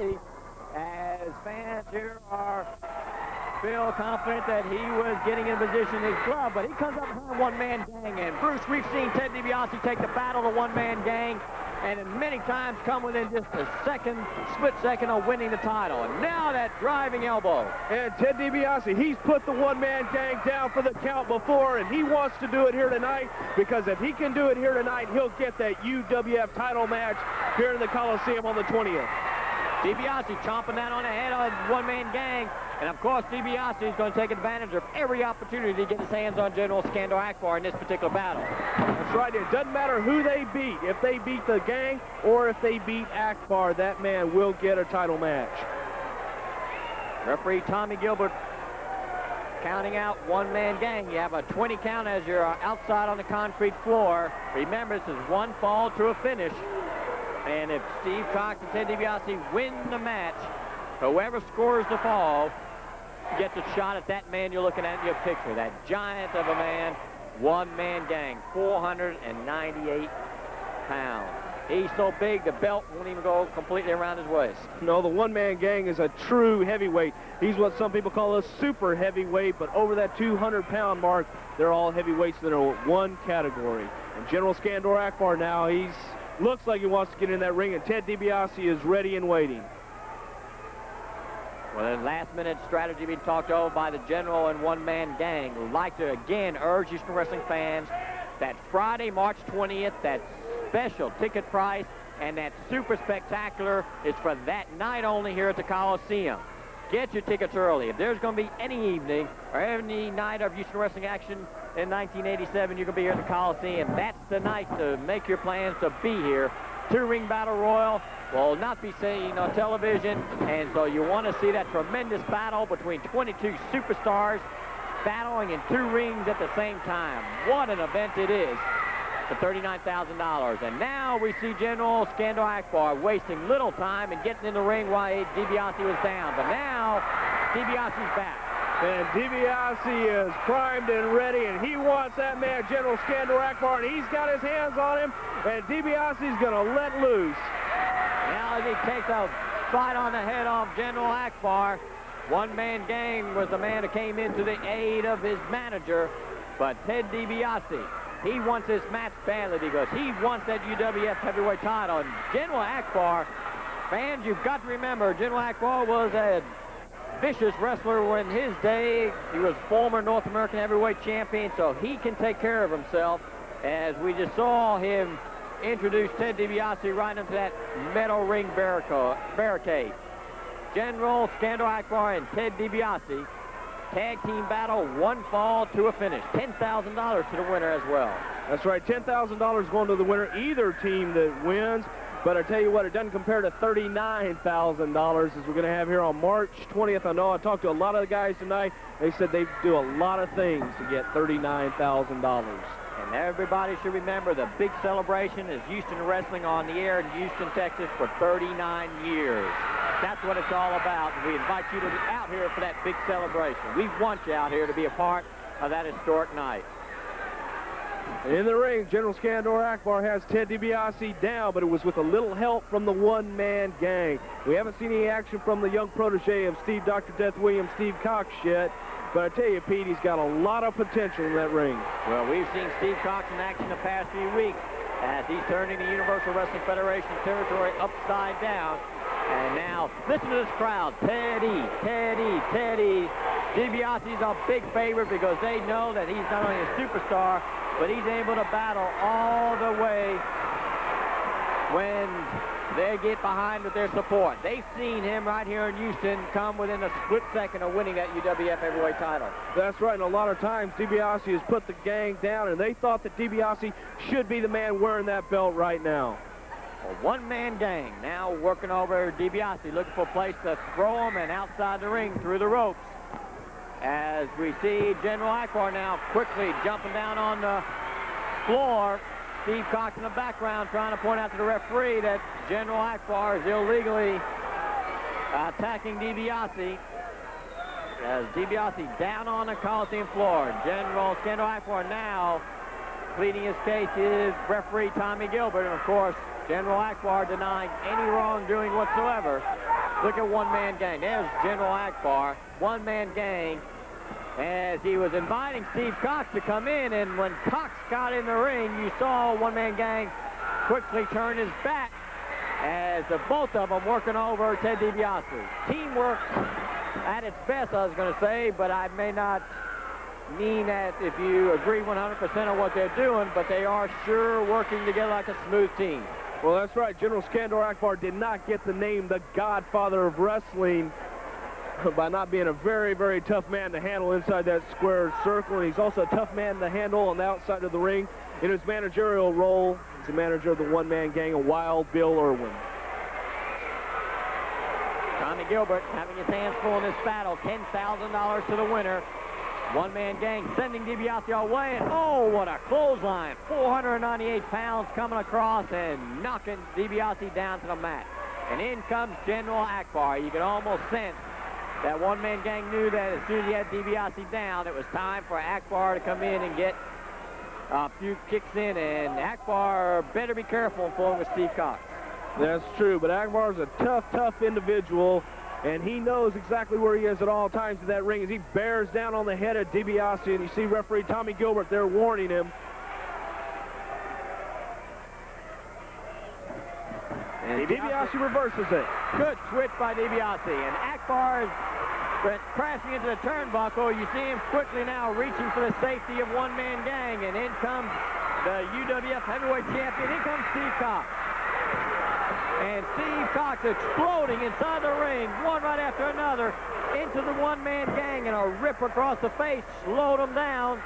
DiBiase, as fans here feel confident that he was getting in position in his glove, but he comes up behind one-man gang. And Bruce, we've seen Ted DiBiase take the battle to one-man gang, and many times come within just a split second of winning the title. And now that driving elbow. And Ted DiBiase, he's put the one-man gang down for the count before, and he wants to do it here tonight, because if he can do it here tonight, he'll get that UWF title match here in the Coliseum on the 20th. DiBiase chomping down on the head of one-man gang. And, of course, DiBiase is going to take advantage of every opportunity to get his hands on General Skandor Akbar in this particular battle. That's right. It doesn't matter who they beat. If they beat the gang or if they beat Akbar, that man will get a title match. Referee Tommy Gilbert counting out one-man gang. You have a 20 count as you're outside on the concrete floor. Remember, this is one fall to a finish. And if Steve Cox and Ted DiBiase win the match, whoever scores the fall gets a shot at that man you're looking at in your picture. That giant of a man, one-man gang, 498 pounds. He's so big, the belt won't even go completely around his waist. No, the one-man gang is a true heavyweight. He's what some people call a super heavyweight, but over that 200-pound mark, they're all heavyweights that are one category. And General Skandor Akbar now, looks like he wants to get in that ring, and Ted DiBiase is ready and waiting. Well, the last-minute strategy being talked over by the General and one-man gang. We'd like to, again, urge Houston wrestling fans that Friday, March 20th, that special ticket price and that super spectacular is for that night only here at the Coliseum. Get your tickets early. If there's going to be any evening or any night of Houston wrestling action in 1987, you're going to be here at the Coliseum. That's the night to make your plans to be here. Two-ring battle royal will not be seen on television, and so you want to see that tremendous battle between 22 superstars battling in two rings at the same time. What an event it is for $39,000. And now we see General Skandor Akbar wasting little time and getting in the ring while DiBiase was down. But now DiBiase's back. And DiBiase is primed and ready, and he wants that man, General Skandor Akbar, and he's got his hands on him, and DiBiase's going to let loose. Now as he takes a fight on the head of General Akbar, one-man gang was the man who came into the aid of his manager, but Ted DiBiase, he wants this match badly because he wants that UWF heavyweight title. And General Akbar, fans, you've got to remember, General Akbar was a vicious wrestler in his day. He was former North American heavyweight champion, so he can take care of himself. As we just saw him introduce Ted DiBiase right into that metal ring barricade. General Skandor Akbar and Ted DiBiase, tag team battle, one fall to a finish. $10,000 to the winner as well. That's right, $10,000 going to the winner, either team that wins. But I tell you what, it doesn't compare to $39,000 as we're going to have here on March 20th. I know I talked to a lot of the guys tonight. They said they do a lot of things to get $39,000. And everybody should remember the big celebration is Houston Wrestling on the air in Houston, Texas for 39 years. That's what it's all about. We invite you to be out here for that big celebration. We want you out here to be a part of that historic night. In the ring, General Skandor Akbar has Ted DiBiase down, but it was with a little help from the one-man gang. We haven't seen any action from the young protege of Steve Dr. Death Williams, Steve Cox, yet. But I tell you, Pete, he's got a lot of potential in that ring. Well, we've seen Steve Cox in action the past few weeks as he's turning the Universal Wrestling Federation territory upside down. And now, listen to this crowd. Teddy, Teddy, Teddy. DiBiase's a big favorite because they know that he's not only a superstar, but he's able to battle all the way when they get behind with their support. They've seen him right here in Houston come within a split second of winning that UWF heavyweight title. That's right, and a lot of times DiBiase has put the gang down, and they thought that DiBiase should be the man wearing that belt right now. A one-man gang now working over DiBiase, looking for a place to throw him and outside the ring through the ropes. As we see General Akbar now quickly jumping down on the floor. Steve Cox in the background trying to point out to the referee that General Akbar is illegally attacking DiBiase. As DiBiase down on the Coliseum floor. General Skandor Akbar now pleading his case is referee Tommy Gilbert. And of course, General Akbar denying any wrongdoing whatsoever. Look at one-man gang. There's General Akbar, one-man gang, as he was inviting Steve Cox to come in, and when Cox got in the ring, you saw one-man gang quickly turn his back as the both of them working over Ted DiBiase. Teamwork at its best, I was going to say, but I may not mean that if you agree 100% on what they're doing, but they are sure working together like a smooth team. Well, that's right. General Skandor Akbar did not get the name the Godfather of Wrestling by not being a very, very tough man to handle inside that square circle. And he's also a tough man to handle on the outside of the ring. In his managerial role, he's the manager of the one-man gang of Wild Bill Irwin. Tommy Gilbert having his hands full in this battle. $10,000 to the winner. One-man gang sending DiBiase away, and oh, what a clothesline. 498 pounds coming across and knocking DiBiase down to the mat. And in comes General Akbar. You can almost sense that one-man gang knew that as soon as he had DiBiase down, it was time for Akbar to come in and get a few kicks in, and Akbar better be careful in pulling with Steve Cox. That's true, but Akbar's a tough, tough individual, and he knows exactly where he is at all times in that ring as he bears down on the head of DiBiase, and you see referee Tommy Gilbert there warning him. And DiBiase reverses it. Good switch by DiBiase, and Akbar is crashing into the turnbuckle. You see him quickly now reaching for the safety of one-man gang, and in comes the UWF heavyweight champion. In comes Steve Cox. And Steve Cox exploding inside the ring, one right after another, into the one-man gang, and a rip across the face, slowed him down.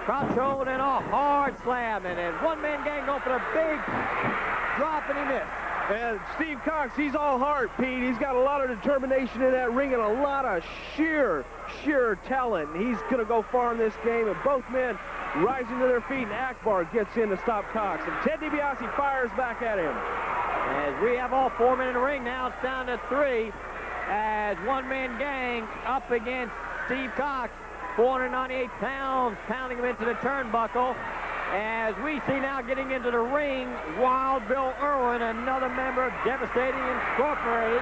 Crouch hold and a hard slam, and then one-man gang going for a big drop, and he missed. And Steve Cox, he's all heart, Pete. He's got a lot of determination in that ring and a lot of sheer talent. He's going to go far in this game, and both men rising to their feet, and Akbar gets in to stop Cox. And Ted DiBiase fires back at him. As we have all 4 men in the ring now, it's down to 3 as one-man gang up against Steve Cox, 498 pounds, pounding him into the turnbuckle. As we see now getting into the ring, Wild Bill Irwin, another member of Devastation Incorporated.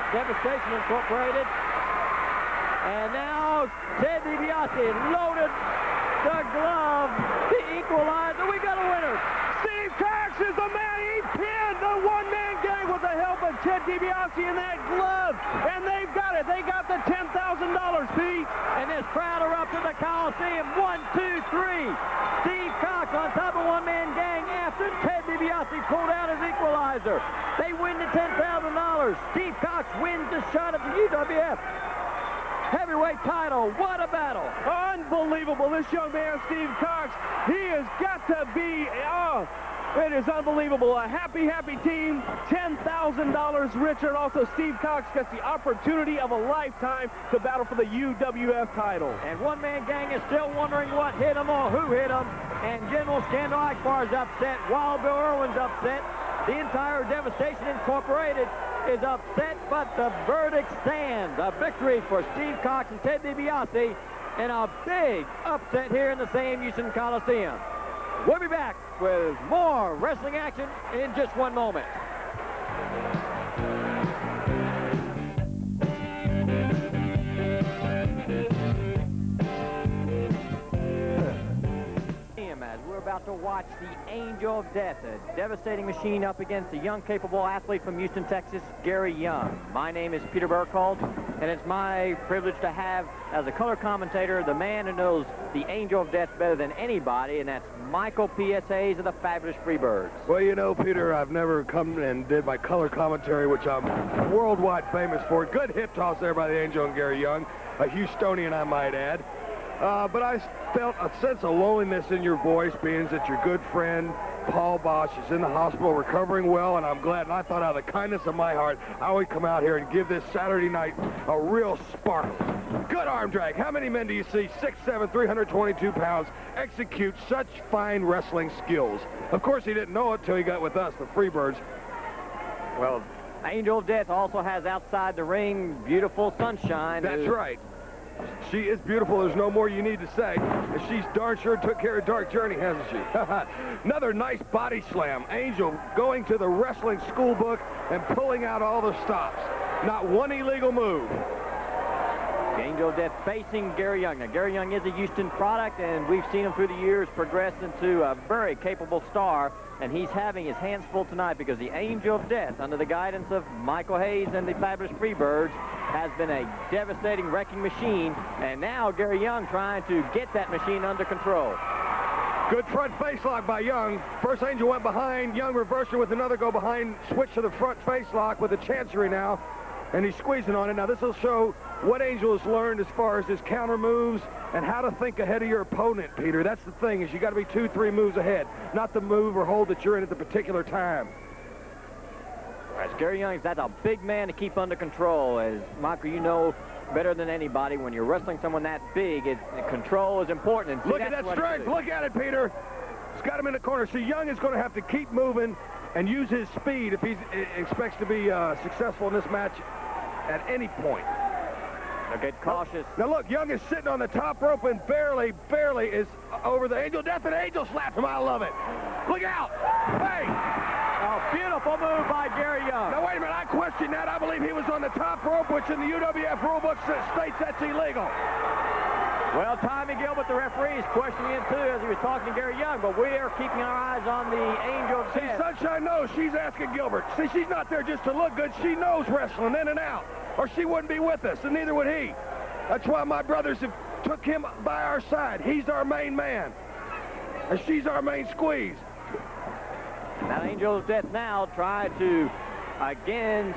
And now Ted DiBiase loaded the glove, the equalizer. We got a winner. Steve Cox is the man. He pinned the one-man gang with the help of Ted DiBiase in that glove. And they've got it. They got the $10,000, Pete. And this crowd erupted the Coliseum. 1, 2, 3. Steve Cox on top of one-man gang after Ted DiBiase pulled out his equalizer. They win the $10,000. Steve Cox wins the shot at the UWF heavyweight title. What a battle. Unbelievable. This young man, Steve Cox, he has got to be, it is unbelievable. A happy, happy team, $10,000 richer, and also Steve Cox gets the opportunity of a lifetime to battle for the UWF title. And one-man gang is still wondering what hit him or who hit him, and General Skandor Akbar is upset. Wild Bill Irwin's upset. The entire Devastation Incorporated is upset, but the verdict stands. A victory for Steve Cox and Ted DiBiase, and a big upset here in the Sam Houston Coliseum. We'll be back with more wrestling action in just one moment. As we're about to watch the Angel of Death, a devastating machine up against a young, capable athlete from Houston, Texas, Gary Young. My name is Peter Burkholz, and it's my privilege to have, as a color commentator, the man who knows the Angel of Death better than anybody, and that's Michael P.S.A.'s of the Fabulous Freebirds. Well, you know, Peter, I've never come and did my color commentary, which I'm worldwide famous for. Good hip toss there by the Angel and Gary Young, a Houstonian, I might add. But I felt a sense of loneliness in your voice, being that your good friend, Paul Bosch, is in the hospital recovering well, and I'm glad. And I thought out of the kindness of my heart, I would come out here and give this Saturday night a real sparkle. Good arm drag. How many men do you see, 6'7", 322 pounds, execute such fine wrestling skills? Of course, he didn't know it till he got with us, the Freebirds. Well, Angel of Death also has outside the ring beautiful Sunshine. That's right. She is beautiful. There's no more you need to say. And she's darn sure took care of Dark Journey, hasn't she? Another nice body slam. Angel going to the wrestling school book and pulling out all the stops. Not one illegal move. The Angel of Death facing Gary Young. Now, Gary Young is a Houston product, and we've seen him through the years progress into a very capable star, and he's having his hands full tonight because the Angel of Death, under the guidance of Michael Hayes and the Fabulous Freebirds, has been a devastating wrecking machine, and now Gary Young trying to get that machine under control. Good front face lock by Young. First Angel went behind. Young reversed it with another go behind. Switch to the front face lock with a chancery now. And he's squeezing on it. Now, this will show what Angel has learned as far as his counter moves and how to think ahead of your opponent, Peter. That's the thing, is you got to be 2-3 moves ahead, not the move or hold that you're in at the particular time. As Gary Young, that's a big man to keep under control. As Michael, you know better than anybody, when you're wrestling someone that big, control is important. And look at that strength. Look at it, Peter. He's got him in the corner. So Young is going to have to keep moving and use his speed if he expects to be successful in this match at any point. Now get cautious. Now look, Young is sitting on the top rope and barely is over the Angel Death, and Angel slaps him. I love it. Look out. Hey. A beautiful move by Gary Young. Now wait a minute, I question that. I believe he was on the top rope, which in the UWF rulebook states that's illegal. Well, Tommy Gilbert, the referee, is questioning him too as he was talking to Gary Young, but we are keeping our eyes on the Angel of Death. See, Sunshine knows. She's asking Gilbert. See, she's not there just to look good. She knows wrestling in and out, or she wouldn't be with us, and neither would he. That's why my brothers have took him by our side. He's our main man, and she's our main squeeze. Now, Angel of Death now try to, again.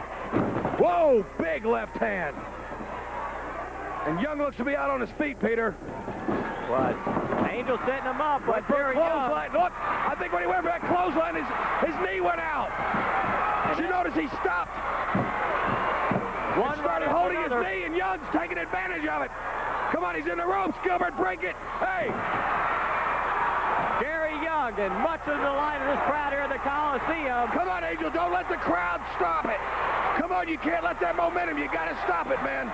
Whoa, big left hand. And Young looks to be out on his feet, Peter. What? Angel setting him up, but Gary Young. Look, I think when he went for that clothesline, his knee went out. Did you notice he stopped? One started holding his knee, and Young's taking advantage of it. Come on, he's in the ropes. Gilbert, break it. Hey. Gary Young, and much of the line of this crowd here at the Coliseum. Come on, Angel, don't let the crowd stop it. Come on, you can't let that momentum. You got to stop it, man.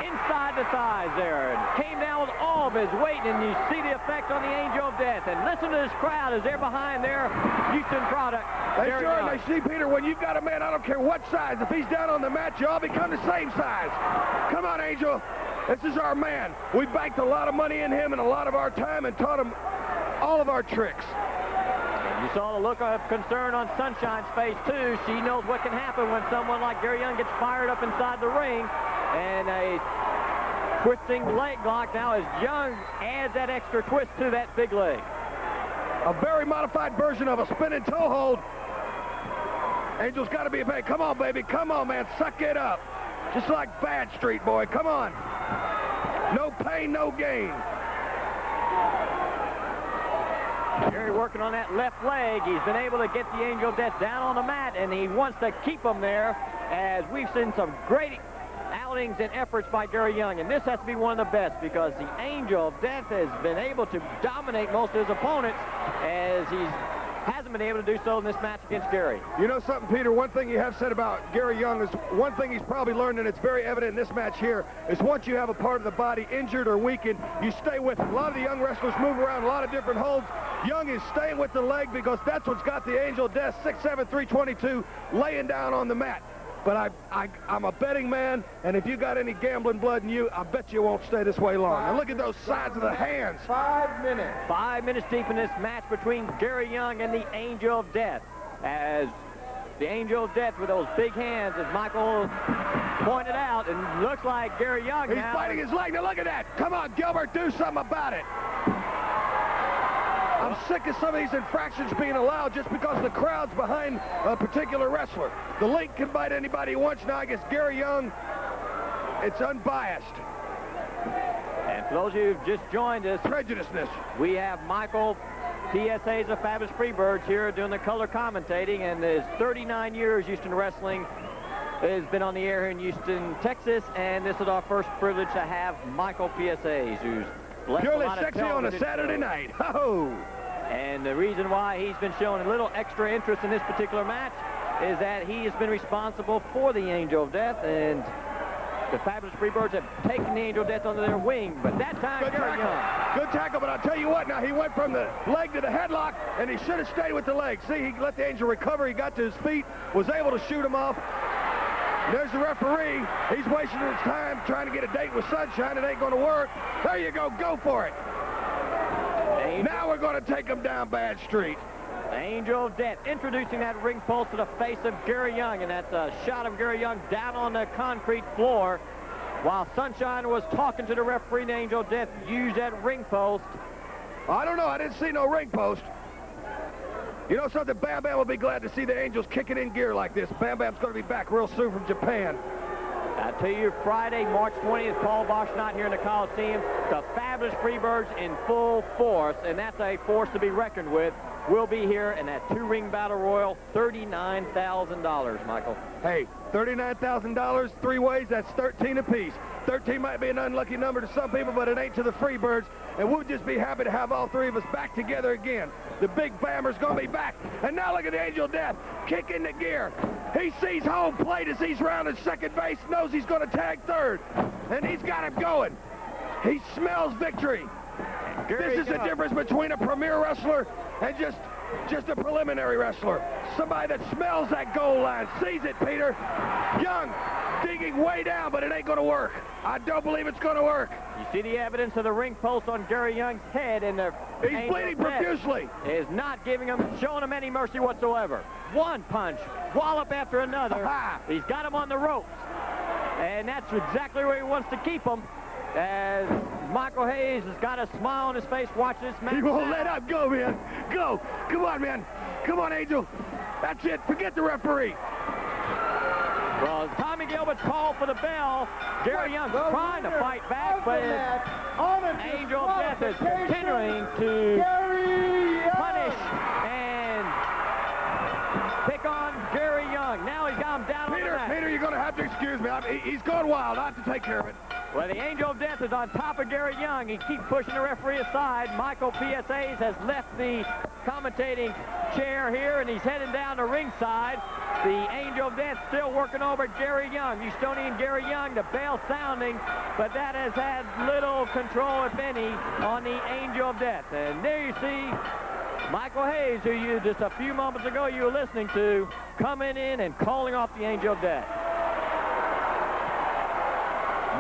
Inside the thighs there, and came down with all of his weight, and you see the effect on the Angel of Death. And listen to this crowd as they're behind their Houston product. They sure, and they see, Peter, when you've got a man, I don't care what size, if he's down on the mat, you all become the same size. Come on, Angel. This is our man. We banked a lot of money in him and a lot of our time and taught him all of our tricks. You saw the look of concern on Sunshine's face, too. She knows what can happen when someone like Gary Young gets fired up inside the ring. And a twisting leg lock now as Young adds that extra twist to that big leg. A very modified version of a spinning toe hold. Angel's got to be a pain. Come on, baby. Come on, man. Suck it up. Just like Bad Street, boy. Come on. No pain, no gain. Gary working on that left leg. He's been able to get the Angel of Death down on the mat, and he wants to keep him there, as we've seen some great outings and efforts by Gary Young, and this has to be one of the best because the Angel of Death has been able to dominate most of his opponents, as he hasn't been able to do so in this match against Gary. You know something, Peter? One thing you have said about Gary Young is one thing he's probably learned, and it's very evident in this match here, is once you have a part of the body injured or weakened, you stay with it. A lot of the young wrestlers move around a lot of different holds. Young is staying with the leg because that's what's got the Angel of Death 6'7", 322 laying down on the mat. But I'm a betting man, and if you got any gambling blood in you, I bet you won't stay this way long. Now look at those sides of the hands. 5 minutes. 5 minutes deep in this match between Gary Young and the Angel of Death. As the Angel of Death with those big hands, as Michael pointed out, and looks like Gary Young He's fighting his leg. Now look at that. Come on, Gilbert, do something about it. I'm sick of some of these infractions being allowed just because the crowd's behind a particular wrestler. The Link can bite anybody he wants. Now against Gary Young, it's unbiased. And for those of you who've just joined us, prejudiceness. We have Michael, PSA's of Fabulous Freebirds here doing the color commentating, and his 39 years Houston wrestling has been on the air here in Houston, Texas, and this is our first privilege to have Michael PSA's, who's blessed purely a lot sexy of on a Saturday night. Oh. And the reason why he's been showing a little extra interest in this particular match is that he has been responsible for the Angel of Death, and the Fabulous Freebirds have taken the Angel of Death under their wing, but that time, Gary Young. Good tackle, but I'll tell you what, now he went from the leg to the headlock, and he should have stayed with the leg. See, he let the Angel recover. He got to his feet, was able to shoot him off. There's the referee. He's wasting his time trying to get a date with Sunshine. It ain't going to work. There you go. Go for it. Now we're going to take him down Bad Street. Angel of Death introducing that ring post to the face of Gary Young, and that's a shot of Gary Young down on the concrete floor while Sunshine was talking to the referee. And Angel of Death used that ring post. I don't know. I didn't see no ring post. You know something? Bam Bam will be glad to see the Angels kicking in gear like this. Bam Bam's going to be back real soon from Japan. I tell you, Friday, March 20th, Paul Bosch not here in the Coliseum. The fabulous Freebirds in full force, and that's a force to be reckoned with. We'll be here in that two-ring battle royal, $39,000, Michael. Hey, $39,000, three ways, that's 13 apiece. 13 might be an unlucky number to some people, but it ain't to the Freebirds, and we'll just be happy to have all three of us back together again. The big Bammer's going to be back. And now look at Angel of Death kick into gear. He sees home plate as he's rounding second base, knows he's going to tag third, and he's got him going. He smells victory. This is the difference between a premier wrestler and just a preliminary wrestler. Somebody that smells that goal line, sees it, Peter. Young digging way down, but it ain't going to work. I don't believe it's going to work. You see the evidence of the ring post on Gary Young's head, and the he's bleeding profusely. Is not showing him any mercy whatsoever. One punch, wallop after another. He's got him on the ropes, and that's exactly where he wants to keep him. As Michael Hayes has got a smile on his face watching this match. He won't let up. Go, man. Go. Come on, man. Come on, Angel. That's it. Forget the referee. Well, Tommy Gilbert's called for the bell. Gary Young's trying to fight back, but Angel of Death is continuing to punish and pick on Gary Young. Now he's got him down on the mat. Peter, you're going to have to excuse me. He's gone wild. I have to take care of it. Well, the Angel of Death is on top of Gary Young. He keeps pushing the referee aside. Michael PSAs has left the commentating chair here, and he's heading down to ringside. The Angel of Death still working over Gary Young. Houstonian Gary Young, the bell sounding, but that has had little control, if any, on the Angel of Death. And there you see Michael Hayes, who you just a few moments ago you were listening to, coming in and calling off the Angel of Death.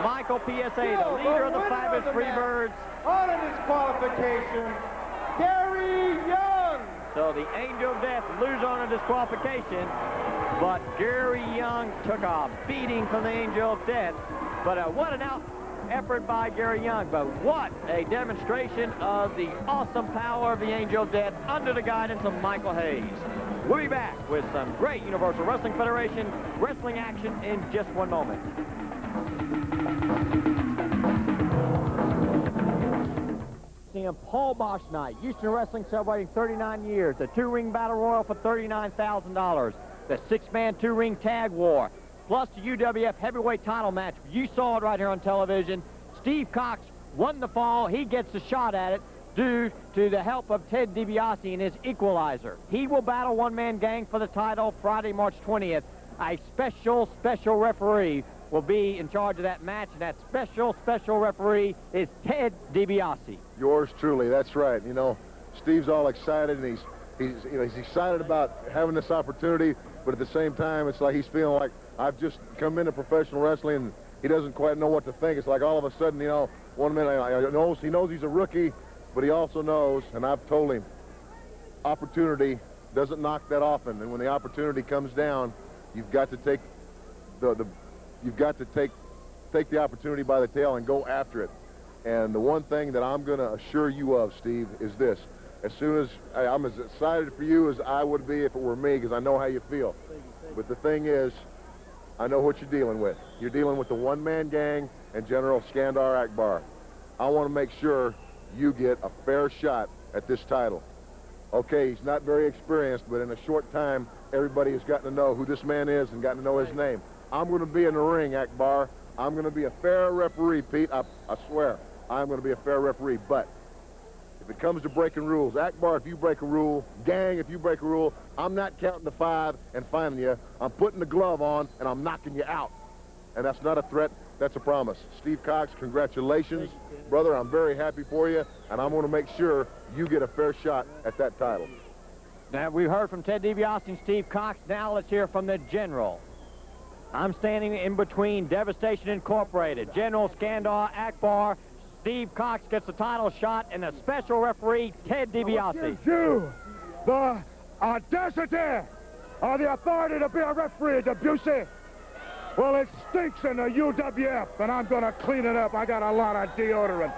Michael PSA, the leader of the Fabulous Freebirds. On a disqualification, Gary Young. So the Angel of Death lose on a disqualification, but Gary Young took a beating from the Angel of Death. But what an effort by Gary Young, but what a demonstration of the awesome power of the Angel of Death under the guidance of Michael Hayes. We'll be back with some great Universal Wrestling Federation wrestling action in just one moment. Seeing Paul Bosch night, Houston Wrestling celebrating 39 years, the two-ring battle royal for $39,000, the six-man two-ring tag war, plus the UWF heavyweight title match. You saw it right here on television. Steve Cox won the fall. He gets the shot at it due to the help of Ted DiBiase and his equalizer. He will battle one-man gang for the title Friday, March 20th. A special referee will be in charge of that match, and that special referee is Ted DiBiase. Yours truly, that's right. You know, Steve's all excited, and he's excited about having this opportunity, but at the same time, it's like he's feeling like I've just come into professional wrestling, and he doesn't quite know what to think. It's like all of a sudden, you know, one minute he knows he's a rookie, but he also knows, and I've told him, opportunity doesn't knock that often, and when the opportunity comes down, you've got to take take the opportunity by the tail and go after it. And the one thing that I'm going to assure you of, Steve, is this. As soon as I'm as excited for you as I would be if it were me, because I know how you feel. But the thing is, I know what you're dealing with. You're dealing with the one-man gang and General Skandor Akbar. I want to make sure you get a fair shot at this title. Okay, he's not very experienced, but in a short time, everybody has gotten to know who this man is and gotten to know his name. I'm going to be in the ring, Akbar. I'm going to be a fair referee, Pete. I swear. I'm going to be a fair referee. But if it comes to breaking rules, Akbar, if you break a rule, gang, if you break a rule, I'm not counting to 5 and finding you. I'm putting the glove on, and I'm knocking you out. And that's not a threat. That's a promise. Steve Cox, congratulations. Brother, I'm very happy for you, and I'm going to make sure you get a fair shot at that title. Now, we heard from Ted DiBiase and Steve Cox. Now let's hear from the General. I'm standing in between Devastation Incorporated, General Skandor, Akbar. Steve Cox gets the title shot, and the special referee, Ted DiBiase. You, the audacity or the authority to be a referee, DiBiase. Well, it stinks in the UWF, and I'm going to clean it up. I got a lot of deodorant.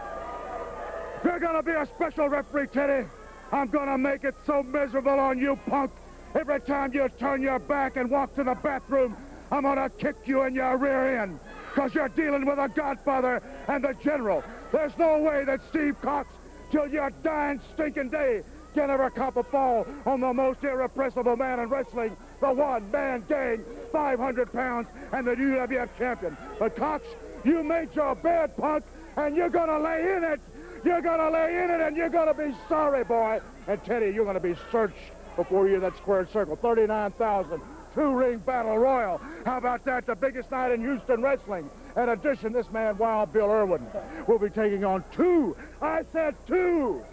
If you're going to be a special referee, Teddy, I'm going to make it so miserable on you, punk. Every time you turn your back and walk to the bathroom, I'm going to kick you in your rear end, because you're dealing with a Godfather and the General. There's no way that Steve Cox, till your dying stinking day, can ever cop a fall on the most irrepressible man in wrestling, the one-man gang, 500 pounds, and the UWF champion. But Cox, you made your bed, punk, and you're going to lay in it. You're going to lay in it, and you're going to be sorry, boy. And Teddy, you're going to be searched before you're that squared circle. 39,000, two-ring battle royal. How about that? The biggest night in Houston wrestling. In addition, this man, Wild Bill Irwin, will be taking on two. I said two.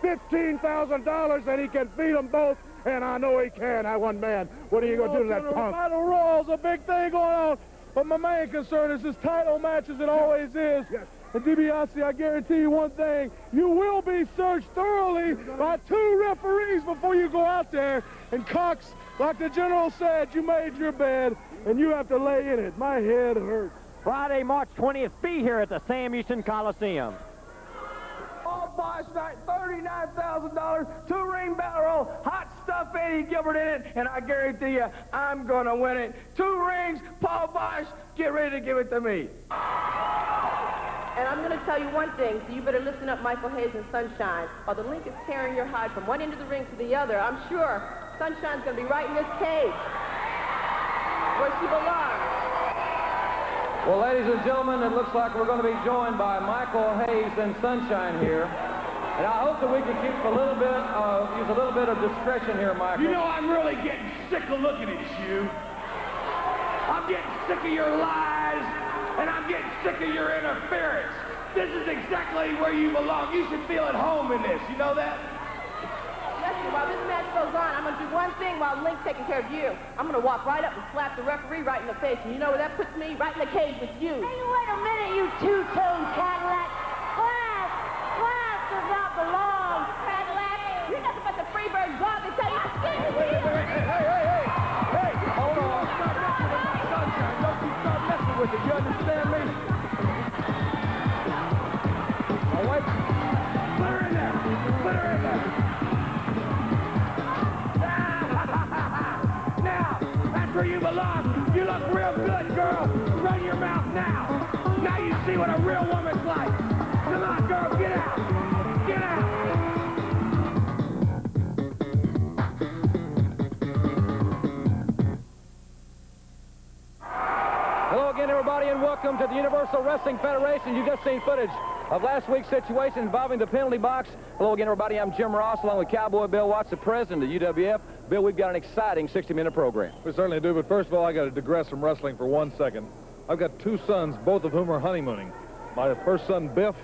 $15,000, and he can beat them both, and I know he can. I one man. What are you going to do to that punk? Battle Royal's a big thing going on, but my main concern is this title match, as it always is. Yes. And DiBiase, I guarantee you one thing, you will be searched thoroughly by two referees before you go out there. And Cox, like the General said, you made your bed, and you have to lay in it. My head hurts. Friday, March 20th, be here at the Sam Houston Coliseum. All boss night, $39,000, two-ring battle roll, hot stuff, Eddie Gilbert in it, and I guarantee you, I'm going to win it. 2 rings, Paul Bosch, get ready to give it to me. And I'm going to tell you one thing, so you better listen up, Michael Hayes and Sunshine. While the Link is tearing your hide from one end of the ring to the other, I'm sure Sunshine's going to be right in this cage, where she belongs. Well, ladies and gentlemen, it looks like we're going to be joined by Michael Hayes and Sunshine here. And I hope that we can keep use a little bit of discretion here, Michael. You know, I'm really getting sick of looking at you. I'm getting sick of your lies, and I'm getting sick of your interference. This is exactly where you belong. You should feel at home in this. You know that? Listen, while this match goes on, I'm going to do one thing while Link's taking care of you. I'm going to walk right up and slap the referee right in the face. And you know where that puts me? Right in the cage with you. Hey, wait a minute, you two-tone Cadillac. Class does not belong. Cadillac, you're nothing but the Freebird dog to tell you. Hey, hold on. Stop messing with my Sunshine. Don't you start messing with it. You understand me? Oh, wait. Put her in there. Put her in there. Now, that's where you belong. You look real good, girl. Run your mouth now. Now you see what a real woman's like. Come on, girl, get out. Get out. Hello again, everybody, and welcome to the Universal Wrestling Federation. You've just seen footage of last week's situation involving the penalty box. Hello again, everybody. I'm Jim Ross, along with Cowboy Bill Watts, the president of UWF. Bill, we've got an exciting 60-minute program. We certainly do, but first of all, I got to digress from wrestling for 1 second. I've got 2 sons, both of whom are honeymooning. My first son, Biff,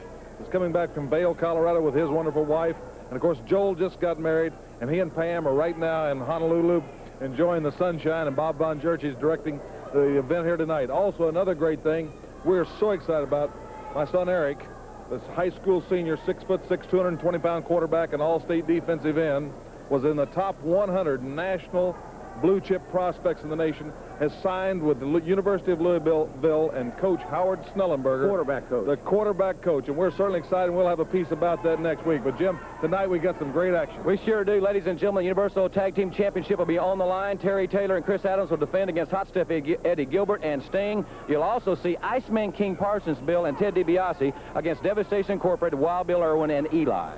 is coming back from Vail, Colorado with his wonderful wife. And, of course, Joel just got married, and he and Pam are right now in Honolulu enjoying the sunshine, and Bob Von Jerchey's directing the event here tonight. Also, another great thing we're so excited about, my son Eric, this high school senior, 6'6", 220-pound quarterback and all-state defensive end, was in the top 100 national blue-chip prospects in the nation, has signed with the University of Louisville and Coach Howard Snellenberger. Quarterback coach. The quarterback coach, and we're certainly excited. We'll have a piece about that next week. But, Jim, tonight we got some great action. We sure do, ladies and gentlemen. The Universal Tag Team Championship will be on the line. Terry Taylor and Chris Adams will defend against Hot Stuff Eddie Gilbert and Sting. You'll also see Iceman King Parsons, Bill, and Ted DiBiase against Devastation Incorporated, Wild Bill Irwin, and Eli.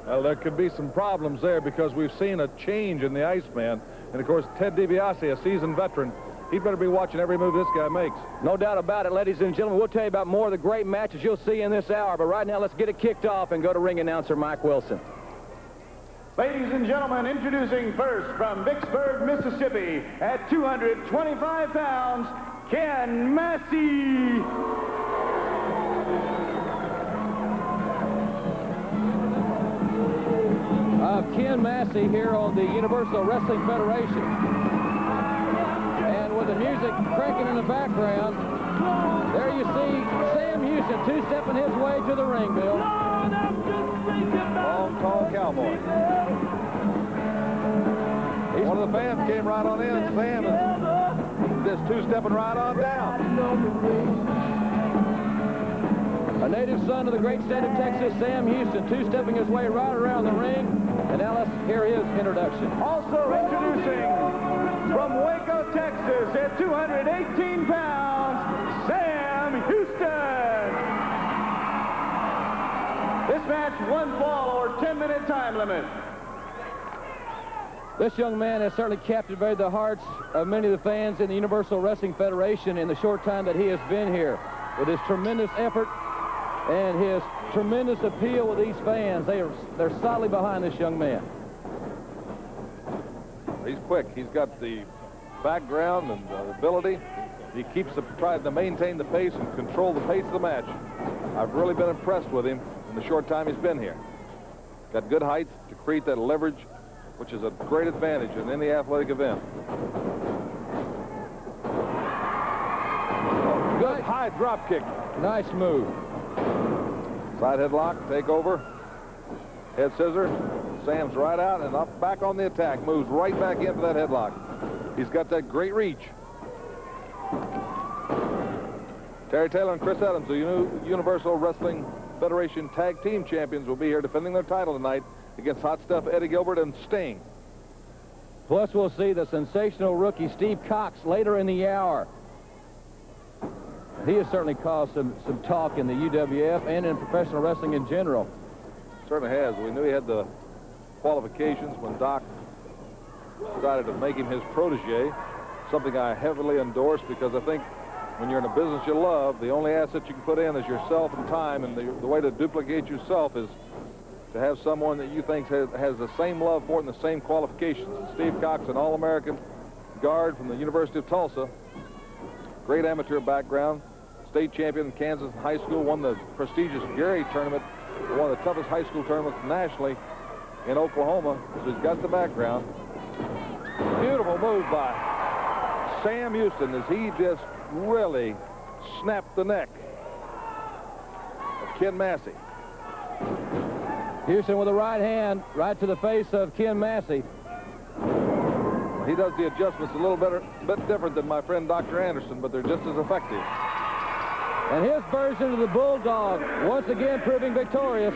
Well, there could be some problems there because we've seen a change in the Iceman. And, of course, Ted DiBiase, a seasoned veteran, he'd better be watching every move this guy makes. No doubt about it, ladies and gentlemen. We'll tell you about more of the great matches you'll see in this hour. But right now, let's get it kicked off and go to ring announcer Mike Wilson. Ladies and gentlemen, introducing first from Vicksburg, Mississippi, at 225 pounds, Ken Massey. Ken Massey here on the Universal Wrestling Federation. And with the music music cranking in the background. There you see Sam Houston two-stepping his way to the ring, Bill. Long, tall cowboy. One of the fans came right on in, and Sam is just two-stepping right on down. A native son of the great state of Texas, Sam Houston, two-stepping his way right around the ring. And now let's hear his introduction. Also introducing from Waco, Texas, at 218 pounds, Sam Houston. This match, 1 fall or 10-minute time limit. This young man has certainly captivated the hearts of many of the fans in the Universal Wrestling Federation in the short time that he has been here. With his tremendous effort and his tremendous appeal with these fans, they're solidly behind this young man. He's quick. He's got the background and the ability. He tries to maintain the pace and control the pace of the match. I've really been impressed with him in the short time he's been here. Got good height to create that leverage, which is a great advantage in any athletic event. Good high drop kick. Nice move. Side headlock, take over. Head scissor. Sam's right out and up back on the attack. Moves right back into that headlock. He's got that great reach. Terry Taylor and Chris Adams, the Universal Wrestling Federation Tag Team Champions, will be here defending their title tonight against Hot Stuff Eddie Gilbert and Sting. Plus, we'll see the sensational rookie Steve Cox later in the hour. He has certainly caused some talk in the UWF and in professional wrestling in general. Certainly has. We knew he had the qualifications when Doc decided to make him his protege, something I heavily endorse because I think when you're in a business you love, the only asset you can put in is yourself and time, and the way to duplicate yourself is to have someone that you think has the same love for it and the same qualifications. Steve Cox, an All-American guard from the University of Tulsa, great amateur background, state champion in Kansas in high school, won the prestigious Gary tournament, one of the toughest high school tournaments nationally in Oklahoma. So he's got the background. Beautiful move by Sam Houston as he just really snapped the neck of Ken Massey. Houston with a right hand right to the face of Ken Massey. He does the adjustments a little bit different than my friend Dr. Anderson, but they're just as effective. And his version of the Bulldog once again proving victorious.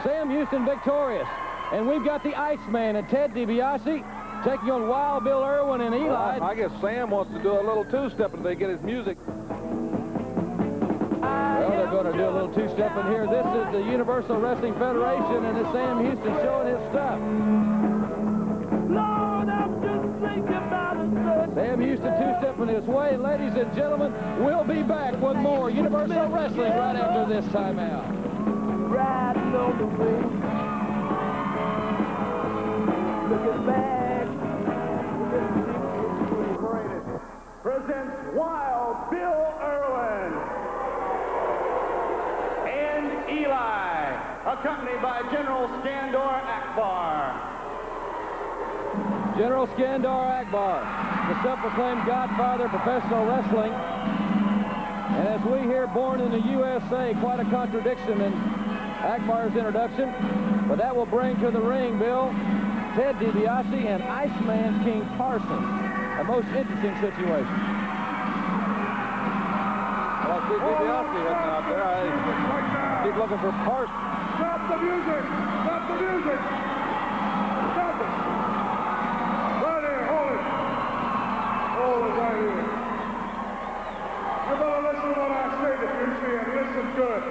Sam Houston victorious. And we've got the Iceman and Ted DiBiase taking on Wild Bill Irwin and Eli. Well, I guess Sam wants to do a little two-step and they get his music. Well, they're going to do a little two-step in here. This is the Universal Wrestling Federation, and it's Sam Houston showing his stuff. Sam Houston two-stepping his way. Ladies and gentlemen, we'll be back with more Universal Wrestling right after this timeout. Riding on the wing. Looking back. Presents Wild Bill Irwin and Eli, accompanied by General Skandor Akbar. General Skandor Akbar, the self-proclaimed godfather of professional wrestling. And as we hear, born in the USA, quite a contradiction in Akbar's introduction. But that will bring to the ring, Bill, Ted DiBiase and Iceman King Parsons. A most interesting situation. Well, I see DiBiase heading out there. I keep looking for Parsons. Stop the music! Stop the music! Stop it! Right here, hold it! Hold it right here. You better listen to what I say to you, see, and listen good.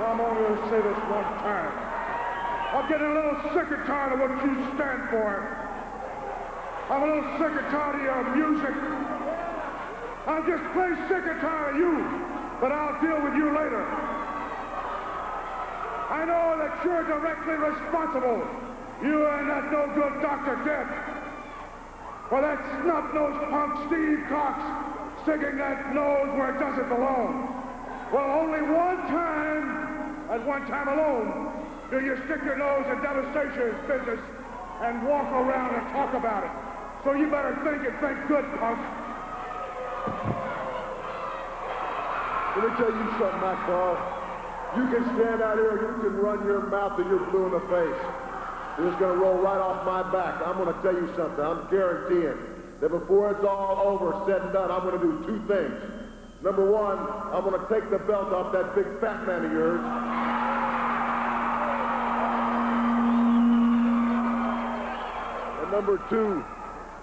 Well, I'm only going to say this one time. I'm getting a little sick and tired of what you stand for. I'm a little sick and tired of your music. I'm just plain sick and tired of you, but I'll deal with you later. I know that you're directly responsible, you and that no-good Dr. Death, for that snub-nosed punk Steve Cox sticking that nose where it doesn't belong. Well, only one time, and one time alone, do you stick your nose in devastation's business and walk around and talk about it. So you better think and think good, punk. Let me tell you something, Akbar. You can stand out here, you can run your mouth till you're blue in the face. You're just going to roll right off my back. I'm going to tell you something. I'm guaranteeing that before it's all over, said and done, I'm going to do two things. Number one, I'm going to take the belt off that big fat man of yours.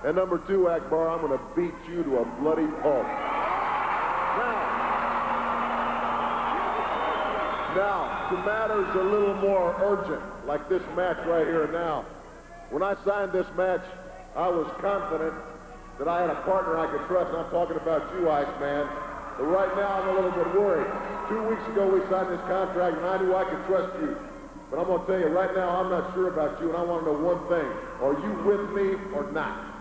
And number two, Akbar, I'm going to beat you to a bloody pulp. Now, to matters a little more urgent, like this match right here now. When I signed this match, I was confident that I had a partner I could trust. I'm talking about you, Iceman. But right now, I'm a little bit worried. 2 weeks ago, we signed this contract, and I knew I could trust you. But I'm going to tell you, right now, I'm not sure about you, and I want to know one thing. Are you with me or not?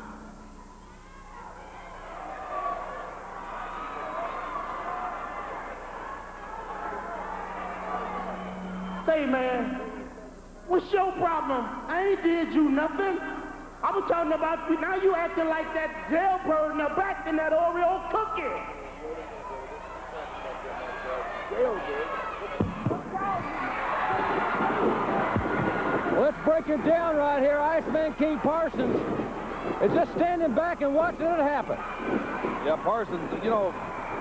Say, man, what's your problem? I ain't did you nothing. I was talking about you. Now you acting like that jailbird in the back in that Oreo cookie. Let's break it down right here. Iceman King Parsons is just standing back and watching it happen. Yeah, Parsons, you know,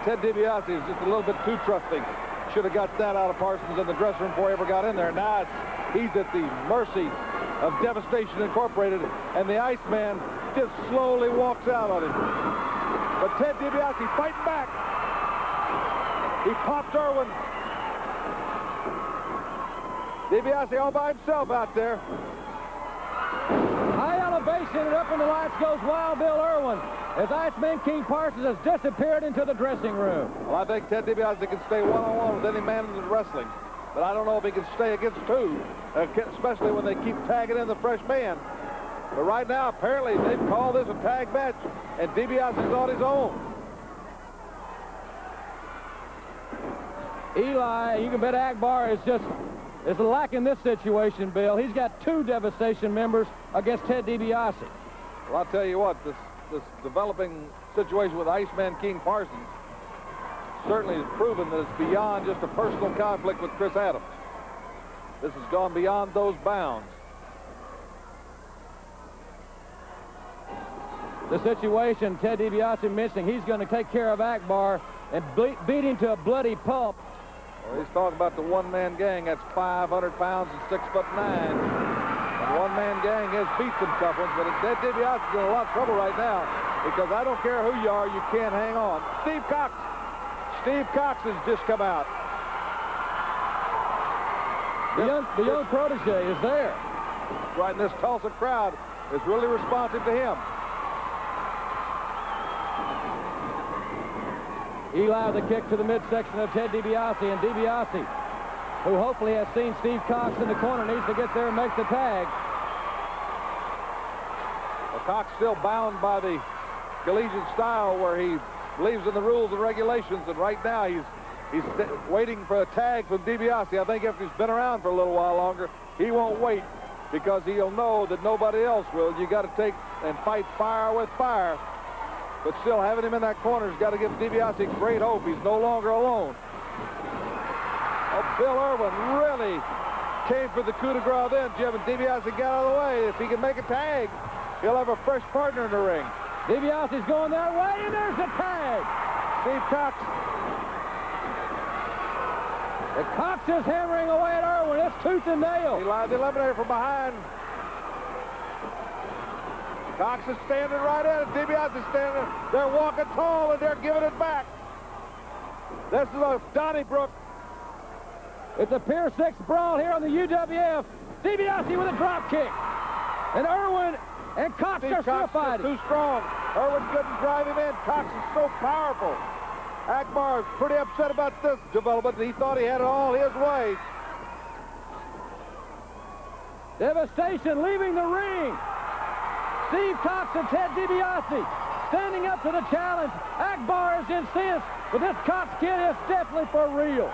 Ted DiBiase is just a little bit too trusting. Should have got that out of Parsons in the dressing room before he ever got in there. Now he's at the mercy of Devastation Incorporated, and the Iceman just slowly walks out on him. But Ted DiBiase fighting back. He popped Irwin. DiBiase all by himself out there. High elevation and up in the lights goes Wild Bill Irwin as Iceman King Parsons has disappeared into the dressing room. Well, I think Ted DiBiase can stay one-on-one with any man in the wrestling, but I don't know if he can stay against two, especially when they keep tagging in the fresh man. But right now, apparently, they've called this a tag match, and DiBiase's on his own. Eli, you can bet Akbar is lacking this situation, Bill. He's got two Devastation members against Ted DiBiase. Well, I'll tell you what, this developing situation with Iceman King Parsons certainly has proven that it's beyond just a personal conflict with Chris Adams. This has gone beyond those bounds. The situation Ted DiBiase mentioning, he's going to take care of Akbar and beat him to a bloody pulp. Well, he's talking about the one-man gang. That's 500 pounds and 6'9". And one-man gang has beat some tough ones, but Ted DiBiase is in a lot of trouble right now because I don't care who you are, you can't hang on. Steve Cox has just come out. The young protege is there. Right, and this Tulsa crowd is really responsive to him. Eli with a kick to the midsection of Ted DiBiase, and DiBiase, who hopefully has seen Steve Cox in the corner, needs to get there and make the tag. Well, Cox still bound by the collegiate style where he believes in the rules and regulations, and right now he's waiting for a tag from DiBiase. I think after he's been around for a little while longer, he won't wait because he'll know that nobody else will. You got to take and fight fire with fire. But still, having him in that corner has got to give DiBiase great hope. He's no longer alone. Oh, Bill Irwin really came for the coup de grace then, Jim, and DiBiase got out of the way. If he can make a tag, he'll have a fresh partner in the ring. DiBiase's going that way, and there's the tag. Steve Cox. And Cox is hammering away at Irwin. It's tooth and nail. Eli the Eliminator from behind. Cox is standing right at it. DiBiase is standing. They're walking tall, and they're giving it back. This is a Donnybrook. It's a Pier 6 brawl here on the UWF. DiBiase with a drop kick. And Irwin and Cox are still fighting. Too strong. Irwin couldn't drive him in. Cox is so powerful. Akbar is pretty upset about this development. He thought he had it all his way. Devastation leaving the ring. Steve Cox and Ted DiBiase standing up to the challenge. Akbar is incensed, but this Cox kid is definitely for real.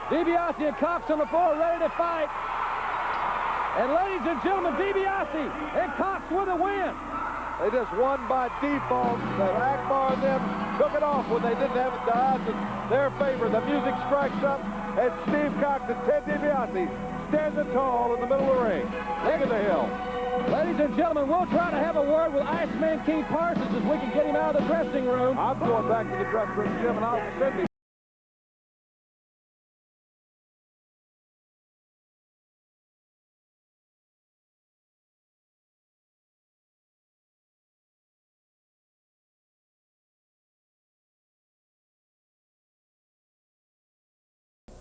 DiBiase and Cox on the floor ready to fight. And ladies and gentlemen, DiBiase and Cox with a win. They just won by default. Akbar and them took it off when they didn't have it. The odds in their favor. The music strikes up, and Steve Cox and Ted DiBiase standing tall in the middle of the ring. Look at the hill. Ladies and gentlemen, we'll try to have a word with Iceman King Parsons as we can get him out of the dressing room. I'm going back to the dressing room, Jim, and I'll send him.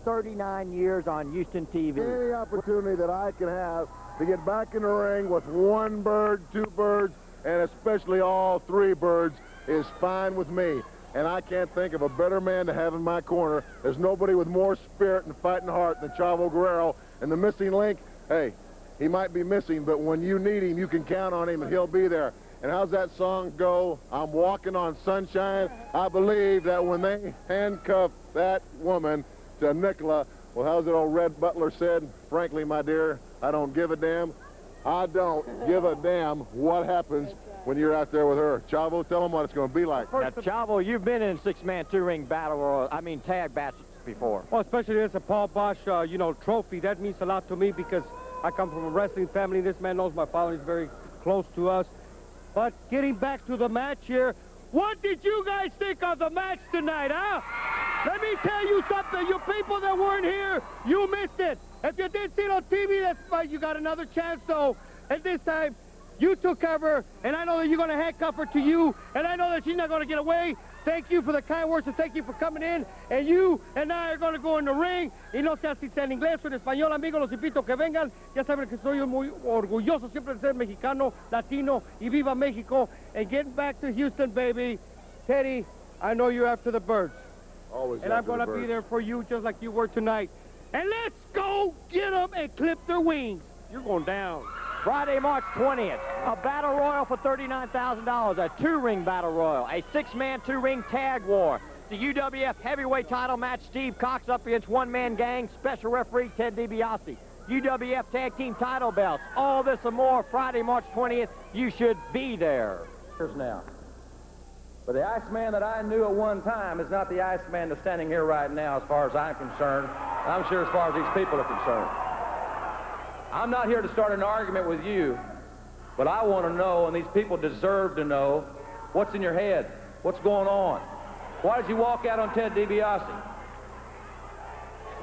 39 years on Houston TV. Any opportunity that I can have to get back in the ring with one bird, two birds, and especially all three birds is fine with me. And I can't think of a better man to have in my corner. There's nobody with more spirit and fighting heart than Chavo Guerrero. And the missing link, hey, he might be missing, but when you need him, you can count on him and he'll be there. And how's that song go? I'm walking on sunshine. I believe that when they handcuff that woman to Nickla, well, how's it old Red Butler said? Frankly, my dear, I don't give a damn. I don't give a damn what happens when you're out there with her. Chavo, tell them what it's going to be like. Now, Chavo, you've been in six-man, two-ring battle, or tag matches before. Well, especially as a Paul Bosch, trophy. That means a lot to me because I come from a wrestling family. This man knows my father is very close to us. But getting back to the match here, what did you guys think of the match tonight, huh? Let me tell you something. You people that weren't here, you missed it. If you did see it on TV, that's fine. You got another chance, though. And this time, you took cover, and I know that you're going to handcuff her to you, and I know that she's not going to get away. Thank you for the kind words, and thank you for coming in. And you and I are going to go in the ring. Y no sé si sea en inglés o en español, amigos, los invito a que vengan. Ya saben que soy muy orgulloso siempre de ser mexicano, latino, y viva Mexico. And getting back to Houston, baby. Teddy, I know you're after the birds. Always. And I'm going to be there for you just like you were tonight. And let's go get them and clip their wings. You're going down. Friday, March 20th, a battle royal for $39,000, a two-ring battle royal, a six-man, two-ring tag war, the UWF heavyweight title match, Steve Cox up against one-man gang, special referee Ted DiBiase, UWF tag team title belts, all this and more, Friday, March 20th, you should be there. Here's now. But the Iceman that I knew at one time is not the Iceman that's standing here right now as far as I'm concerned. I'm sure as far as these people are concerned. I'm not here to start an argument with you, but I want to know, and these people deserve to know, what's in your head? What's going on? Why did you walk out on Ted DiBiase?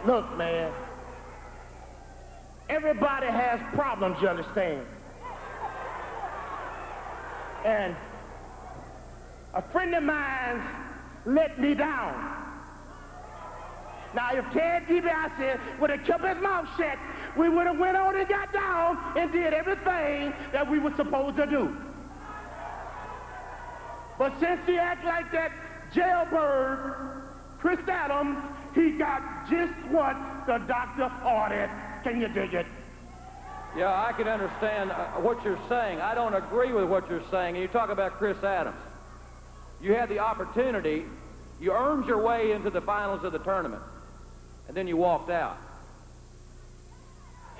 Look, man, everybody has problems, you understand? And a friend of mine let me down. Now, if Ted DiBiase would have kept his mouth shut, we would have went on and got down and did everything that we were supposed to do. But since he act like that jailbird, Chris Adams, he got just what the doctor ordered. Can you dig it? Yeah, I can understand what you're saying. I don't agree with what you're saying. You talk about Chris Adams. You had the opportunity. You earned your way into the finals of the tournament, and then you walked out.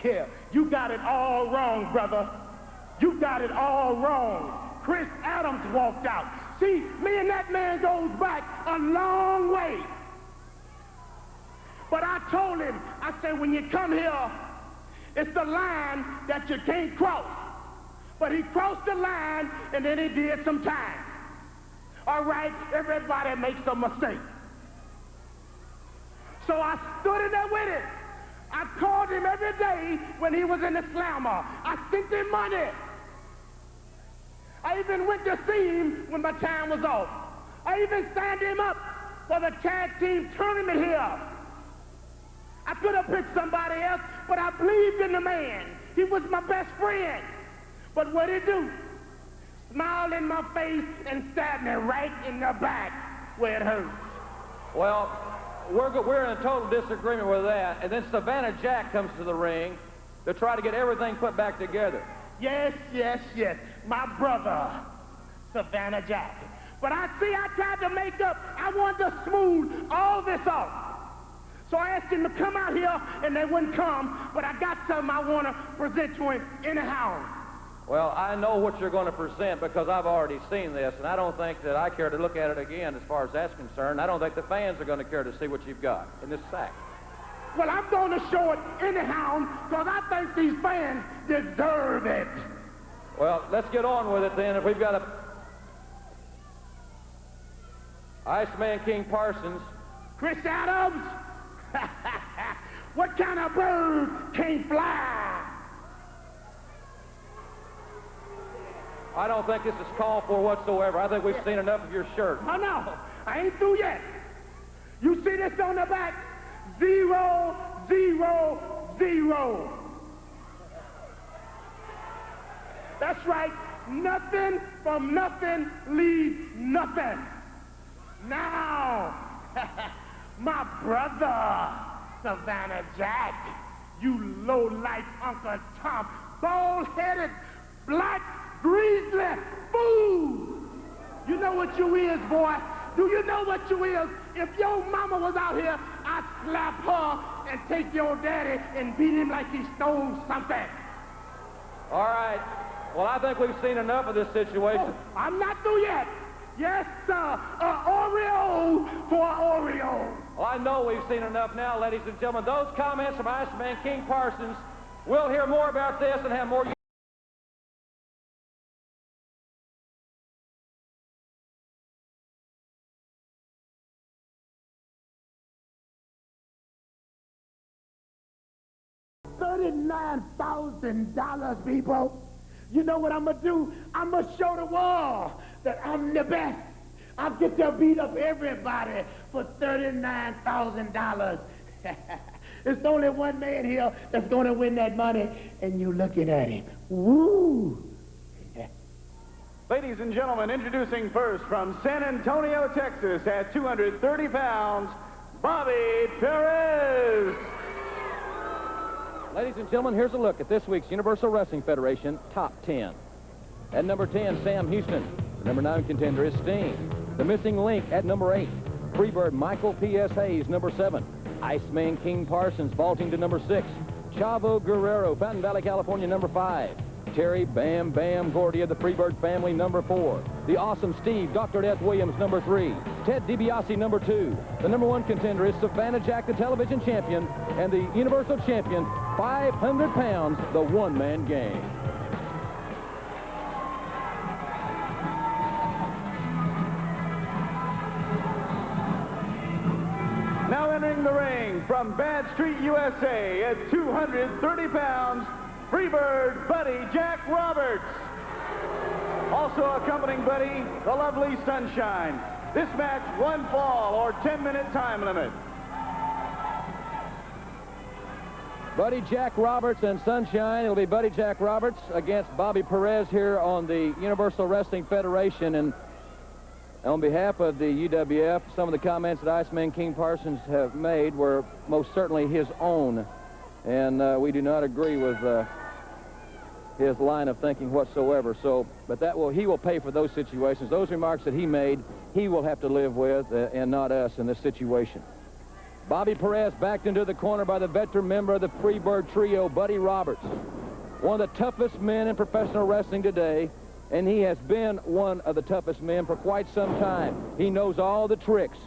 Yeah, you got it all wrong, brother. You got it all wrong. Chris Adams walked out. See, me and that man goes back a long way. But I told him, I said, when you come here, it's the line that you can't cross. But he crossed the line, and then he did some time. All right, everybody makes a mistake. So I stood in there with him. I called him every day when he was in the slammer. I sent him money. I even went to see him when my time was off. I even signed him up for the tag team tournament here. I could have picked somebody else, but I believed in the man. He was my best friend. But what'd he do? Smiled in my face and stabbed me right in the back where it hurts. Well, we're in a total disagreement with that. And then Savannah Jack comes to the ring to try to get everything put back together. Yes, yes, yes. My brother, Savannah Jack. But I tried to make up. I wanted to smooth all this off. So I asked him to come out here, and they wouldn't come. But I got something I want to present to him anyhow. Well, I know what you're going to present because I've already seen this, and I don't think that I care to look at it again as far as that's concerned. I don't think the fans are going to care to see what you've got in this sack. Well, I'm going to show it anyhow because I think these fans deserve it. Well, let's get on with it then. If we've got a Iceman King Parsons. Chris Adams, what kind of bird can't fly? I don't think this is called for whatsoever. I think we've seen enough of your shirt. Oh, no, I ain't through yet. You see this on the back? 0, 0, 0. That's right. Nothing from nothing leaves nothing. Now, my brother, Savannah Jack, you low-life Uncle Tom, bald-headed, black, greasy fool. You know what you is, boy? Do you know what you is? If your mama was out here, I'd slap her and take your daddy and beat him like he stole something. All right. Well, I think we've seen enough of this situation. Oh, I'm not through yet. Yes, sir. Oreo for Oreo. Well, I know we've seen enough now, ladies and gentlemen. Those comments from Iceman King Parsons, we'll hear more about this and have more... $39,000, people. You know what I'm going to do? I'm going to show the world that I'm the best. I'll get to beat up everybody for $39,000. There's only one man here that's going to win that money, and you looking at him. Woo! Ladies and gentlemen, introducing first from San Antonio, Texas, at 230 pounds, Bobby Perez. Ladies and gentlemen, here's a look at this week's Universal Wrestling Federation Top 10. At number 10, Sam Houston. The number 9 contender is Sting. The missing link at number 8, Freebird Michael P.S. Hayes, number 7. Iceman King Parsons vaulting to number 6. Chavo Guerrero, Fountain Valley, California, number 5. Terry Bam Bam Gordy of the Freebird family, number 4. The Awesome Steve, Dr. Death Williams, number 3. Ted DiBiase, number 2. The number 1 contender is Savannah Jack, the television champion, and the Universal champion, 500 pounds, the one-man gang. Now entering the ring from Bad Street, USA, at 230 pounds, Freebird Buddy Jack Roberts. Also accompanying Buddy, the lovely Sunshine. This match, 1 fall or 10-minute time limit. Buddy Jack Roberts and Sunshine. It'll be Buddy Jack Roberts against Bobby Perez here on the Universal Wrestling Federation. And on behalf of the UWF, some of the comments that Iceman King Parsons have made were most certainly his own. And we do not agree with his line of thinking whatsoever. So, but he will pay for those situations. Those remarks that he made, he will have to live with, and not us in this situation. Bobby Perez backed into the corner by the veteran member of the Freebird trio, Buddy Roberts. One of the toughest men in professional wrestling today, and he has been one of the toughest men for quite some time. He knows all the tricks.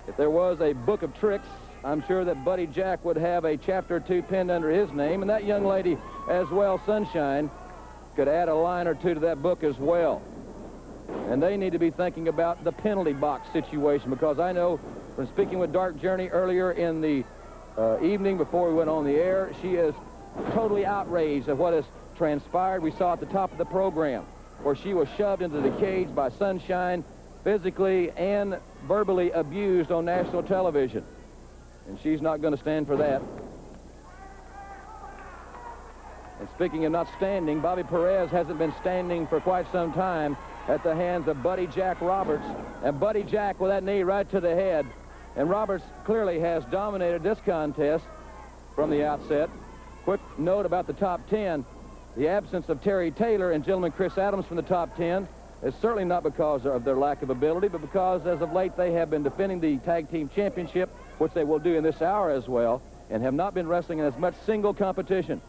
If there was a book of tricks, I'm sure that Buddy Jack would have a chapter or 2 pinned under his name, and that young lady as well, Sunshine, could add a line or 2 to that book as well. And they need to be thinking about the penalty box situation, because I know from speaking with Dark Journey earlier in the evening before we went on the air, she is totally outraged at what has transpired. We saw at the top of the program where she was shoved into the cage by Sunshine, physically and verbally abused on national television. And she's not going to stand for that. And speaking of not standing, Bobby Perez hasn't been standing for quite some time at the hands of Buddy Jack Roberts. And Buddy Jack with that knee right to the head. And Roberts clearly has dominated this contest from the outset. Quick note about the top 10. The absence of Terry Taylor and gentleman Chris Adams from the top 10 is certainly not because of their lack of ability, but because as of late they have been defending the tag team championship, which they will do in this hour as well, and have not been wrestling in as much single competition.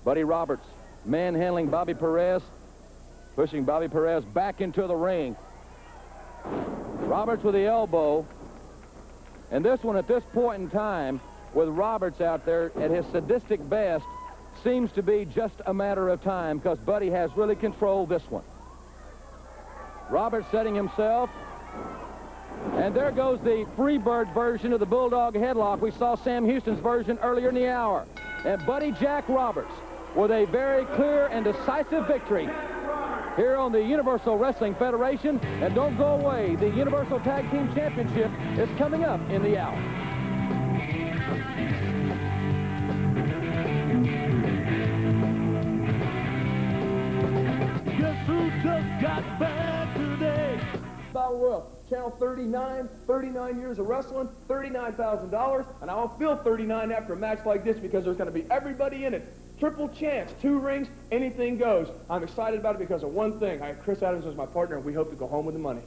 Buddy Roberts manhandling Bobby Perez, pushing Bobby Perez back into the ring. Roberts with the elbow. And this one, at this point in time, with Roberts out there at his sadistic best, seems to be just a matter of time because Buddy has really controlled this one. Roberts setting himself. And there goes the Freebird version of the Bulldog headlock. We saw Sam Houston's version earlier in the hour. And Buddy Jack Roberts with a very clear and decisive victory here on the Universal Wrestling Federation. And don't go away, the Universal Tag Team Championship is coming up in the hour. Guess who just got back today? Battle Royal, Channel 39 years of wrestling, $39,000, and I'll feel 39 after a match like this because there's going to be everybody in it. Triple chance, 2 rings, anything goes. I'm excited about it because of one thing. I have Chris Adams as my partner, and we hope to go home with the money.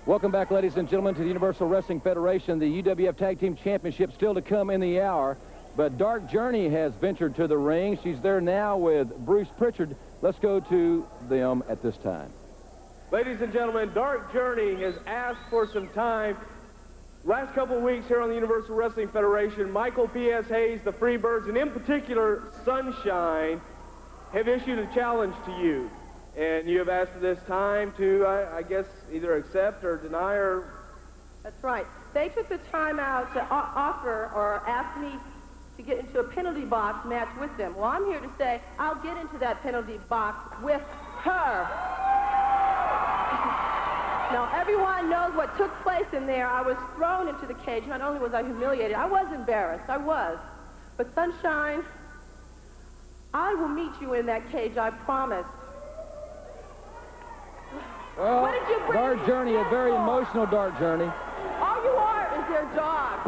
Welcome back, ladies and gentlemen, to the Universal Wrestling Federation. The UWF Tag Team Championship still to come in the hour, but Dark Journey has ventured to the ring. She's there now with Bruce Pritchard. Let's go to them at this time. Ladies and gentlemen, Dark Journey has asked for some time. Last couple of weeks here on the Universal Wrestling Federation, Michael P.S. Hayes, the Freebirds, and in particular Sunshine, have issued a challenge to you. And you have asked for this time to, I guess, either accept or deny or... That's right. They took the time out to offer or ask me to get into a penalty box match with them. Well, I'm here to say I'll get into that penalty box with her. Now, everyone knows what took place in there. I was thrown into the cage. Not only was I humiliated, I was embarrassed. I was. But Sunshine, I will meet you in that cage, I promise. Well, what did you bring Dark Journey, a very emotional Dark Journey. All you are is their dog.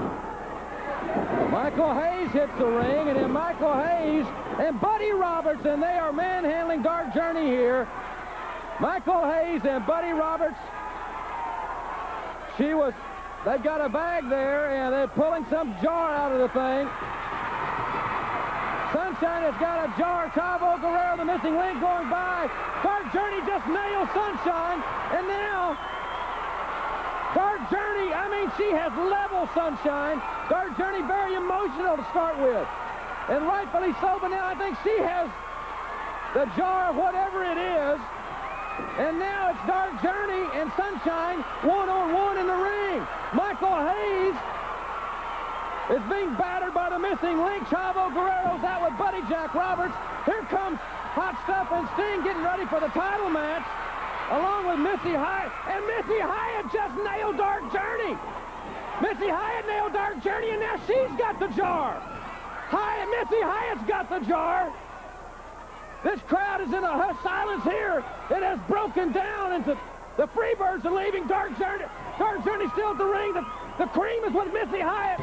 Michael Hayes hits the ring, and then Michael Hayes and Buddy Roberts, and they are manhandling Dark Journey here. Michael Hayes and Buddy Roberts. They've got a bag there, and they're pulling some jar out of the thing. Sunshine has got a jar. Chavo, Guerrero, the missing link going by. Dark Journey just nailed Sunshine, and now Dark Journey, she has leveled Sunshine. Dark Journey very emotional to start with, and rightfully so, but now I think she has the jar, whatever it is. And now it's Dark Journey and Sunshine one-on-one in the ring. Michael Hayes is being battered by the missing link. Chavo Guerrero's out with Buddy Jack Roberts. Here comes Hot Stuff and Sting getting ready for the title match, along with Missy Hyatt. And Missy Hyatt just nailed Dark Journey. Missy Hyatt nailed Dark Journey, and now she's got the jar. Missy Hyatt's got the jar. This crowd is in a silence here. It has broken down into the Freebirds are leaving. Dark Journey still at the ring. The cream is with Missy Hyatt.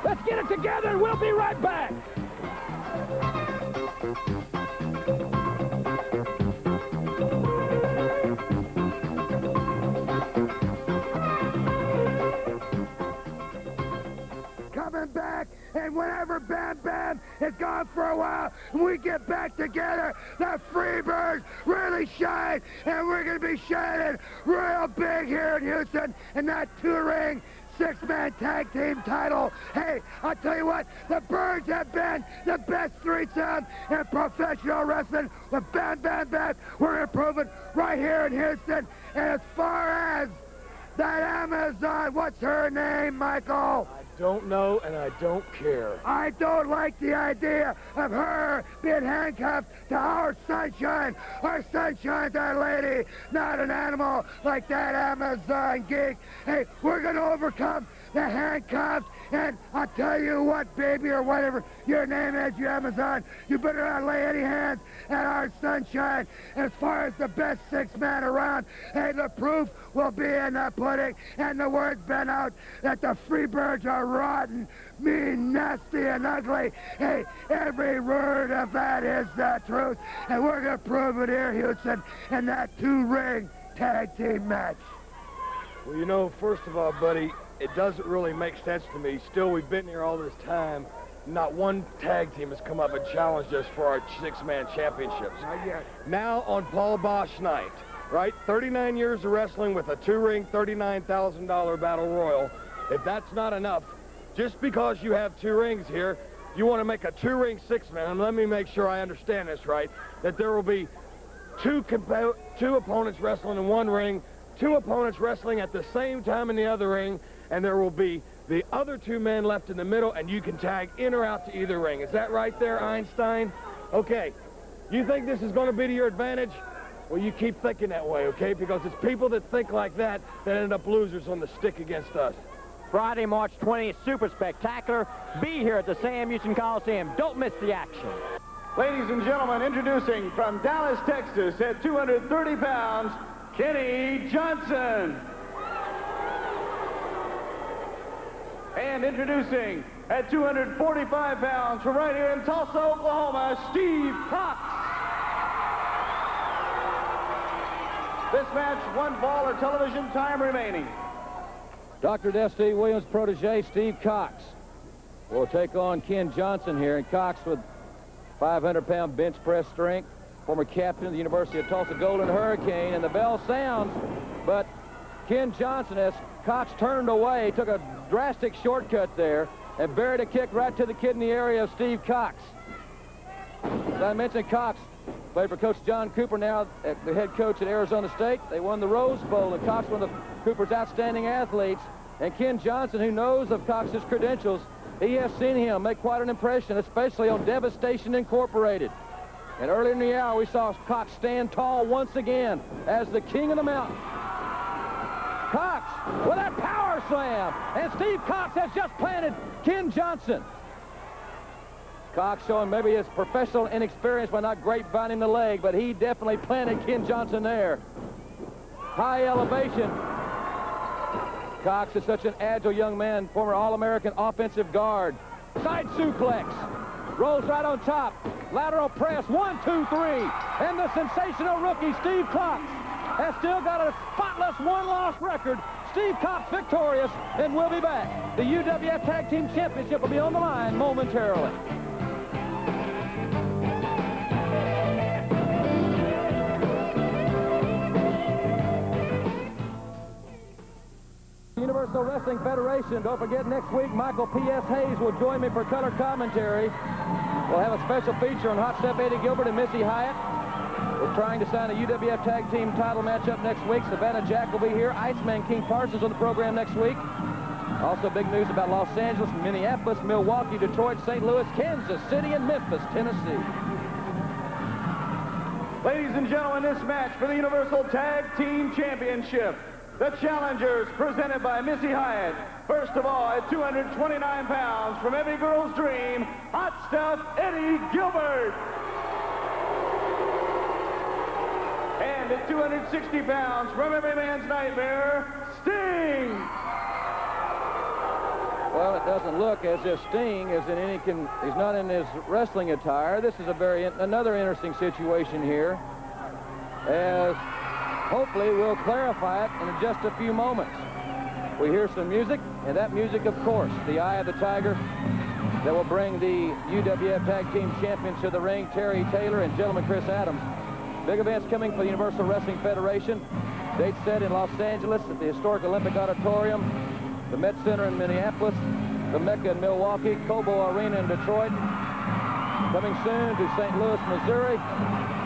Let's get it together, and we'll be right back. Coming back, and whenever Bam Bam is gone for a while, and we get back together, the Freebirds really shine, and we're going to be shining real big here in Houston in that 2-ring, 6-man tag team title. Hey, I'll tell you what, the Birds have been the best threesome in professional wrestling. With Bam Bam Bam, we're improving right here in Houston. And as far as that Amazon, what's her name, Michael? I don't know, and I don't care. I don't like the idea of her being handcuffed to our Sunshine. Our Sunshine's our lady, not an animal like that Amazon geek. Hey, we're going to overcome the handcuffs, and I'll tell you what, baby, or whatever your name is, you Amazon, you better not lay any hands at our Sunshine. As far as the best 6-man around, hey, the proof will be in the pudding, and the word's been out that the Freebirds are rotten, mean, nasty, and ugly. Hey, every word of that is the truth, and we're going to prove it here, Houston, in that 2-ring tag team match. Well, you know, first of all, buddy, it doesn't really make sense to me. Still, we've been here all this time. not one tag team has come up and challenged us for our six-man championships. Not yet. Now on Paul Bosch night, right? 39 years of wrestling with a two-ring, $39,000 battle royal. If that's not enough, just because you have two rings here, you want to make a two-ring six-man. And let me make sure I understand this right, that there will be two opponents wrestling in one ring, two opponents wrestling at the same time in the other ring, and there will be the other two men left in the middle, and you can tag in or out to either ring. Is that right there, Einstein? Okay. You think this is going to be to your advantage? Well, you keep thinking that way, okay? Because it's people that think like that end up losers on the stick against us. Friday, March 20th, super spectacular. Be here at the Sam Houston Coliseum. Don't miss the action. Ladies and gentlemen, introducing from Dallas, Texas, at 230 pounds, Kenny Johnson. And introducing at 245 pounds from right here in Tulsa, Oklahoma, Steve Cox. This match, one fall or television time remaining. Dr. Steve Williams' protege, Steve Cox, will take on Ken Johnson here. And Cox with 500-pound bench press strength, former captain of the University of Tulsa Golden Hurricane. And the bell sounds, but Ken Johnson, as Cox turned away, took a drastic shortcut there and buried a kick right to the kidney area of Steve Cox. As I mentioned, Cox played for Coach John Cooper, now the head coach at Arizona State. They won the Rose Bowl, and Cox, one of Cooper's outstanding athletes. And Ken Johnson, who knows of Cox's credentials, he has seen him make quite an impression, especially on Devastation Incorporated. And earlier in the hour, we saw Cox stand tall once again as the king of the mountain. Cox with a power slam, and Steve Cox has just planted Ken Johnson. Cox showing maybe his professional inexperience by not grapevining the leg, but he definitely planted Ken Johnson there. High elevation. Cox is such an agile young man, former All-American offensive guard. Side suplex. Rolls right on top. Lateral press, 1, 2, 3. And the sensational rookie, Steve Cox, has still got a spotless one-loss record. Steve Cox victorious, and we'll be back. The UWF Tag Team Championship will be on the line momentarily. Universal Wrestling Federation. Don't forget, next week, Michael P.S. Hayes will join me for color commentary. We'll have a special feature on Hot Step Eddie Gilbert and Missy Hyatt. We're trying to sign a UWF Tag Team title matchup next week. Savannah Jack will be here. Iceman King Parsons on the program next week. Also, big news about Los Angeles, Minneapolis, Milwaukee, Detroit, St. Louis, Kansas City, and Memphis, Tennessee. Ladies and gentlemen, this match for the Universal Tag Team Championship. The challengers presented by Missy Hyatt. First of all, at 229 pounds, from every girl's dream, Hot Stuff Eddie Gilbert. And at 260 pounds, from every man's nightmare, Sting. Well, it doesn't look as if Sting is in any he's not in his wrestling attire. This is another interesting situation here, as hopefully we'll clarify it in just a few moments. We hear some music, and that music, of course, the Eye of the Tiger, that will bring the UWF Tag Team Champions to the ring, Terry Taylor and gentleman Chris Adams. Big events coming for the Universal Wrestling Federation. Date set in Los Angeles at the historic Olympic Auditorium, the Met Center in Minneapolis, the Mecca in Milwaukee, Cobo Arena in Detroit. Coming soon to St. Louis, Missouri,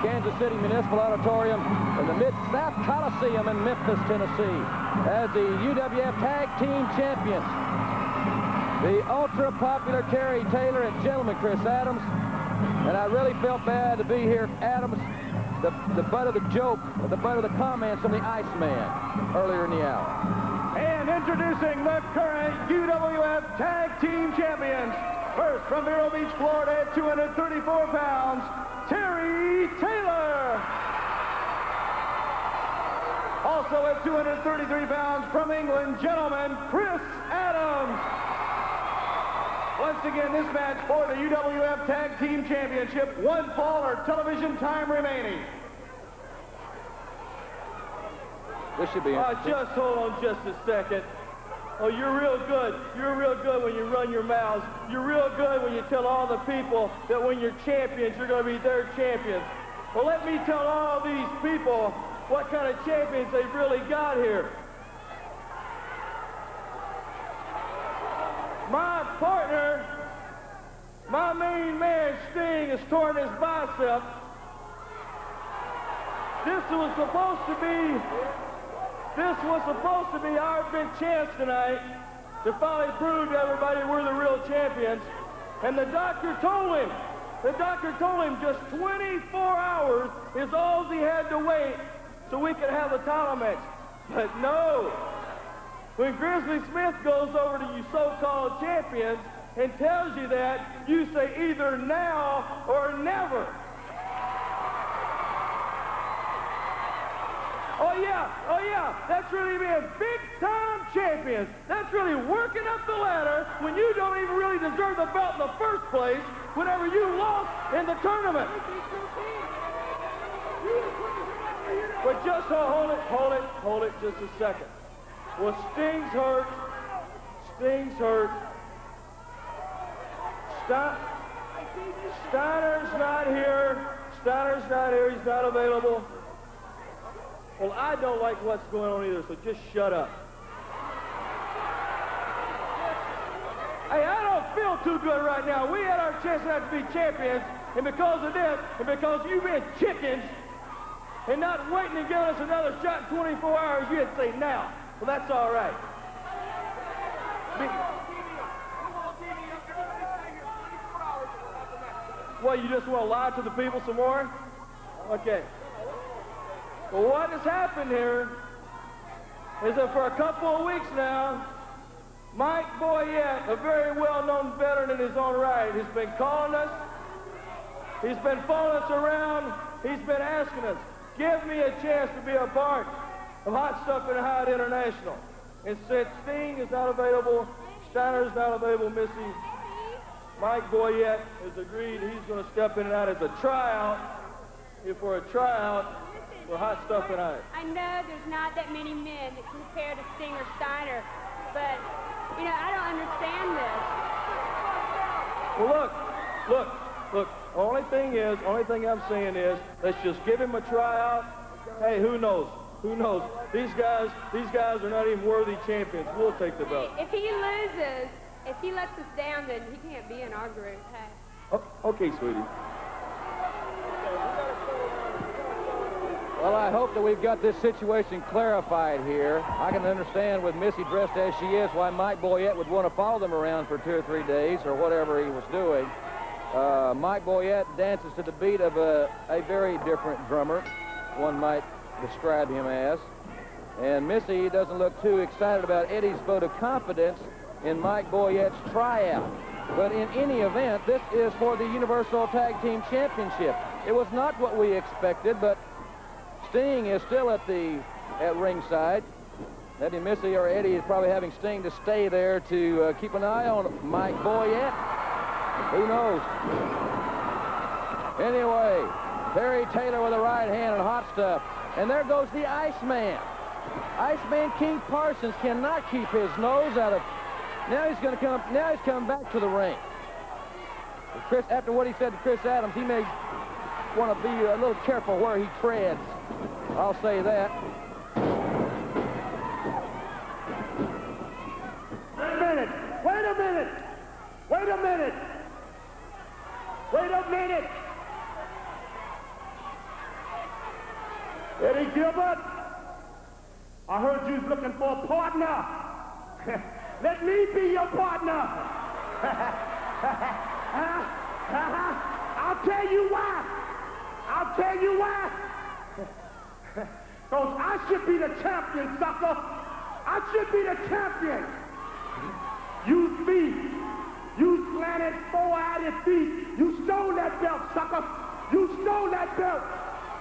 Kansas City Municipal Auditorium, and the Mid-South Coliseum in Memphis, Tennessee, as the UWF Tag Team Champions. The ultra-popular Terry Taylor and gentleman Chris Adams. And I really felt bad to be here. Adams, the butt of the joke, the butt of the comments from the Iceman earlier in the hour. And introducing the current UWF Tag Team Champions. First, from Vero Beach, Florida, at 234 pounds, Terry Taylor. Also at 233 pounds, from England, gentleman Chris Adams. Once again, this match for the UWF Tag Team Championship. One fall or television time remaining. This should be interesting. Just hold on just a second. Oh, you're real good. You're real good when you run your mouths. You're real good when you tell all the people that when you're champions, you're going to be their champions. Well, let me tell all these people what kind of champions they've really got here. My partner, my main man, Sting, has torn his bicep. This was supposed to be our big chance tonight to finally prove to everybody we're the real champions. And the doctor told him just 24 hours is all he had to wait so we could have the title match. But no, when Grizzly Smith goes over to you so-called champions and tells you that, you say either now or never. Oh yeah, that's really being big-time champions. That's really working up the ladder when you don't even really deserve the belt in the first place whenever you lost in the tournament. But just hold it just a second. Well, Sting's hurt. Steiner's not here. He's not available. Well, I don't like what's going on either, so just shut up. Hey, I don't feel too good right now. We had our chance not to be champions, and because of this, and because you've been chickens, and not waiting to give us another shot in 24 hours, you'd say now. Well, that's all right. Well, you just want to lie to the people some more? Okay. Well, what has happened here is that for a couple of weeks now, Mike Boyette, a very well-known veteran in his own right, has been calling us. He's been following us around. He's been asking us, give me a chance to be a part of Hot Stuff and Hot International. And since Sting is not available, Steiner's not available, Missy, Mike Boyette has agreed he's going to step in and out as a tryout, for Hot Stuff and Hot. I know there's not that many men that compare to Sting or Steiner, but, you know, I don't understand this. Well, look, only thing I'm saying is, let's just give him a tryout. Hey, who knows? These guys are not even worthy champions. We'll take the belt. If he loses, if he lets us down, then he can't be in our group, hey. Oh, okay, sweetie. Well, I hope that we've got this situation clarified here. I can understand with Missy dressed as she is why Mike Boyette would want to follow them around for 2 or 3 days or whatever he was doing. Mike Boyette dances to the beat of a very different drummer, one might describe him as. And Missy doesn't look too excited about Eddie's vote of confidence in Mike Boyette's tryout. But in any event, this is for the Universal Tag Team Championship. It was not what we expected, but Sting is still at ringside. Eddie Missy or Eddie is probably having Sting to stay there to keep an eye on Mike Boyette. Who knows? Anyway, Terry Taylor with the right hand and Hot Stuff. And there goes the Iceman. Iceman King Parsons cannot keep his nose out of. Now he's coming back to the ring. After what he said to Chris Adams, he may want to be a little careful where he treads. I'll say that. Wait a minute. Eddie Gilbert, I heard you was looking for a partner. Let me be your partner. I'll tell you why. Because I should be the champion, sucker. I should be the champion. You thief. You slanted 4-eyed thief. You stole that belt, sucker. You stole that belt.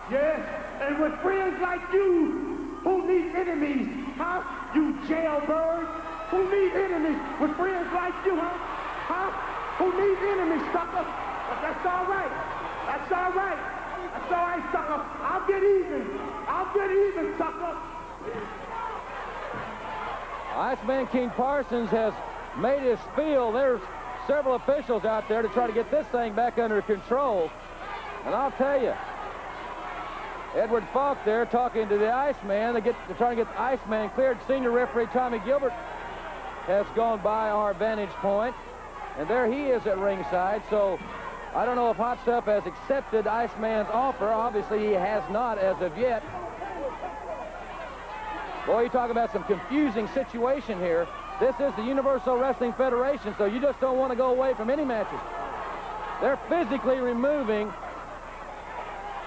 Yes, and with friends like you, who need enemies, huh? You jailbird. Who need enemies with friends like you, huh? Who need enemies, sucker? But that's all right. That's all right, sucker. I'll get even, sucker. Iceman King Parsons has made his spiel. There's several officials out there to try to get this thing back under control. And I'll tell you, Edward Falk there talking to the Iceman. They're trying to get the Iceman cleared. Senior referee Tommy Gilbert has gone by our vantage point. And there he is at ringside. So I don't know if Hot Stuff has accepted Iceman's offer. Obviously, he has not as of yet. Boy, you talk about some confusing situation here. This is the Universal Wrestling Federation, so you just don't want to go away from any matches. They're physically removing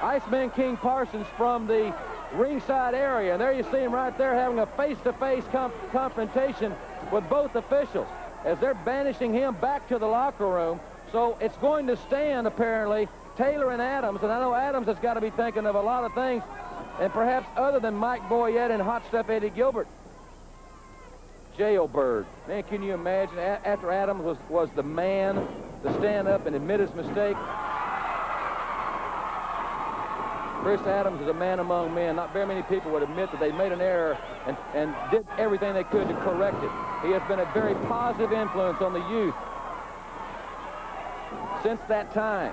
Iceman King Parsons from the ringside area. And there you see him right there having a face-to-face confrontation with both officials as they're banishing him back to the locker room. So it's going to stand, apparently, Taylor and Adams. And I know Adams has got to be thinking of a lot of things, and perhaps other than Mike Boyette and Hot Stuff Eddie Gilbert. Jailbird. Man, can you imagine, after Adams was the man to stand up and admit his mistake? Chris Adams is a man among men. Not very many people would admit that they made an error and did everything they could to correct it. He has been a very positive influence on the youth since that time.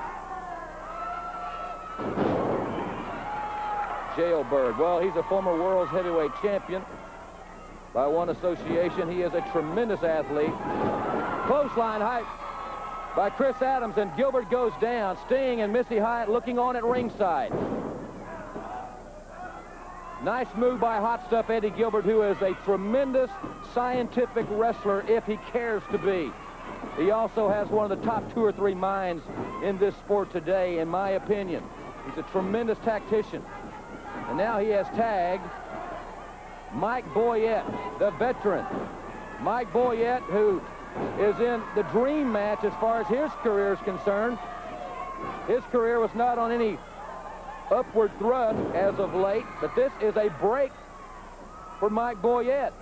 Jailbird. Well, he's a former world's heavyweight champion by one association. He is a tremendous athlete. Clothesline hype by Chris Adams, and Gilbert goes down. Sting and Missy Hyatt looking on at ringside. Nice move by Hot Stuff Eddie Gilbert, who is a tremendous scientific wrestler if he cares to be. He also has one of the top 2 or 3 minds in this sport today, in my opinion. He's a tremendous tactician. And now he has tagged Mike Boyette, the veteran. Mike Boyette, who is in the dream match as far as his career is concerned. His career was not on any upward thrust as of late, but this is a break for Mike Boyette.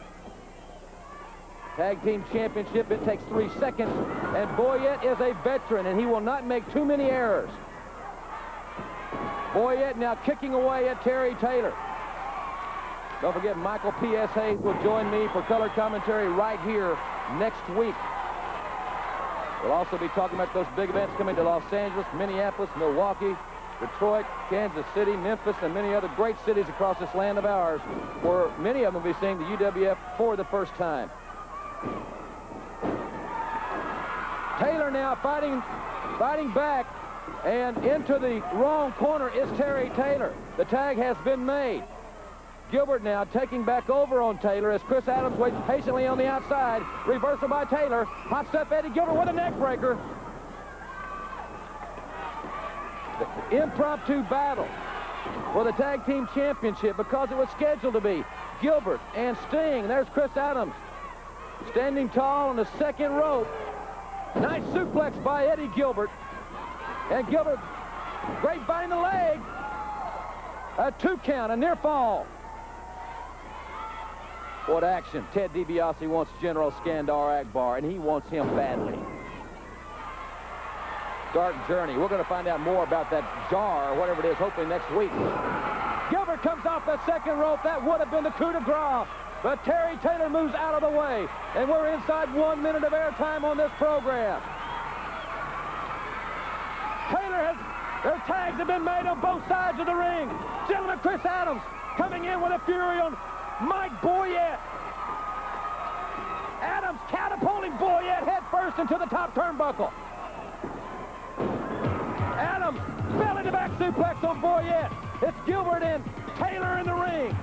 Tag team championship, it takes 3 seconds, and Boyette is a veteran, and he will not make too many errors. Boyette now kicking away at Terry Taylor. Don't forget, Michael P.S. Hayes will join me for color commentary right here next week. We'll also be talking about those big events coming to Los Angeles, Minneapolis, Milwaukee, Detroit, Kansas City, Memphis, and many other great cities across this land of ours, where many of them will be seeing the UWF for the first time. Taylor now fighting back, and into the wrong corner is Terry Taylor. The tag has been made. Gilbert now taking back over on Taylor as Chris Adams waits patiently on the outside. Reversal by Taylor. Hot Stuff Eddie Gilbert with a neck breaker. The impromptu battle for the tag team championship, because it was scheduled to be Gilbert and Sting. There's Chris Adams standing tall on the second rope. Nice suplex by Eddie Gilbert. And Gilbert grapevine the leg. A 2 count, a near fall. What action. Ted DiBiase wants General Skandor Akbar, and he wants him badly. Dark journey. We're going to find out more about that jar, or whatever it is, hopefully next week. Gilbert comes off the second rope. That would have been the coup de grace. But Terry Taylor moves out of the way. And we're inside 1 minute of airtime on this program. Their tags have been made on both sides of the ring. Gentlemen, Chris Adams coming in with a fury on Mike Boyette. Adams catapulting Boyette head first into the top turnbuckle. Adams belly to back suplex on Boyette. It's Gilbert and Taylor in the ring.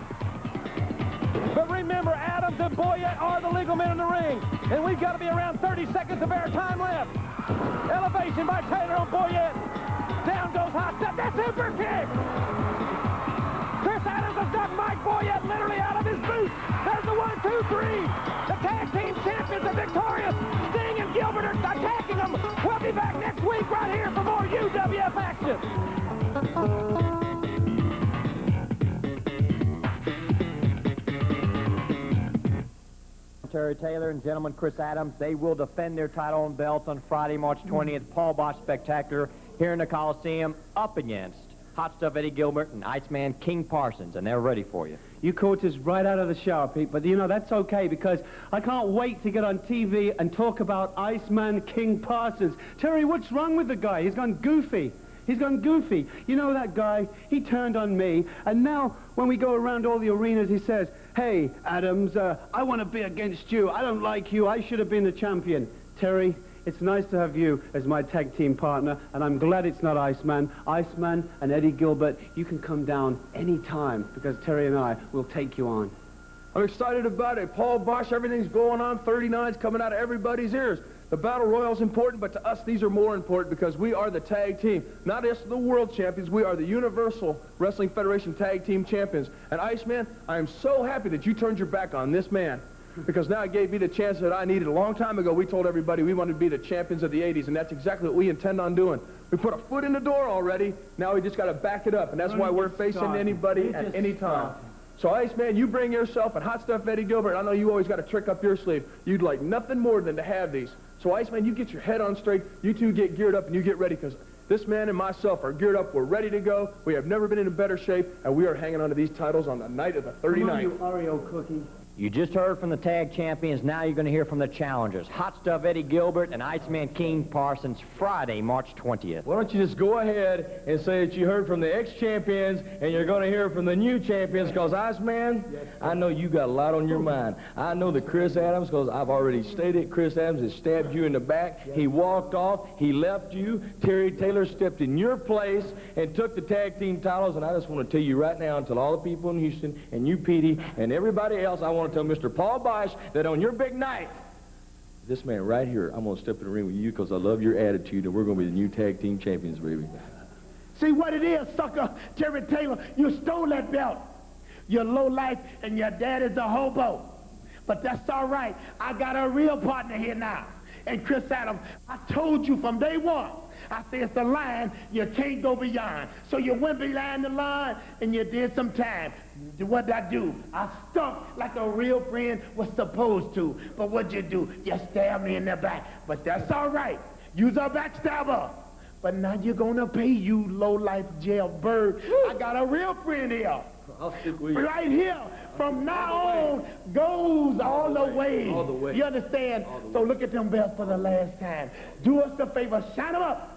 But remember, Adams and Boyette are the legal men in the ring. And we've got to be around 30 seconds of airtime left. Elevation by Taylor on Boyette. Down goes Hot Stuff. That super kick. Chris Adams has knocked Mike Boyette literally out of his boots. There's the 1, 2, 3. The tag team champions are victorious. Sting and Gilbert are attacking them. We'll be back next week right here for more UWF action. Terry Taylor and gentlemen Chris Adams, they will defend their title and belts on Friday, March 20th, Paul Bosch Spectacular here in the Coliseum, up against Hot Stuff Eddie Gilbert and Iceman King Parsons, and they're ready for you. You caught us right out of the shower, Pete, but you know, that's okay because I can't wait to get on TV and talk about Iceman King Parsons. Terry, what's wrong with the guy? He's gone goofy. He's gone goofy. You know that guy, he turned on me, and now when we go around all the arenas, he says, hey, Adams, I want to be against you. I don't like you. I should have been the champion. Terry, it's nice to have you as my tag team partner, and I'm glad it's not Iceman. Iceman and Eddie Gilbert, you can come down any time because Terry and I will take you on. I'm excited about it. Paul Bosch, everything's going on. 39's coming out of everybody's ears. The Battle Royal's important, but to us, these are more important because we are the tag team. Not just the world champions, we are the Universal Wrestling Federation tag team champions. And Iceman, I am so happy that you turned your back on this man because now it gave me the chance that I needed. A long time ago, we told everybody we wanted to be the champions of the 80s, and that's exactly what we intend on doing. We put a foot in the door already. Now we just got to back it up, and that's why we're facing anybody at any time. So, Iceman, you bring yourself and Hot Stuff Eddie Gilbert. I know you always got a trick up your sleeve. You'd like nothing more than to have these. So, Iceman, you get your head on straight. You two get geared up and you get ready because this man and myself are geared up. We're ready to go. We have never been in a better shape, and we are hanging on to these titles on the night of the 39th. Come on, you Oreo cookie. You just heard from the tag champions. Now you're going to hear from the challengers. Hot Stuff Eddie Gilbert and Iceman King Parsons, Friday, March 20th. Why don't you just go ahead and say that you heard from the ex-champions and you're going to hear from the new champions because, Iceman, I know you got a lot on your mind. I know that Chris Adams, because I've already stated, Chris Adams has stabbed you in the back. He walked off. He left you. Terry Taylor stepped in your place and took the tag team titles, and I just want to tell you right now and tell all the people in Houston and you, Petey, and everybody else, I want to tell Mr. Paul Bosch that on your big night, this man right here, I'm going to step in the ring with you because I love your attitude, and we're going to be the new tag team champions, baby. See what it is, sucker, Terry Taylor. You stole that belt. You're low life, and your dad is a hobo. But that's all right. I got a real partner here now. And Chris Adams, I told you from day one, I said it's a line you can't go beyond. So you went behind the line, and you did some time. What did I do? I stuck like a real friend was supposed to. But what'd you do? You stabbed me in the back. But that's all right. You's a backstabber. But now you're going to pay, you low-life jailbird. I got a real friend here. I'll stick with you. Right here. From now on, goes all the way. All the way. You understand? So look at them belts for the last time. Do us a favor. Shine them up.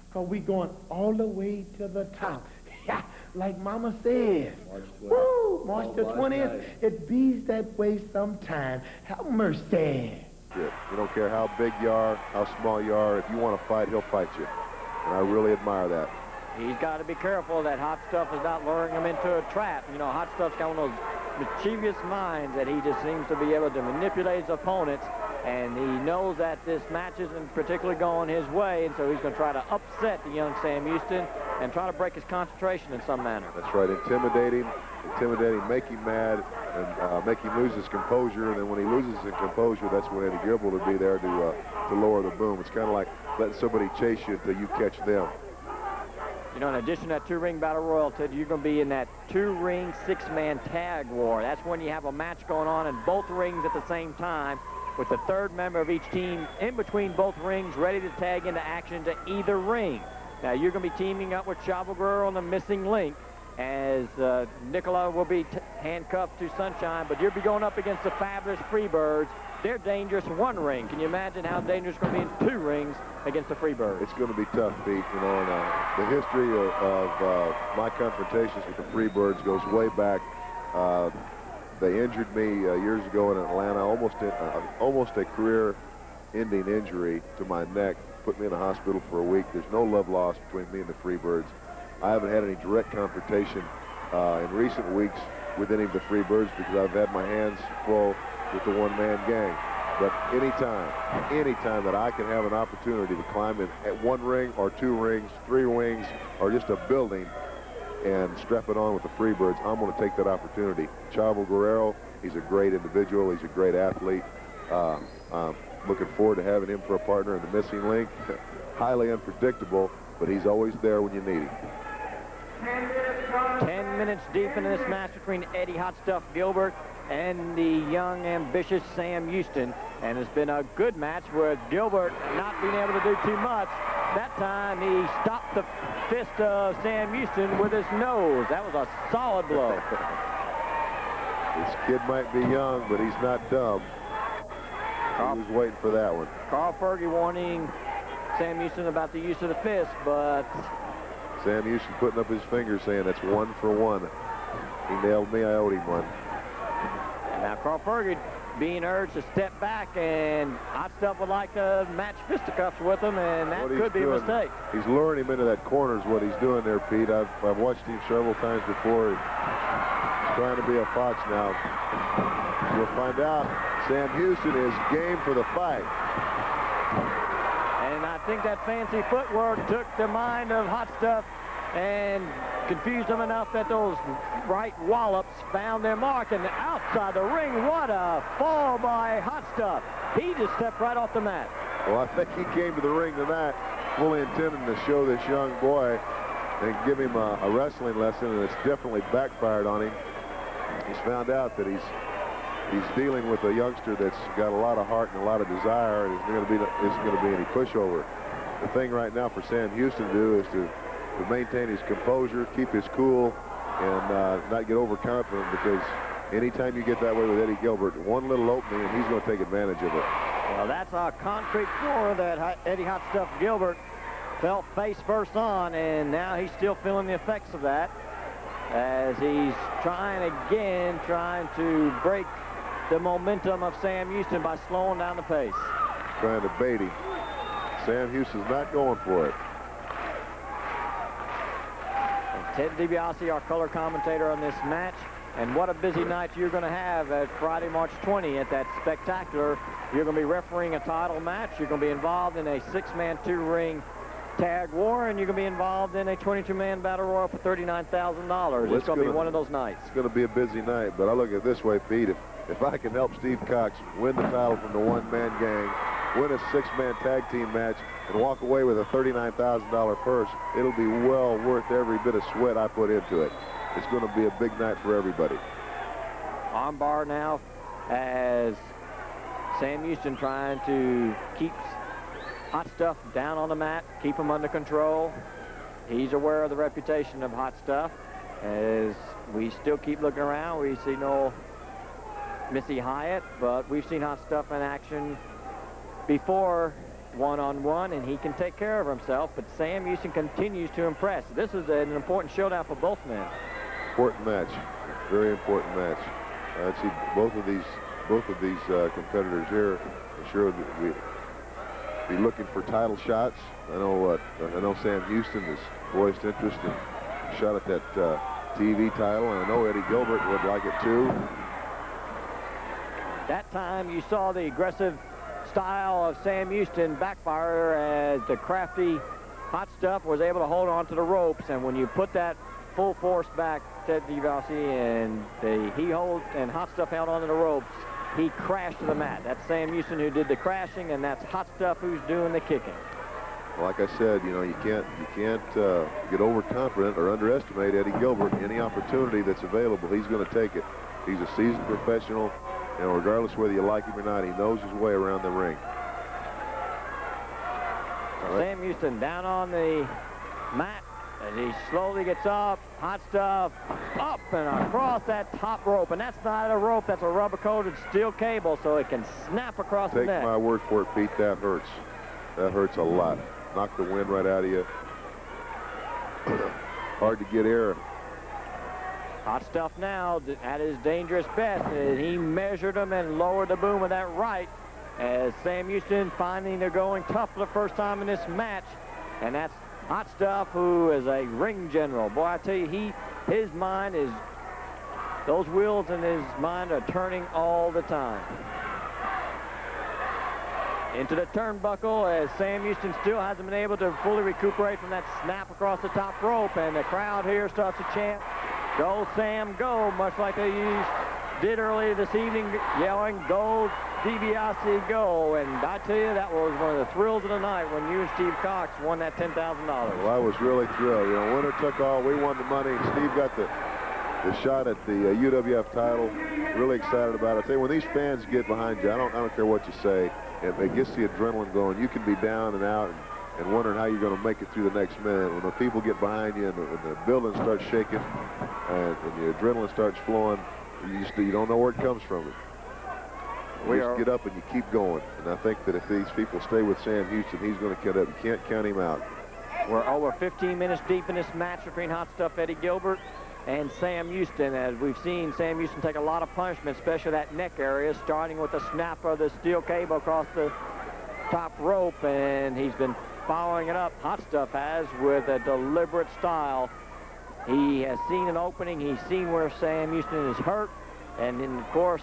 Because we going all the way to the top. Yeah, like Mama said. March 20th. Woo! March the 20th. It bees that way sometime. Have mercy. You don't care how big you are, how small you are. If you want to fight, he'll fight you. And I really admire that. He's got to be careful that Hot Stuff is not luring him into a trap. You know, Hot Stuff's got one of those mischievous minds that he just seems to be able to manipulate his opponents, and he knows that this match isn't particularly going his way, and so he's going to try to upset the young Sam Houston and try to break his concentration in some manner. That's right, intimidate him, make him mad, and make him lose his composure, and then when he loses his composure, that's when Eddie Gilbert will be there to lower the boom. It's kind of like letting somebody chase you until you catch them. You know, in addition to that two-ring battle royal, Ted, you're going to be in that two-ring, six-man tag war. That's when you have a match going on in both rings at the same time, with the third member of each team in between both rings, ready to tag into action to either ring. Now, you're going to be teaming up with Chavo Guerrero on the missing link, as Nickla will be handcuffed to Sunshine, but you'll be going up against the fabulous Freebirds. They're dangerous in one ring. Can you imagine how dangerous it's going to be in two rings against the Freebirds? It's going to be tough, Pete. You know, and the history of my confrontations with the Freebirds goes way back. They injured me years ago in Atlanta, almost a career-ending injury to my neck, put me in the hospital for a week. There's no love lost between me and the Freebirds. I haven't had any direct confrontation in recent weeks with any of the Freebirds because I've had my hands full with the one-man gang. But anytime that I can have an opportunity to climb in at one ring or two rings, three rings, or just a building and strap it on with the Freebirds, I'm going to take that opportunity. Chavo Guerrero, he's a great individual. He's a great athlete. I'm looking forward to having him for a partner in the missing link. Highly unpredictable, but he's always there when you need him. 10 minutes deep into this match between Eddie Hot Stuff Gilbert and the young, ambitious Sam Houston. And it's been a good match with Gilbert not being able to do too much. that time he stopped the fist of Sam Houston with his nose. That was a solid blow. This kid might be young, but he's not dumb. He was waiting for that one. Carl Fergie warning Sam Houston about the use of the fist, but Sam Houston putting up his finger saying that's 1 for 1. He nailed me, I owed him one. And now Carl Fergie being urged to step back, and Hot Stuff would like to match fisticuffs with him, and that could be a mistake. He's luring him into that corner is what he's doing there, Pete. I've watched him several times before. He's trying to be a fox now. We'll find out. Sam Houston is game for the fight. And I think that fancy footwork took the mind of Hot Stuff and confused him enough that those right wallops found their mark. And outside the ring, what a fall by Hot Stuff. He just stepped right off the mat. Well, I think he came to the ring tonight fully intending to show this young boy and give him a wrestling lesson, and it's definitely backfired on him. He's found out that he's dealing with a youngster that's got a lot of heart and a lot of desire, and isn't going to be any pushover. The thing right now for Sam Houston to do is to maintain his composure, keep his cool, and not get overconfident, because anytime you get that way with Eddie Gilbert, one little opening and he's going to take advantage of it. Well, that's a concrete floor that Eddie Hot Stuff Gilbert felt face first on, and now he's still feeling the effects of that as he's trying to break the momentum of Sam Houston by slowing down the pace. Trying to bait him. Sam Houston's not going for it. Ted DiBiase, our color commentator on this match. And what a busy night you're going to have at Friday, March 20th. That's spectacular. You're going to be refereeing a title match. You're going to be involved in a 6-man 2-ring tag war, and you're going to be involved in a 22-man battle royal for $39,000. It's going to be one of those nights. It's going to be a busy night, but I look at it this way, Pete. If I can help Steve Cox win the title from the one-man gang, win a 6-man tag team match, and walk away with a $39,000 purse, it'll be well worth every bit of sweat I put into it. It's going to be a big night for everybody. Armbar now as Sam Houston trying to keep Hot Stuff down on the mat, keep him under control. He's aware of the reputation of Hot Stuff. As we still keep looking around, we see no Missy Hyatt, but we've seen Hot Stuff in action before one-on-one, and he can take care of himself, but Sam Houston continues to impress. This is an important showdown for both men. Important match, very important match. I see both of these competitors here. I'm sure that we be looking for title shots. I know Sam Houston has voiced interest in a shot at that TV title, and I know Eddie Gilbert would like it too. That time you saw the aggressive style of Sam Houston backfire as the crafty Hot Stuff was able to hold on to the ropes, and when you put that full force back, Ted DiBiase, and Hot Stuff held onto the ropes, he crashed to the mat. That's Sam Houston who did the crashing, and that's Hot Stuff who's doing the kicking. Well, like I said, you know, you can't get overconfident or underestimate Eddie Gilbert. Any opportunity that's available, he's going to take it. He's a seasoned professional, and regardless whether you like him or not, he knows his way around the ring. Sam Houston down on the mat as he slowly gets up. Hot Stuff up and across that top rope, and that's not a rope, that's a rubber-coated steel cable, so it can snap across the neck. Take my word for it, Pete, that hurts. That hurts a lot. Knock the wind right out of you. Hard to get air. Hot Stuff now at his dangerous best, and he measured him and lowered the boom of that right as Sam Houston finding they're going tough for the first time in this match, and that's Hot Stuff, who is a ring general. Boy, I tell you, his mind is, those wheels in his mind are turning all the time. Into the turnbuckle as Sam Houston still hasn't been able to fully recuperate from that snap across the top rope, and the crowd here starts to chant, "Go Sam, go," much like they did earlier this evening, yelling, "Go DiBiase, go." And I tell you, that was one of the thrills of the night when you and Steve Cox won that $10,000. Well, I was really thrilled. You know, winner took all. We won the money. Steve got the shot at the UWF title. Really excited about it. I tell you, when these fans get behind you, I don't care what you say. It gets the adrenaline going. You can be down and out and wondering how you're going to make it through the next minute. When the people get behind you and the building starts shaking and the adrenaline starts flowing, you don't know where it comes from. You just get up and you keep going. And I think that if these people stay with Sam Houston, he's going to cut up. You can't count him out. We're over 15 minutes deep in this match between Hot Stuff Eddie Gilbert and Sam Houston. As we've seen Sam Houston take a lot of punishment, especially that neck area, starting with the snap of the steel cable across the top rope, and he's been following it up, Hot Stuff has, with a deliberate style. He has seen an opening. He's seen where Sam Houston is hurt, and then, of course,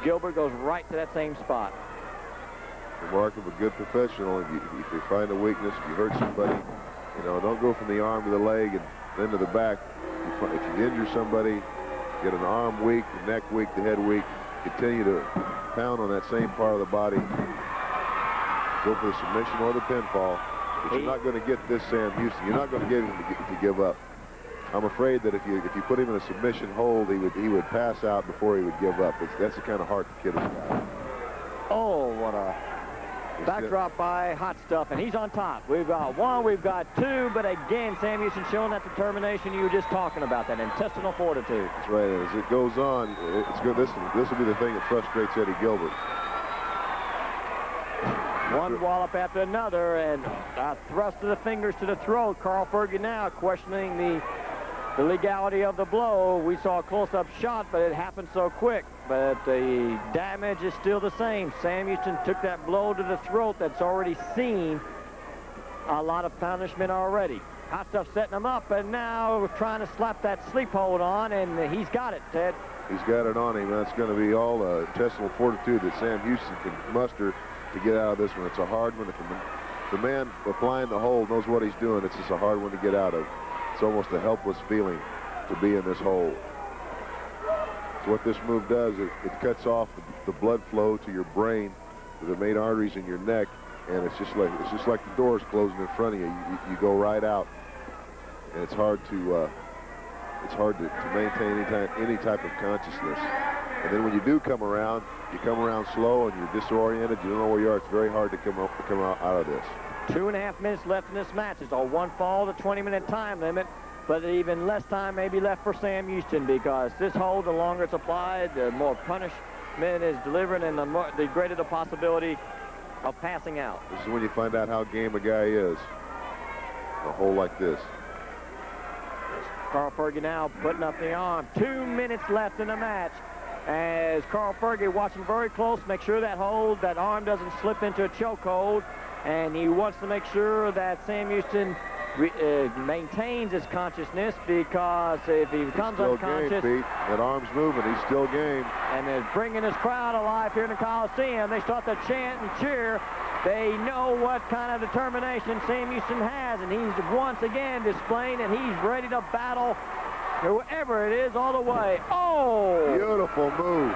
Gilbert goes right to that same spot. The mark of a good professional. If you find a weakness, if you hurt somebody, you know, don't go from the arm to the leg and then to the back. If you injure somebody, get an arm weak, the neck weak, the head weak, continue to pound on that same part of the body. Go for the submission or the pinfall. But you're not going to get this Sam Houston. You're not going to get him to give up. I'm afraid that if you put him in a submission hold, he would pass out before he would give up. That's the kind of heart the kid has got. Oh, what a backdrop by Hot Stuff, and he's on top. We've got one, we've got two, but again, Sam Houston showing that determination you were just talking about, that intestinal fortitude. That's right. As it goes on, it's good. This will be the thing that frustrates Eddie Gilbert. One wallop after another, and a thrust of the fingers to the throat. Carl Fergie now questioning the legality of the blow. We saw a close-up shot, but it happened so quick. But the damage is still the same. Sam Houston took that blow to the throat that's already seen a lot of punishment already. Hot Stuff setting him up, and now we're trying to slap that sleep hold on, and he's got it, Ted. He's got it on him. That's going to be all the intestinal fortitude that Sam Houston can muster to get out of this one. It's a hard one. If the man applying the hold knows what he's doing, it's just a hard one to get out of. It's almost a helpless feeling to be in this hole. So what this move does, it cuts off the blood flow to your brain, to the main arteries in your neck, and it's just like the doors closing in front of you. You go right out, and it's hard to maintain any type of consciousness. And then when you do come around, you come around slow and you're disoriented. You don't know where you are. It's very hard to come out of this. 2.5 minutes left in this match. It's a one fall to 20-minute time limit, but even less time may be left for Sam Houston, because this hold, the longer it's applied, the more punishment is delivered, and the greater the possibility of passing out. This is when you find out how game a guy is. A hole like this. Carl Fergie now putting up the arm. 2 minutes left in the match, as Carl Fergie watching very close, make sure that arm doesn't slip into a chokehold, and he wants to make sure that Sam Houston maintains his consciousness, because if he becomes unconscious, game, Pete. That arm's moving. He's still game. And they're bringing this crowd alive here in the Coliseum. They start to chant and cheer. They know what kind of determination Sam Houston has, and he's once again displaying, and he's ready to battle whoever it is all the way. Oh! Beautiful move.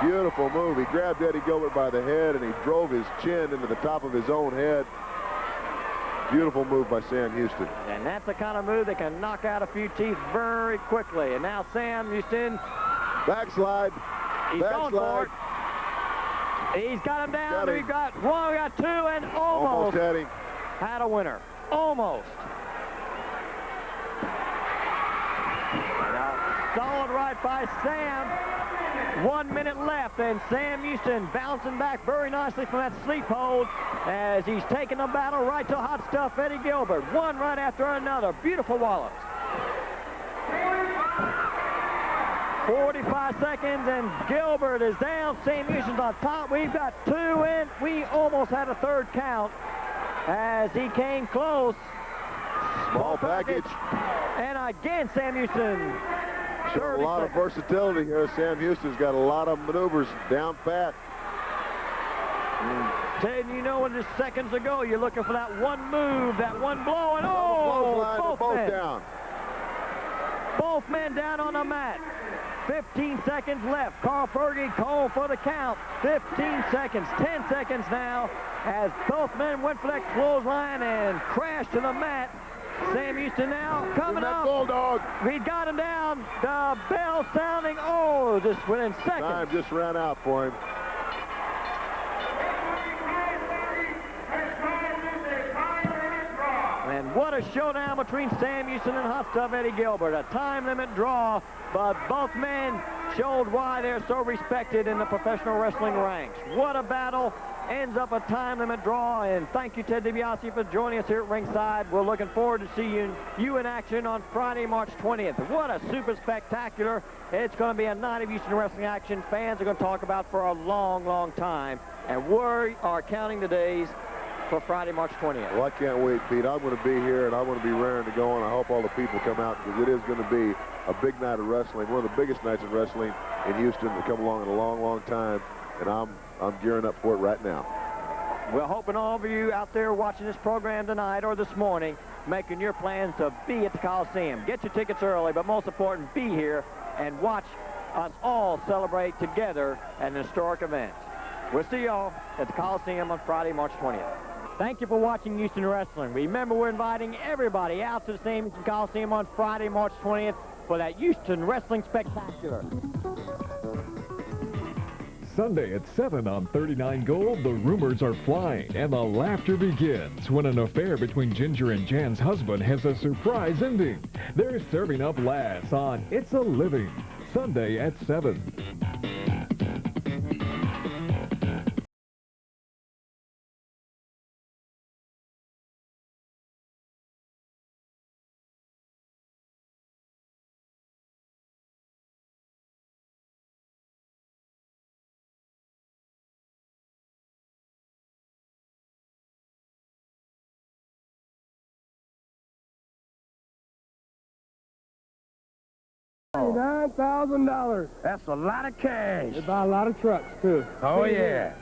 Beautiful move. He grabbed Eddie Gilbert by the head, and he drove his chin into the top of his own head. Beautiful move by Sam Houston. And that's the kind of move that can knock out a few teeth very quickly. And now Sam Houston. Backslide. He's going for it. He's got him down. We've got one, we got two, and almost had him. Had a winner. Almost. Solid right by Sam. 1 minute left, and Sam Houston bouncing back very nicely from that sleep hold as he's taking the battle right to Hot Stuff Eddie Gilbert. One right after another. Beautiful wallops. 45 seconds, and Gilbert is down. Sam Houston's on top. We've got two, and we almost had a third count as he came close. Small package. And again, Sam Houston. Showing a lot of versatility here. Sam Houston's got a lot of maneuvers down pat. Ted, you know, just seconds ago, you're looking for that one move, that one blow, and both men down. Both men down on the mat. 15 seconds left. Carl Fergie called for the count. 15 seconds, 10 seconds now, as both men went for that clothesline and crashed to the mat. Sam Houston now coming up. Bulldog. He got him down. The bell sounding. Oh, just within seconds. Time just ran out for him. And what a showdown between Sam Houston and Hot Stuff Eddie Gilbert. A time limit draw, but both men showed why they're so respected in the professional wrestling ranks. What a battle. Ends up a time limit draw, and thank you, Ted DiBiase, for joining us here at ringside. We're looking forward to seeing you in action on Friday, March 20th. What a super spectacular. It's going to be a night of Houston wrestling action fans are going to talk about for a long, long time. And we are counting the days for Friday, March 20th. Well, I can't wait, Pete. I'm going to be here, and I'm going to be raring to go, and I hope all the people come out, because it is going to be a big night of wrestling, one of the biggest nights of wrestling in Houston to come along in a long, long time, and I'm gearing up for it right now. We're hoping all of you out there watching this program tonight or this morning, making your plans to be at the Coliseum. Get your tickets early, but most important, be here and watch us all celebrate together an historic event. We'll see y'all at the Coliseum on Friday, March 20th. Thank you for watching Houston Wrestling. Remember, we're inviting everybody out to the same Coliseum on Friday, March 20th for that Houston Wrestling Spectacular. Sunday at 7 on 39 Gold, the rumors are flying and the laughter begins when an affair between Ginger and Jan's husband has a surprise ending. They're serving up laughs on It's a Living, Sunday at 7. $9,000. That's a lot of cash. They buy a lot of trucks, too. Oh, yeah.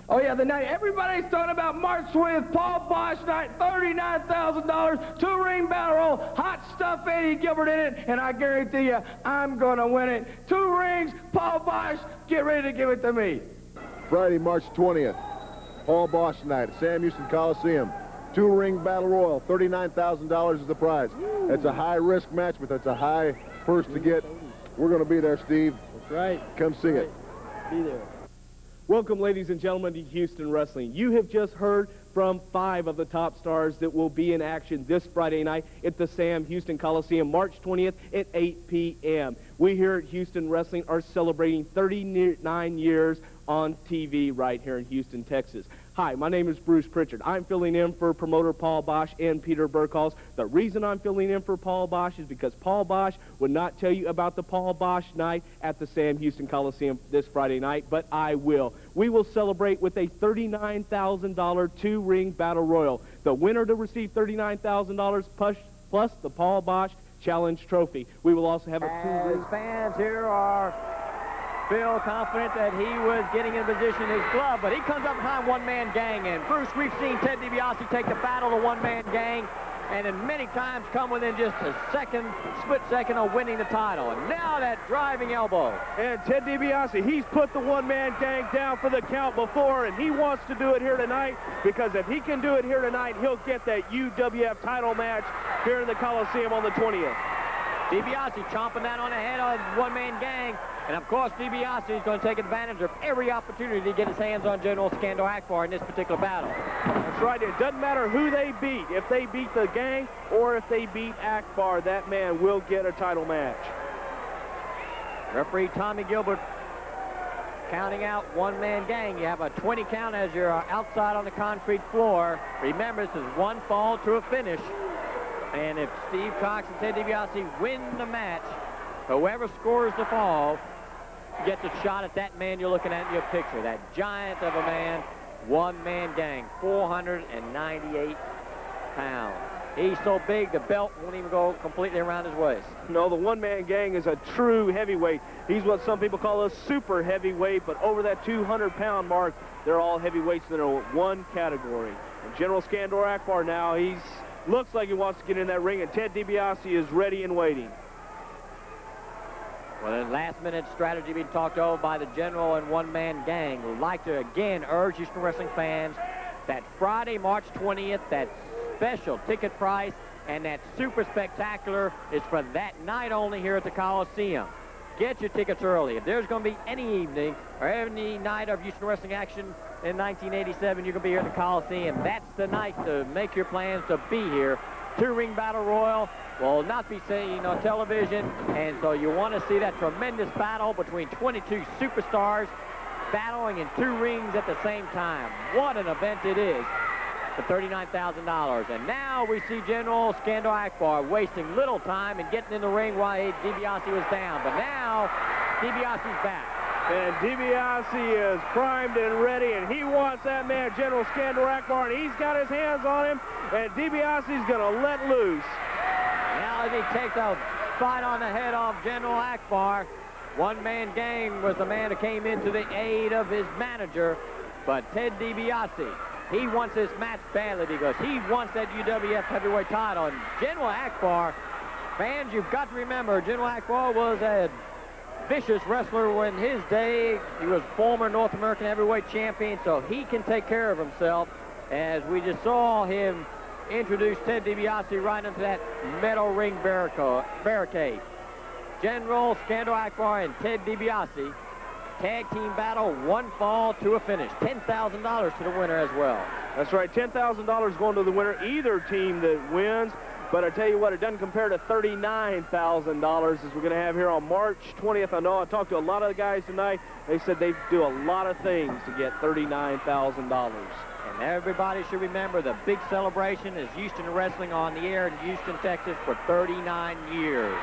Oh, yeah, the night everybody's talking about March 20th, Paul Bosch night, $39,000, two-ring battle royal, hot stuff, Eddie Gilbert in it, and I guarantee you, I'm going to win it. 2 rings, Paul Bosch, get ready to give it to me. Friday, March 20th, Paul Bosch night at Sam Houston Coliseum. 2-ring battle royal, $39,000 is the prize. It's a high-risk match, but that's a high purse to get. We're going to be there, Steve. That's right. Come see it. Be there. Welcome, ladies and gentlemen, to Houston Wrestling. You have just heard from 5 of the top stars that will be in action this Friday night at the Sam Houston Coliseum, March 20th at 8 p.m. We here at Houston Wrestling are celebrating 39 years on TV right here in Houston, Texas. Hi, my name is Bruce Pritchard. I'm filling in for promoter Paul Bosch and Peter Burkholz. The reason I'm filling in for Paul Bosch is because Paul Bosch would not tell you about the Paul Bosch night at the Sam Houston Coliseum this Friday night, but I will. We will celebrate with a $39,000 2-ring battle royal. The winner to receive $39,000 plus the Paul Bosch Challenge Trophy. We will also have a 2-ring... Fans here are feel confident that he was getting in position in his glove, but he comes up behind one-man gang, and Bruce, we've seen Ted DiBiase take the battle to one-man gang, and then many times come within just a split second of winning the title. And now that driving elbow. And Ted DiBiase, he's put the one-man gang down for the count before, and he wants to do it here tonight, because if he can do it here tonight, he'll get that UWF title match here in the Coliseum on the 20th. DiBiase chomping down on the head of one-man gang. And, of course, DiBiase is going to take advantage of every opportunity to get his hands on General Skandor Akbar in this particular battle. That's right. It doesn't matter who they beat. If they beat the gang or if they beat Akbar, that man will get a title match. Referee Tommy Gilbert counting out one-man gang. You have a 20 count as you're outside on the concrete floor. Remember, this is one fall to a finish. And if Steve Cox and Ted DiBiase win the match, whoever scores the fall gets a shot at that man you're looking at in your picture, that giant of a man, one-man gang, 498 pounds. He's so big, the belt won't even go completely around his waist. No, the one-man gang is a true heavyweight. He's what some people call a super heavyweight, but over that 200-pound mark, they're all heavyweights that are one category. And General Skandor Akbar now, looks like he wants to get in that ring, and Ted DiBiase is ready and waiting. Well, then last-minute strategy being talked over by the General and one-man gang. We'd like to, again, urge Houston Wrestling fans that Friday, March 20th, that special ticket price and that super spectacular is for that night only here at the Coliseum. Get your tickets early. If there's going to be any evening or any night of Houston Wrestling action in 1987, you're going to be here at the Coliseum. That's the night to make your plans to be here two-ring battle royal will not be seen on television, and so you want to see that tremendous battle between 22 superstars battling in two rings at the same time. What an event it is for $39,000. And now we see General Skandor Akbar wasting little time and getting in the ring while DiBiase was down. But now DiBiase's back. And DiBiase is primed and ready, and he wants that man, General Skandor Akbar, and he's got his hands on him, and DiBiase's going to let loose. Now as he takes a fight on the head of General Akbar, one-man gang was the man who came into the aid of his manager, but Ted DiBiase, he wants this match badly because he wants that UWF heavyweight title. And General Akbar, fans, you've got to remember, General Akbar was a vicious wrestler in his day. He was former North American heavyweight champion, so he can take care of himself. As we just saw him introduce Ted DiBiase right into that metal ring barricade. General Skandor Akbar and Ted DiBiase, tag team battle, one fall to a finish. $10,000 to the winner as well. That's right, $10,000 going to the winner, either team that wins. But I tell you what, it doesn't compare to $39,000 as we're going to have here on March 20th. I know I talked to a lot of the guys tonight. They said they do a lot of things to get $39,000. And everybody should remember the big celebration is Houston Wrestling on the air in Houston, Texas for 39 years.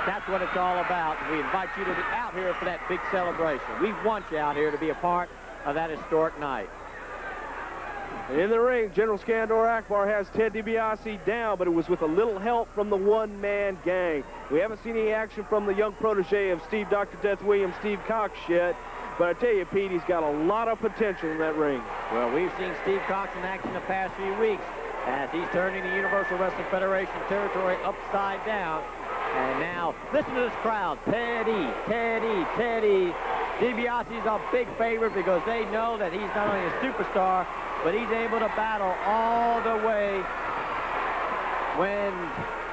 That's what it's all about. We invite you to be out here for that big celebration. We want you out here to be a part of that historic night. In the ring, General Skandor Akbar has Ted DiBiase down, but it was with a little help from the one-man gang. We haven't seen any action from the young protege of Steve Dr. Death Williams, Steve Cox, yet. But I tell you, Pete, he's got a lot of potential in that ring. Well, we've seen Steve Cox in action the past few weeks as he's turning the Universal Wrestling Federation territory upside down. And now, listen to this crowd. Teddy, Teddy, Teddy. DiBiase's a big favorite because they know that he's not only a superstar, but he's able to battle all the way when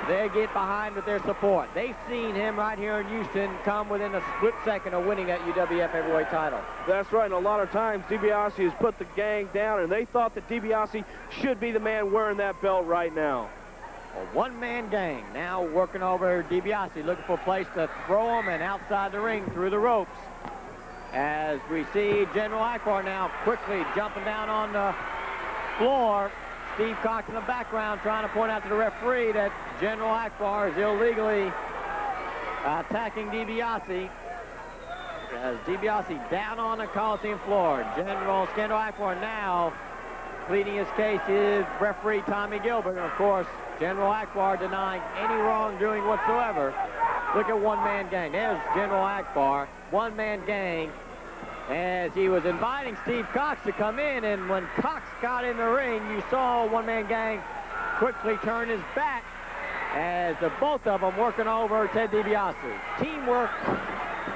they get behind with their support. They've seen him right here in Houston come within a split second of winning that UWF heavyweight title. That's right, and a lot of times DiBiase has put the gang down, and they thought that DiBiase should be the man wearing that belt right now. A one-man gang now working over DiBiase, looking for a place to throw him and outside the ring through the ropes. As we see General Akbar now quickly jumping down on the floor. Steve Cox in the background trying to point out to the referee that General Akbar is illegally attacking DiBiase. As DiBiase down on the Coliseum floor. General Skandor Akbar now pleading his case is referee Tommy Gilbert. And of course, General Akbar denying any wrongdoing whatsoever. Look at one-man gang. There's General Akbar, one-man gang, as he was inviting Steve Cox to come in, and when Cox got in the ring, you saw one-man gang quickly turn his back as the both of them working over Ted DiBiase. Teamwork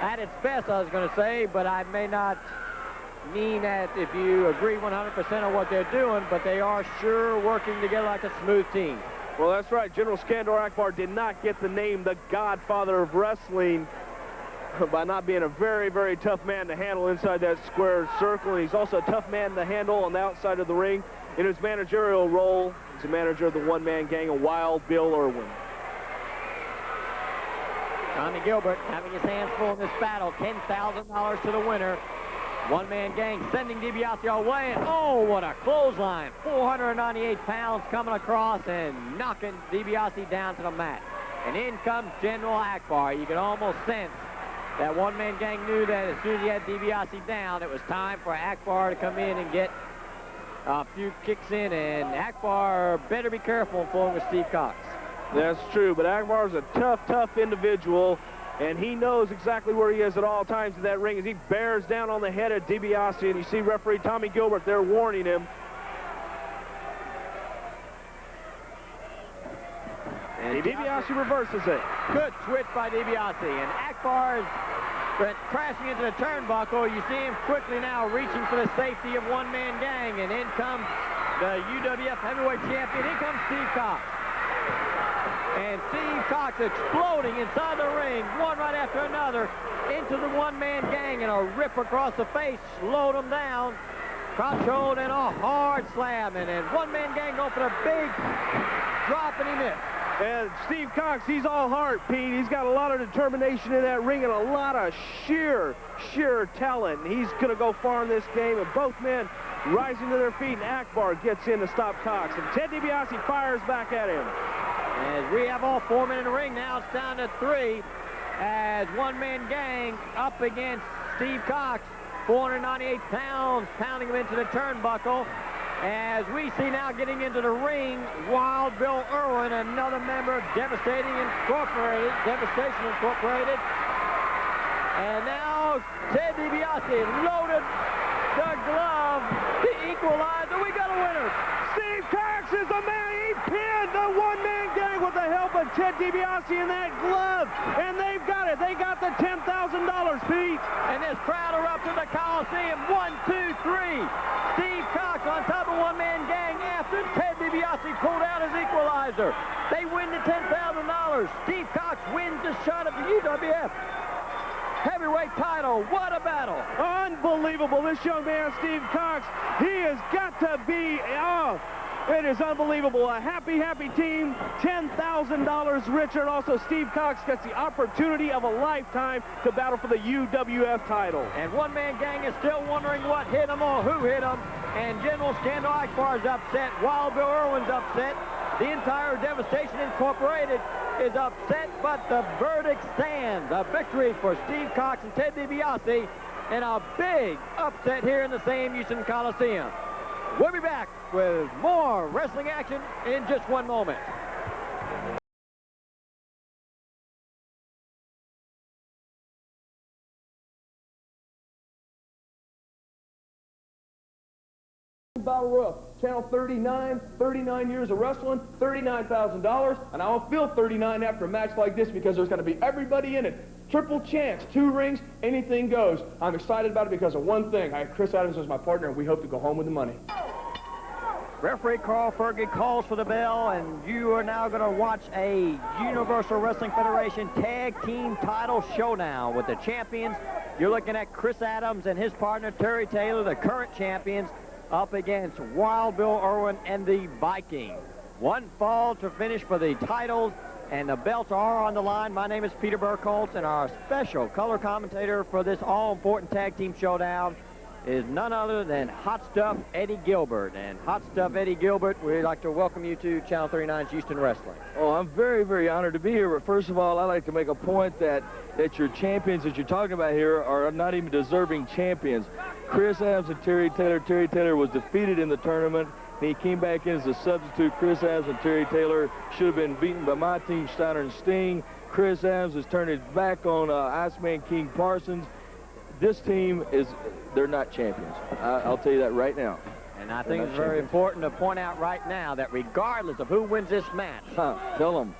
at its best, I was going to say, but I may not mean that if you agree 100% on what they're doing, but they are sure working together like a smooth team. Well, that's right. General Skandor Akbar did not get the name the Godfather of Wrestling by not being a very, very tough man to handle inside that square circle. And he's also a tough man to handle on the outside of the ring. In his managerial role, he's a manager of the one-man gang of Wild Bill Irwin. Tommy Gilbert having his hands full in this battle. $10,000 to the winner. One-man gang sending DiBiase away, and oh, what a clothesline. 498 pounds coming across and knocking DiBiase down to the mat. And in comes General Akbar. You can almost sense that one-man gang knew that as soon as he had DiBiase down, it was time for Akbar to come in and get a few kicks in, and Akbar better be careful in flowing with Steve Cox. That's true, but Akbar's a tough, tough individual, and he knows exactly where he is at all times in that ring as he bears down on the head of DiBiase, and you see referee Tommy Gilbert there warning him. And DiBiase reverses it. Good switch by DiBiase, and Akbar is crashing into the turnbuckle. You see him quickly now reaching for the safety of one-man gang, and in comes the UWF heavyweight champion. In comes Steve Cox. And Steve Cox exploding inside the ring, one right after another, into the one-man gang, and a rip across the face slowed him down. Controlled and a hard slam, and then one-man gang going for a big drop, and he missed. And Steve Cox, he's all heart, Pete. He's got a lot of determination in that ring and a lot of sheer talent. He's going to go far in this game, and both men rising to their feet, and Akbar gets in to stop Cox. And Ted DiBiase fires back at him. As we have all 4 men in the ring now, it's down to 3 as one-man gang up against Steve Cox, 498 pounds, pounding him into the turnbuckle. As we see now getting into the ring, Wild Bill Irwin, another member of Devastation Incorporated. And now Ted DiBiase loaded the glove, the equalizer. We got a winner. Steve Cox is the man. He pinned the one-man gang with the help of Ted DiBiase in that glove. And they've got it. They got the $10,000, Pete. And this crowd erupted the Coliseum. 1, 2, 3. Steve Cox on top of one-man gang after Ted DiBiase pulled out his equalizer. They win the $10,000. Steve Cox wins the shot of the UWF heavyweight title. What a battle. Unbelievable. This young man, Steve Cox, he has got to be, it is unbelievable. A happy team, $10,000 richer. And also Steve Cox gets the opportunity of a lifetime to battle for the UWF title. And one-man gang is still wondering what hit him or who hit him. And General Skandor Akbar is upset. Wild Bill Irwin's upset. The entire Devastation Incorporated is upset, but the verdict stands. A victory for Steve Cox and Ted DiBiase, and a big upset here in the same Houston Coliseum. We'll be back with more wrestling action in just one moment. Battle Royal, Channel 39 years of wrestling, $39,000, and I'll feel 39 after a match like this because there's going to be everybody in it. Triple chance, 2 rings, anything goes. I'm excited about it because of one thing. I have Chris Adams as my partner, and we hope to go home with the money. Referee Carl Fergie calls for the bell, and you are now going to watch a Universal Wrestling Federation Tag Team Title Showdown with the champions. You're looking at Chris Adams and his partner, Terry Taylor, the current champions, up against Wild Bill Irwin and the Viking. One fall to finish for the titles, and the belts are on the line. My name is Peter Burkholz, and our special color commentator for this all-important tag team showdown is none other than Hot Stuff Eddie Gilbert. And Hot Stuff Eddie Gilbert, we'd like to welcome you to Channel 39's Houston Wrestling. Oh, I'm very honored to be here. But first of all, I'd like to make a point that your champions that you're talking about here are not even deserving champions. Chris Adams and Terry Taylor. Terry Taylor was defeated in the tournament, and he came back in as a substitute. Chris Adams and Terry Taylor should have been beaten by my team, Steiner and Sting. Chris Adams has turned his back on Iceman King Parsons. This team they're not champions. I'll tell you that right now. And I think it's very important to point out right now that regardless of who wins this match, tell them.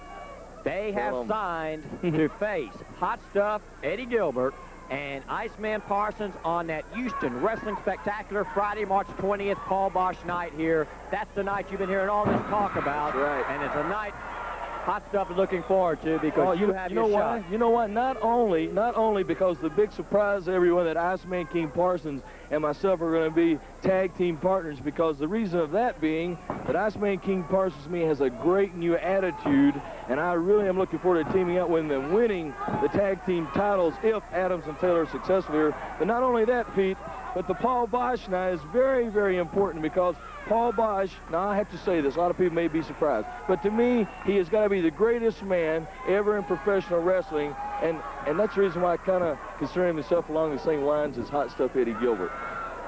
They have signed to face Hot Stuff Eddie Gilbert and Iceman Parsons on that Houston Wrestling Spectacular Friday, March 20th, Paul Bosch night here. That's the night you've been hearing all this talk about. That's right. And it's a night Hot Stuff is looking forward to because you have your shot. You know what? Not only because the big surprise to everyone that Iceman King Parsons and myself are going to be tag team partners, because the reason of that being that Iceman King Parsons to me has a great new attitude, and I really am looking forward to teaming up with them and winning the tag team titles if Adams and Taylor are successful here. But not only that, Pete, but the Paul Bosch night is very important because Paul Bosch, now I have to say this, a lot of people may be surprised, but to me, he has got to be the greatest man ever in professional wrestling, and that's the reason why I kind of consider himself along the same lines as Hot Stuff Eddie Gilbert.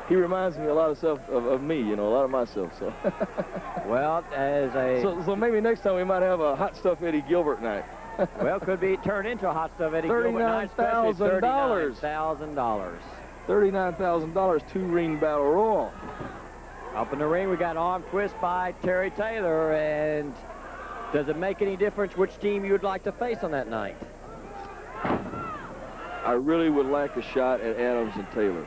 He reminds me a lot of me, you know, a lot of myself, so. Well, So maybe next time we might have a Hot Stuff Eddie Gilbert night. Well, could be turned into a Hot Stuff Eddie Gilbert night, especially $39,000. $39,000, 2-ring battle royal. Up in the ring, we got arm twist by Terry Taylor, and does it make any difference which team you would like to face on that night? I really would like a shot at Adams and Taylor,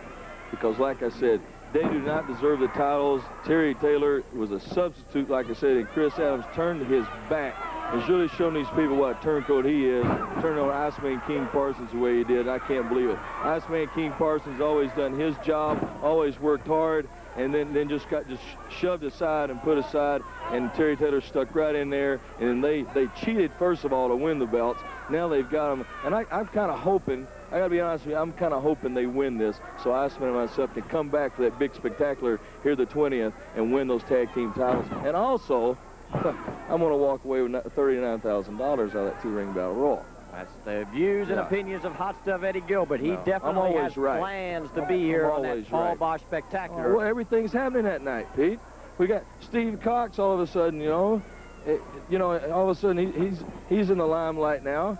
because like I said, they do not deserve the titles. Terry Taylor was a substitute, like I said, and Chris Adams turned his back has really shown these people what a turncoat he is. Turned on Iceman King Parsons the way he did. I can't believe it. Iceman King Parsons always done his job, always worked hard, and then just got shoved aside and put aside, and Terry Taylor stuck right in there, and they cheated, first of all, to win the belts. Now they've got them, and I'm kind of hoping, I got to be honest with you, I'm kind of hoping they win this, so Iceman and myself can come back for that big spectacular here the 20th and win those tag team titles. And also, I'm going to walk away with $39,000 out of that two-ring battle royal. That's the views and opinions of Hot Stuff Eddie Gilbert. He definitely has plans to be here on that Paul Bosch Spectacular. Well, everything's happening that night, Pete. We got Steve Cox all of a sudden, all of a sudden he's in the limelight now.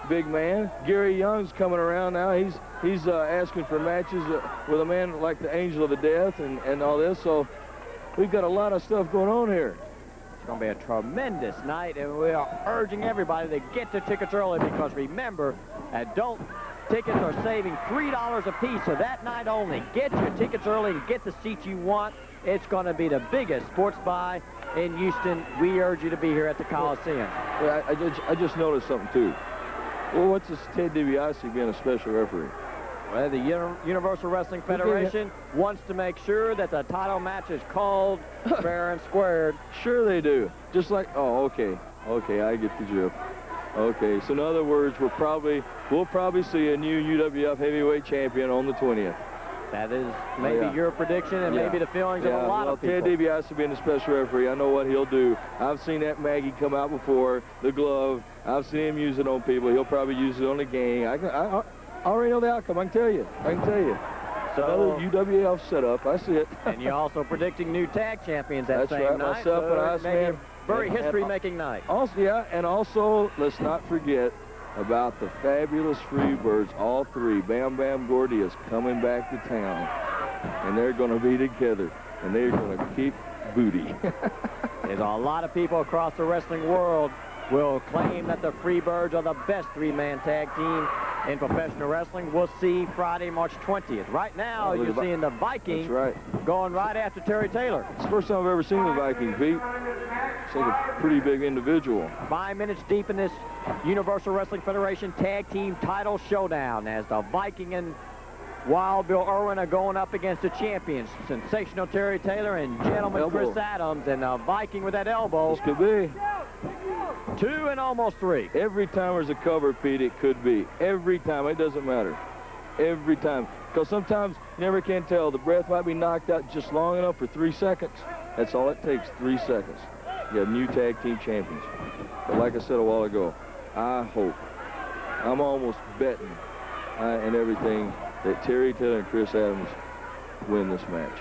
Big man. Gary Young's coming around now. He's asking for matches with a man like the Angel of the Death and all this. So we've got a lot of stuff going on here. It's going to be a tremendous night, and we are urging everybody to get their tickets early, because remember, adult tickets are saving $3 a piece, so that night only. Get your tickets early and get the seats you want. It's going to be the biggest sports buy in Houston. We urge you to be here at the Coliseum. Yeah, I just noticed something, too. Well, what's this Ted DiBiase being a special referee? Well, the Universal Wrestling Federation wants to make sure that the title match is called fair and squared. Sure they do. Just like, oh, okay. Okay, I get the drift. Okay, so in other words, we'll probably see a new UWF heavyweight champion on the 20th. That is maybe your prediction and maybe the feelings of a lot of people. Ted DiBiase being a special referee, I know what he'll do. I've seen that Maggie come out before, the glove. I've seen him use it on people. He'll probably use it on the gang. I already know the outcome. I can tell you. So, another UWF setup. I see it. And you're also predicting new tag champions that same night. That's right. Myself and Iceman. Very history-making night. Also, and also, let's not forget about the fabulous Freebirds. All three. Bam Bam Gordy is coming back to town, and they're going to be together, and they're going to keep booty. There's a lot of people across the wrestling world will claim that the Freebirds are the best three-man tag team in professional wrestling. We'll see Friday, March 20th. Right now, you're seeing the Viking going right after Terry Taylor. It's the first time I've ever seen the Viking, Pete. It's like a pretty big individual. 5 minutes deep in this Universal Wrestling Federation Tag Team Title Showdown, as the Viking and Wild Bill Irwin are going up against the champions, Sensational Terry Taylor and Gentleman Chris Adams, and the Viking with that elbow. This could be 2 and almost 3. Every time there's a cover, Pete, it could be. Every time. It doesn't matter. Every time. Because sometimes you never can tell. The breath might be knocked out just long enough for 3 seconds. That's all it takes, 3 seconds. You have new tag team champions. But like I said a while ago, I hope, I'm almost betting and everything, that Terry Taylor and Chris Adams win this match.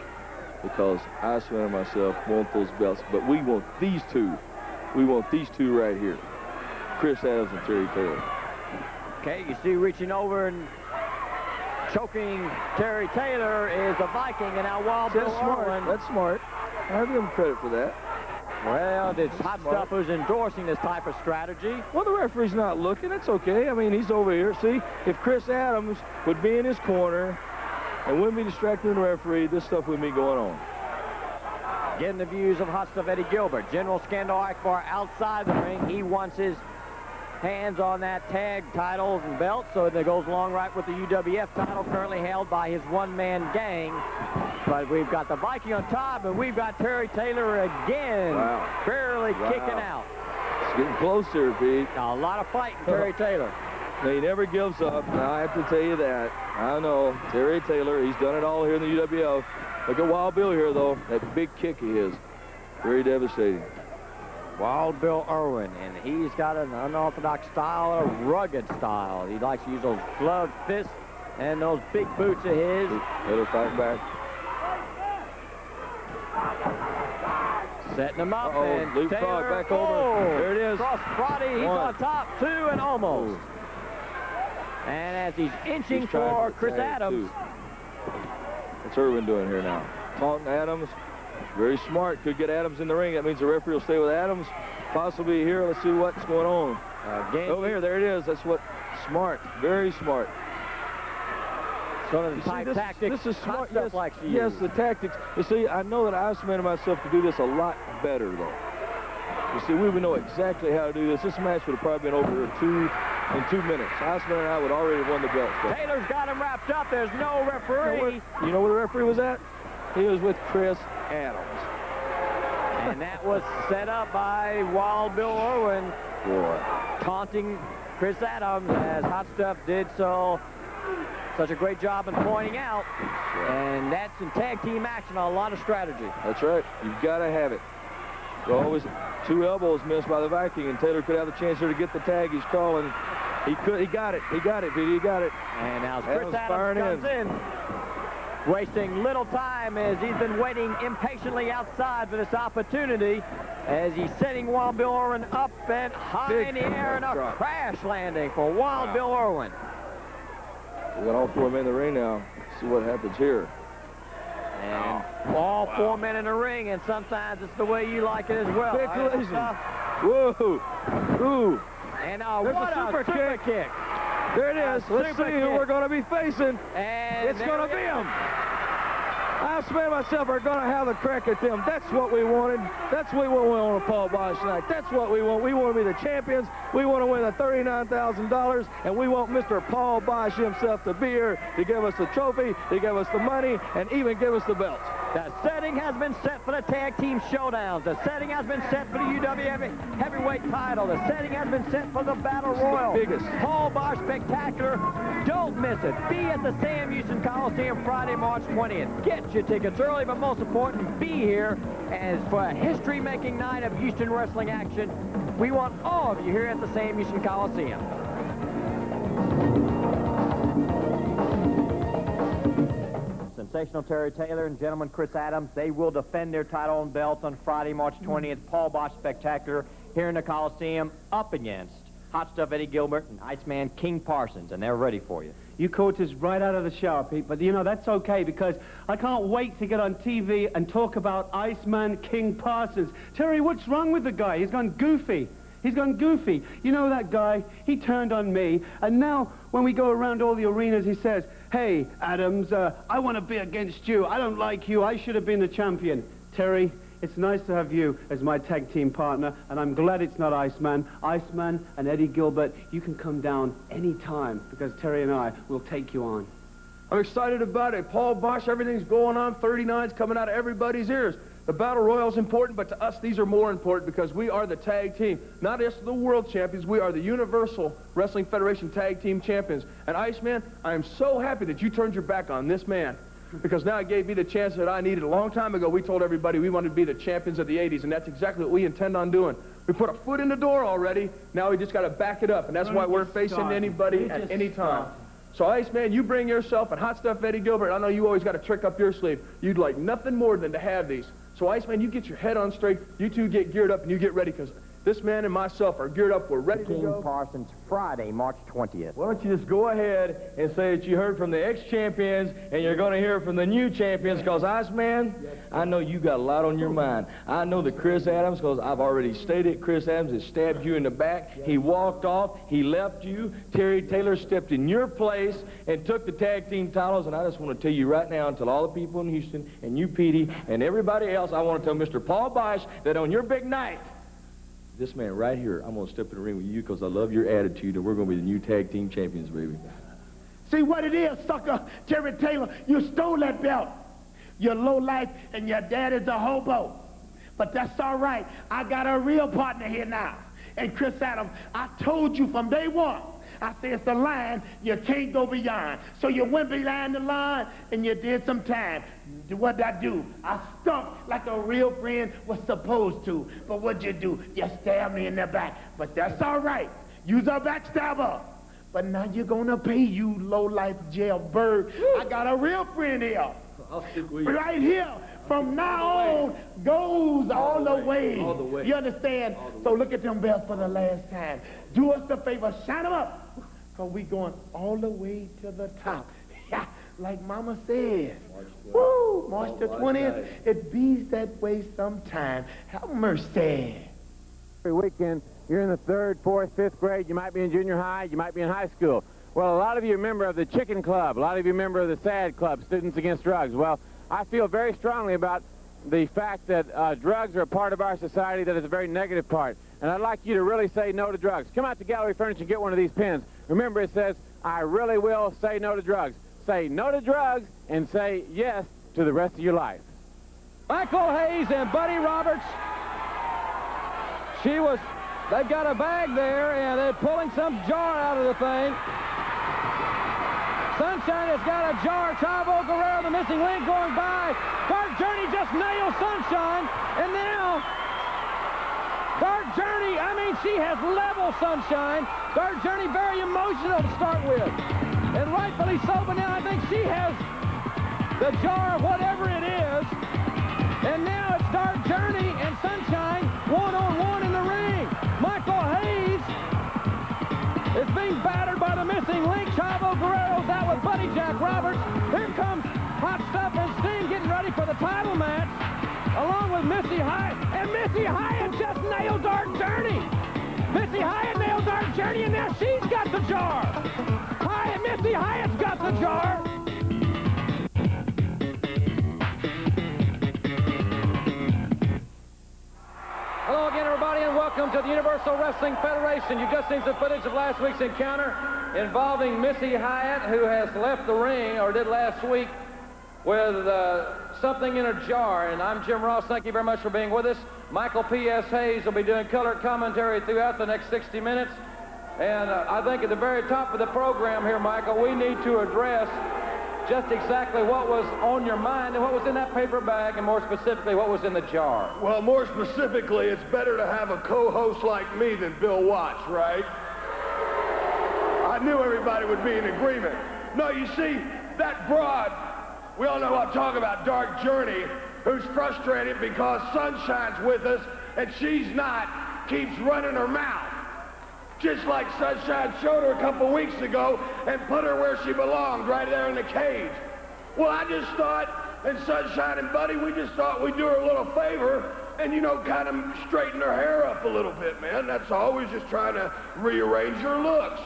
Because Iceman and myself want those belts, but we want these two. We want these two right here. Chris Adams and Terry Taylor. Okay, you see reaching over and choking Terry Taylor is the Viking, and now Wild Bill Irwin. That's smart. I give him credit for that. Well, it's Hot Stuff who's endorsing this type of strategy. Well, the referee's not looking. That's okay. I mean, he's over here. See, if Chris Adams would be in his corner and wouldn't be distracting the referee, this stuff wouldn't be going on. Getting the views of Hot Stuff Eddie Gilbert. General Skandor Akbar outside the ring. He wants his hands on that tag title and belt, so that goes along right with the UWF title currently held by his one-man gang. But we've got the Viking on top, and we've got Terry Taylor again, barely kicking out. It's getting closer, Pete. A lot of fighting, Terry Taylor. He never gives up. Now, I have to tell you that. I know. Terry Taylor, he's done it all here in the UWF. Look at Wild Bill here, though. That big kick he is. Very devastating. Wild Bill Irwin, and he's got an unorthodox style, a rugged style. He likes to use those gloved fists and those big boots of his. Taylor fighting back. Setting him up, and leapfrog back over. There it is. Cross body, he's on top, 2 and almost. And as he's inching for Chris Adams. What's Irwin doing here now? Taunting Adams. Very smart. Could get Adams in the ring. That means the referee will stay with Adams. Possibly here. Let's see what's going on. Over here. There it is. That's what. Smart. Very smart. Some of the tactics. This is smart. Stuff likes to use. Yes, the tactics. You see, I know that Iceman and myself could do this a lot better, though. You see, we would know exactly how to do this. This match would have probably been over in 2 minutes. Iceman and I would already have won the belt. Taylor's got him wrapped up. There's no referee. You know where the referee was at? He was with Chris Adams. And that was set up by Wild Bill Irwin, taunting Chris Adams, as Hot Stuff did such a great job in pointing out. And that's in tag team action, a lot of strategy. That's right. You've got to have it. Always 2 elbows missed by the Viking, and Taylor could have the chance here to get the tag he's calling. He got it, Petey, he got it. And now Chris Adams comes in, wasting little time as he's been waiting impatiently outside for this opportunity, as he's setting Wild Bill Irwin up and high in the air, and a crash landing for Wild Bill Irwin. We got all 4 men in the ring now. Let's see what happens here. And all 4 men in the ring, and sometimes it's the way you like it as well. Big collision. Whoa. Ooh. And there's what a super kick. There it is. Let's see who we're going to be facing. And it's going to be him. Iceman and myself are going to have a crack at them. That's what we wanted. That's what we want on Paul Bosch tonight. That's what we want. We want to be the champions. We want to win the $39,000, and we want Mr. Paul Bosch himself to be here to give us the trophy, to give us the money, and even give us the belt. The setting has been set for the tag team showdowns. The setting has been set for the UW heavyweight title. The setting has been set for the Battle Royal. The biggest. Paul Bosch Spectacular. Don't miss it. Be at the Sam Houston Coliseum Friday, March 20th. Get your tickets early, but most important, be here as for a history-making night of Houston wrestling action. We want all of you here at the Sam Houston Coliseum. Sensational Terry Taylor and gentleman Chris Adams, they will defend their title and belts on Friday, March 20th. Paul Bosch Spectacular here in the Coliseum up against Hot Stuff Eddie Gilbert and Iceman King Parsons, and they're ready for you. You caught us right out of the shower, Pete, but you know, that's okay, because I can't wait to get on TV and talk about Iceman King Parsons. Terry, what's wrong with the guy? He's gone goofy. He's gone goofy. You know that guy? He turned on me, and now when we go around all the arenas, he says, hey, Adams, I want to be against you. I don't like you. I should have been the champion. Terry, it's nice to have you as my tag team partner, and I'm glad it's not Iceman. Iceman and Eddie Gilbert, you can come down any time, because Terry and I will take you on. I'm excited about it. Paul Bosch, everything's going on. 39's coming out of everybody's ears. The Battle Royal is important, but to us, these are more important because we are the tag team. Not just the world champions, we are the Universal Wrestling Federation tag team champions. And Iceman, I am so happy that you turned your back on this man, because now it gave me the chance that I needed. A long time ago, we told everybody we wanted to be the champions of the 80s, and that's exactly what we intend on doing. We put a foot in the door already. Now we just got to back it up, and that's why we're facing anybody at any time. So, Iceman, you bring yourself, and Hot Stuff Eddie Gilbert, I know you always got a trick up your sleeve. You'd like nothing more than to have these. So, Iceman, you get your head on straight. You two get geared up, and you get ready, because this man and myself are geared up. We're ready to go. King Parsons, Friday, March 20th. Why don't you just go ahead and say that you heard from the ex-champions, and you're going to hear from the new champions, because, Iceman, I know you got a lot on your mind. I know that Chris Adams, because I've already stated, Chris Adams has stabbed you in the back. He walked off. He left you. Terry Taylor stepped in your place and took the tag team titles, and I just want to tell you right now, and tell all the people in Houston, and you, Petey, and everybody else, I want to tell Mr. Paul Bosch that on your big night, this man right here, I'm going to step in the ring with you because I love your attitude, and we're going to be the new tag team champions, baby. See what it is, sucker, Terry Taylor. You stole that belt. You're low life, and your dad is a hobo. But that's all right. I got a real partner here now. And Chris Adams, I told you from day one, I said it's a line you can't go beyond. So you went behind the line, and you did some time. What did I do? I stuck like a real friend was supposed to. But what'd you do? You stabbed me in the back. But that's all right. You's a backstabber. But now you're going to pay, you low-life jailbird. I got a real friend here. I'll stick with you. Right here. From now on, goes all the way. All the way. You understand? So look at them belts for the last time. Do us the favor, shine them up. Because we going all the way to the top. Yeah, like Mama said. Woo! March the 20th. It bees that way sometime. Have mercy. Every weekend, you're in the 3rd, 4th, 5th grade. You might be in junior high. You might be in high school. Well, a lot of you are a member of the Chicken Club. A lot of you are a member of the SAD Club, Students Against Drugs. Well, I feel very strongly about the fact that drugs are a part of our society that is a very negative part. And I'd like you to really say no to drugs. Come out to Gallery Furniture and get one of these pins. Remember, it says, I really will say no to drugs. Say no to drugs and say yes to the rest of your life. Michael Hayes and Buddy Roberts. They've got a bag there, and they're pulling some jar out of the thing. Sunshine has got a jar. Chavo, Guerrero, the missing link going by. Dark Journey just nails Sunshine, and now Dark Journey, I mean, she has leveled Sunshine. Dark Journey very emotional to start with, and rightfully so, but now I think she has the jar of whatever it is, and now it's Dark Journey and Sunshine one-on-one in the ring. Michael Hayes is being battered by the missing link. Chavo Guerrero's out with Buddy Jack Roberts. Here comes Hot Stuff and Sting getting ready for the title match, along with Missy Hyatt. And Missy Hyatt just nailed Dark Journey. Missy Hyatt nailed Dark Journey, and now she's got the jar. Missy Hyatt's got the jar. Hello again, everybody, and welcome to the Universal Wrestling Federation. You've just seen some footage of last week's encounter involving Missy Hyatt, who has left the ring, or did last week, with something in her jar. And I'm Jim Ross. Thank you very much for being with us. Michael P.S. Hayes will be doing color commentary throughout the next 60 minutes. And I think at the very top of the program here, Michael, we need to address just exactly what was on your mind and what was in that paper bag, and more specifically, what was in the jar. Well, more specifically, it's better to have a co-host like me than Bill Watts, right? I knew everybody would be in agreement. No, you see, that broad, we all know what I'm talking about, Dark Journey, who's frustrated because Sunshine's with us and she's not, keeps running her mouth. Just like Sunshine showed her a couple weeks ago and put her where she belonged, right there in the cage. Well, I just thought, and Sunshine and Buddy, we just thought we'd do her a little favor and, you know, kind of straighten her hair up a little bit, man. That's all. We're just trying to rearrange her looks.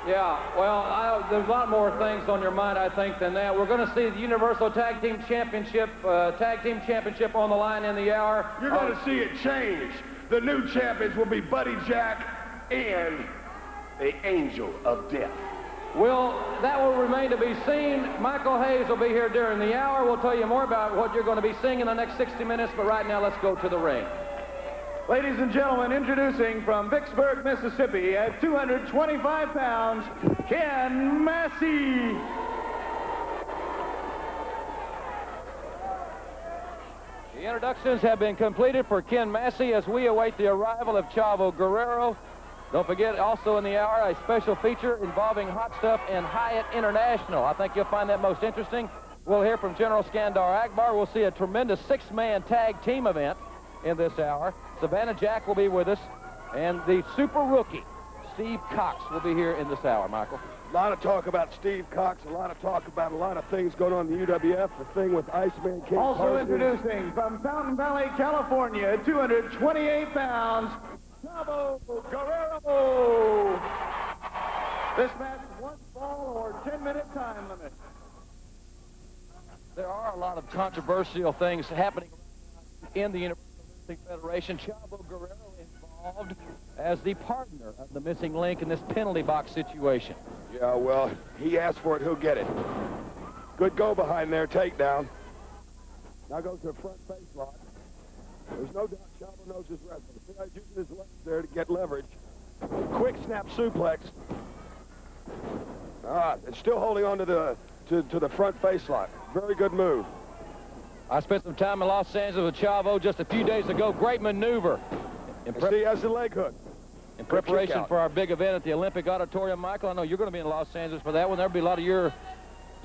Yeah, well, there's a lot more things on your mind, I think, than that. We're going to see the Universal Tag Team Championship on the line in the hour. You're going to see it change. The new champions will be Buddy Jack and the Angel of Death. Well, that will remain to be seen. Michael Hayes will be here during the hour. We'll tell you more about what you're going to be seeing in the next 60 minutes, but right now let's go to the ring. Ladies and gentlemen, introducing from Vicksburg, Mississippi, at 225 pounds, Ken Massey. The introductions have been completed for Ken Massey as we await the arrival of Chavo Guerrero. Don't forget, also in the hour, a special feature involving Hot Stuff and Hyatt International. I think you'll find that most interesting. We'll hear from General Skandor Akbar. We'll see a tremendous six-man tag team event in this hour. Savannah Jack will be with us, and the super rookie, Steve Cox, will be here in this hour, Michael. A lot of talk about Steve Cox, a lot of talk about a lot of things going on in the UWF, the thing with Iceman King Also Parsons. introducing from Fountain Valley, California, at 228 pounds, Chavo Guerrero. This match, one fall or 10-minute time limit. There are a lot of controversial things happening in the Universal Wrestling Federation. Chavo Guerrero involved as the partner of the missing link in this penalty box situation. Yeah, well, he asked for it, he'll get it. Good go behind there, takedown. Now goes to a front face lock. There's no doubt Chavo knows his wrestling. See how he's using his legs there to get leverage. Quick snap suplex. And still holding on to the front face lock. Very good move. I spent some time in Los Angeles with Chavo just a few days ago. Great maneuver. See, he has the leg hook. In preparation for our big event at the Olympic Auditorium, Michael, I know you're going to be in Los Angeles for that one. There'll be a lot of your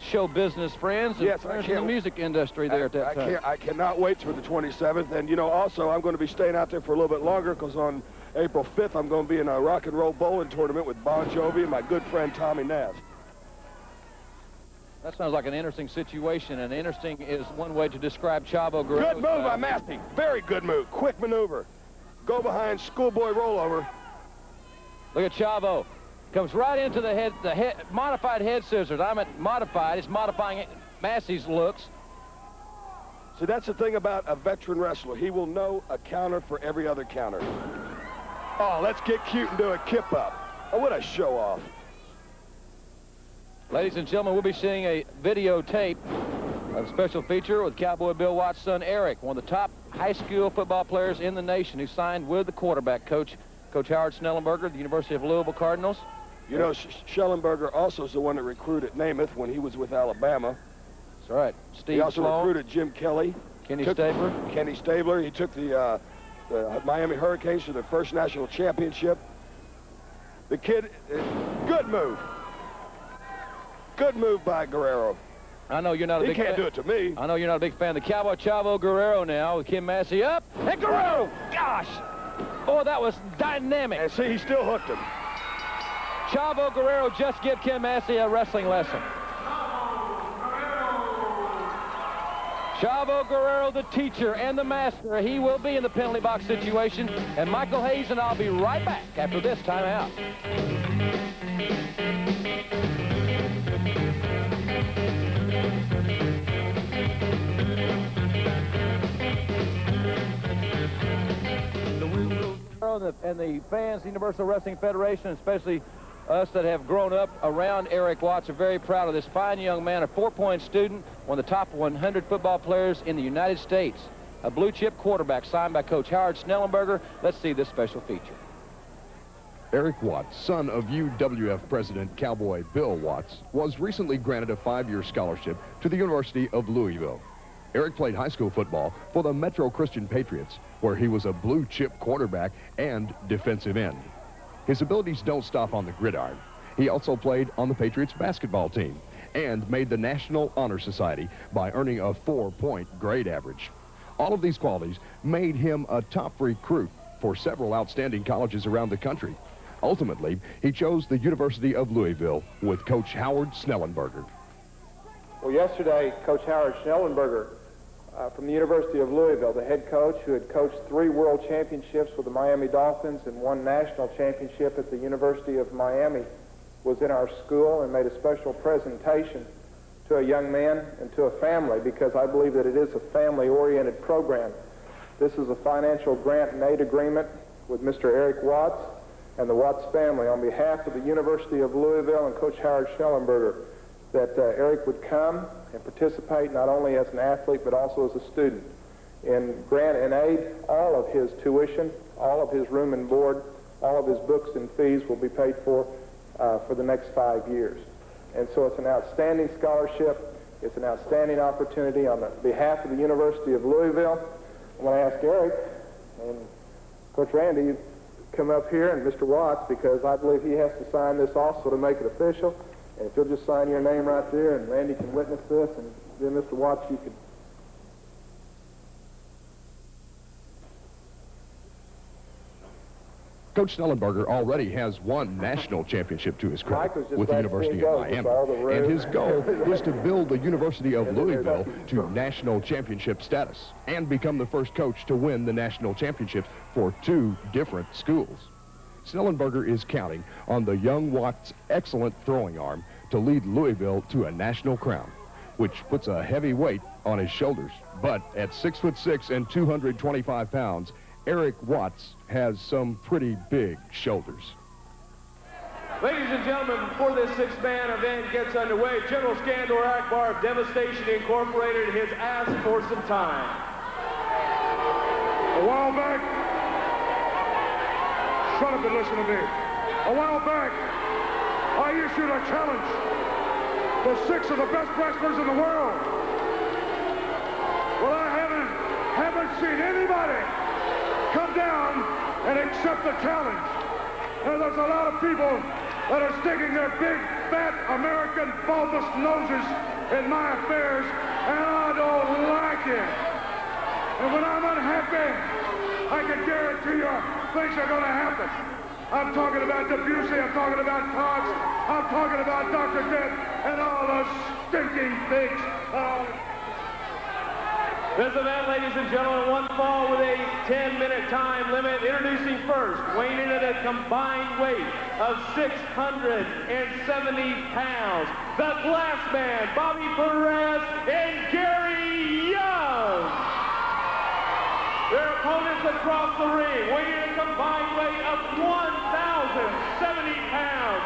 show business friends and friends in the music industry there at that time. I cannot wait for the 27th. And, you know, also, I'm going to be staying out there for a little bit longer because on April 5th, I'm going to be in a rock and roll bowling tournament with Bon Jovi and my good friend Tommy Naz. That sounds like an interesting situation, and interesting is one way to describe Chavo Guerrero. Good move by Massey. Very good move. Quick maneuver. Go behind, schoolboy rollover. Look at Chavo. Comes right into the modified head scissors. I meant modified. It's modifying Massey's looks. See, that's the thing about a veteran wrestler. He will know a counter for every other counter. Oh, let's get cute and do a kip up. Oh, what a show off. Ladies and gentlemen, we'll be seeing a videotape of a special feature with Cowboy Bill Watts' son, Eric, one of the top high school football players in the nation, who signed with the quarterback coach, Coach Howard Snellenberger, the University of Louisville Cardinals. You know, Schellenberger also is the one that recruited Namath when he was with Alabama. That's right. Steve He also Sloan, recruited Jim Kelly. Kenny Stabler. Kenny Stabler. He took the Miami Hurricanes to their first national championship. The kid, good move. Good move by Guerrero. I know you're not a big fan. He can't do it to me. I know you're not a big fan. The Cowboy Chavo Guerrero now with Kim Massey up. And Guerrero! Gosh! Oh, that was dynamic. And see, he still hooked him. Chavo Guerrero just give Kim Massey a wrestling lesson. Chavo Guerrero, the teacher and the master. He will be in the penalty box situation. And Michael Hayes and I'll be right back after this timeout. And the fans, the Universal Wrestling Federation, especially us that have grown up around Eric Watts, are very proud of this fine young man, a 4-point student, one of the top 100 football players in the United States, a blue-chip quarterback signed by Coach Howard Snellenberger. Let's see this special feature. Eric Watts, son of UWF President Cowboy Bill Watts, was recently granted a 5-year scholarship to the University of Louisville. Eric played high school football for the Metro Christian Patriots, where he was a blue-chip quarterback and defensive end. His abilities don't stop on the gridiron. He also played on the Patriots basketball team and made the National Honor Society by earning a 4-point grade average. All of these qualities made him a top recruit for several outstanding colleges around the country. Ultimately, he chose the University of Louisville with Coach Howard Snellenberger. Well, yesterday, Coach Howard Snellenberger from the University of Louisville, the head coach who had coached 3 world championships with the Miami Dolphins and 1 national championship at the University of Miami, was in our school and made a special presentation to a young man and to a family, because I believe that it is a family-oriented program. This is a financial grant and aid agreement with Mr. Eric Watts and the Watts family on behalf of the University of Louisville and Coach Howard Schellenberger, that Eric would come and participate not only as an athlete but also as a student in grant and aid. All of his tuition, all of his room and board, all of his books and fees will be paid for the next 5 years. And so it's an outstanding scholarship. It's an outstanding opportunity on behalf of the University of Louisville. I want to ask Eric and Coach Randy, you come up here, and Mr. Watts, because I believe he has to sign this also to make it official. And if you'll just sign your name right there, and Randy can witness this, and then Mr. Watts, you can. Coach Snellenberger already has 1 national championship to his credit with the University of Miami. And his goal is to build the University of Louisville to national championship status and become the first coach to win the national championships for 2 different schools. Snellenberger is counting on the young Watts' excellent throwing arm to lead Louisville to a national crown, which puts a heavy weight on his shoulders. But at 6'6" and 225 pounds, Eric Watts has some pretty big shoulders. Ladies and gentlemen, before this 6-man event gets underway, General Skandor Akbar of Devastation Incorporated has asked for some time. A while back, shut up and listen to me. A while back, I issued a challenge to 6 of the best wrestlers in the world. Well, I haven't seen anybody come down and accept the challenge. And there's a lot of people that are sticking their big, fat, American bulbous noses in my affairs, and I don't like it. And when I'm unhappy, I can guarantee you things are going to happen. I'm talking about DiBiase, I'm talking about Cox, I'm talking about Dr. Death, and all those stinking pigs. This event, ladies and gentlemen, 1 fall with a 10-minute time limit. Introducing first, weighing in at a combined weight of 670 pounds, the Glass Man, Bobby Perez, and Gary Young. opponents across the ring, weighing in a combined weight of 1,070 pounds,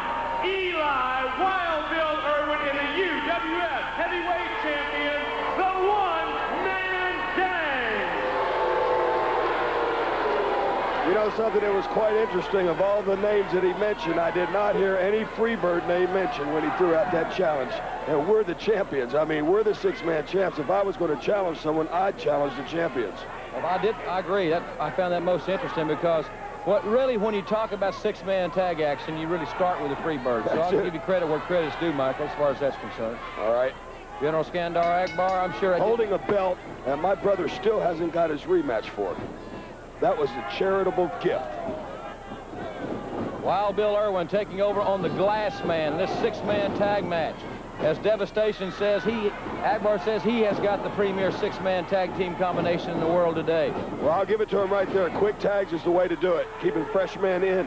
Eli Wild Bill Irwin and the UWF Heavyweight Champion, the One-Man Gang. You know something that was quite interesting, of all the names that he mentioned, I did not hear any Freebird name mentioned when he threw out that challenge. And we're the champions. I mean, we're the six-man champs. If I was going to challenge someone, I'd challenge the champions. Well, I agree. I found that most interesting because when you talk about six-man tag action, you really start with the Freebird. So I'll give you credit where credit's due, Michael, as far as that's concerned. All right. General Skandor Akbar, I'm sure. Holding a belt, and my brother still hasn't got his rematch for it. That was a charitable gift. Wild Bill Irwin taking over on the Glass Man, this six-man tag match. As Devastation says, Akbar says he has got the premier six-man tag team combination in the world today. Well, I'll give it to him right there. Quick tags is the way to do it, keeping fresh men in.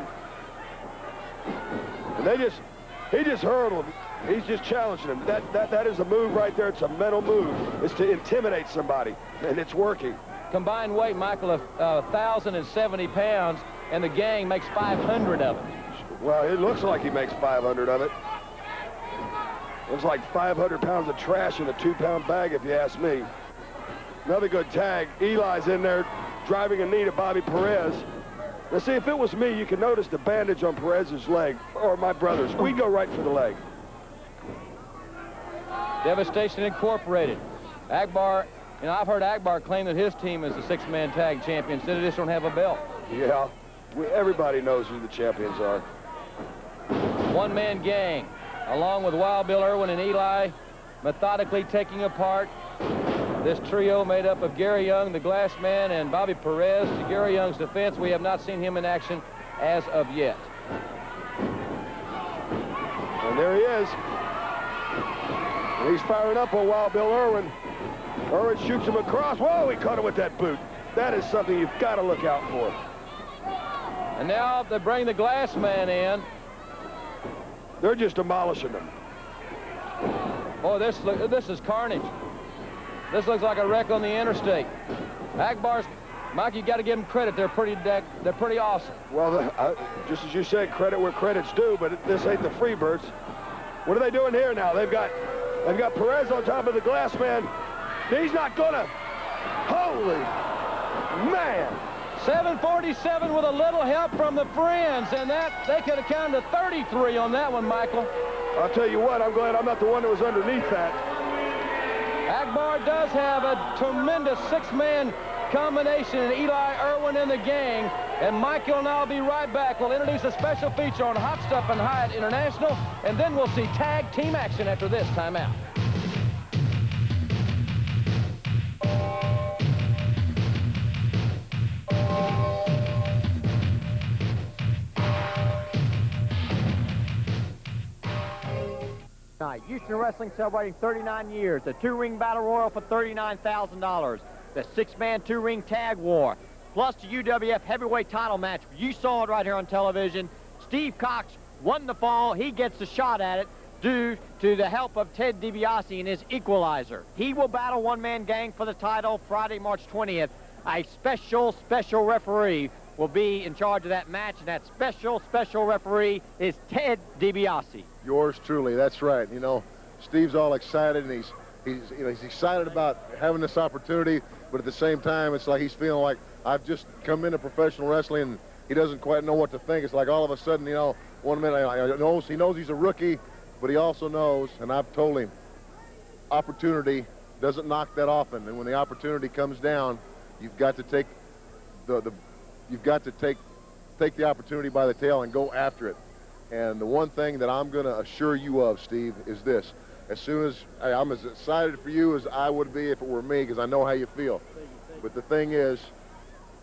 And he just hurdled him. He's just challenging him. That is a move right there. It's a mental move. It's to intimidate somebody, and it's working. Combined weight, Michael, of 1,070 pounds, and the gang makes 500 of it. Well, it looks like he makes 500 of it. It's like 500 pounds of trash in a 2-pound bag, if you ask me. Another good tag. Eli's in there driving a knee to Bobby Perez. Now, see, if it was me, you can notice the bandage on Perez's leg, or my brother's. We go right for the leg. Devastation Incorporated. Akbar, I've heard Akbar claim that his team is the six-man tag champion, instead of just don't have a belt. Yeah, everybody knows who the champions are. One-man gang, along with Wild Bill Irwin and Eli, methodically taking apart this trio made up of Gary Young, the Glass Man, and Bobby Perez. To Gary Young's defense, we have not seen him in action as of yet. And there he is. And he's firing up on Wild Bill Irwin. Irwin shoots him across. Whoa, he caught him with that boot. That is something you've got to look out for. And now they bring the Glass Man in. They're just demolishing them. Boy, this is carnage. This looks like a wreck on the interstate. Akbar's, Mike, you got to give them credit. They're pretty awesome. Well, just as you said, credit where credit's due, but this ain't the Freebirds. What are they doing here now? They've got Perez on top of the Glass Man. He's not gonna. Holy man. 747 with a little help from the friends, and that they could have counted to 33 on that one, Michael. I'll tell you what, I'm glad I'm not the one that was underneath that. Akbar does have a tremendous six-man combination in Eli Irwin and the gang, and Michael and I'll be right back. We'll introduce a special feature on Hot Stuff and Hyatt International, and then we'll see tag team action after this timeout. Houston Wrestling celebrating 39 years. The two-ring battle royal for $39,000. The six-man two-ring tag war. Plus the UWF heavyweight title match. You saw it right here on television. Steve Cox won the fall. He gets the shot at it due to the help of Ted DiBiase and his equalizer. He will battle one-man gang for the title Friday, March 20th. A special referee will be in charge of that match, and that special referee is Ted DiBiase. Yours truly, that's right. You know, Steve's all excited, and he's excited about having this opportunity, but at the same time, it's like he's feeling like I've just come into professional wrestling, and he doesn't quite know what to think. It's like all of a sudden, you know, 1 minute he knows he's a rookie, but he also knows, and I've told him, opportunity doesn't knock that often, and when the opportunity comes down, you've got to take take the opportunity by the tail and go after it. And the one thing that I'm going to assure you of, Steve, is this. As soon as I'm as excited for you as I would be if it were me, because I know how you feel. But the thing is,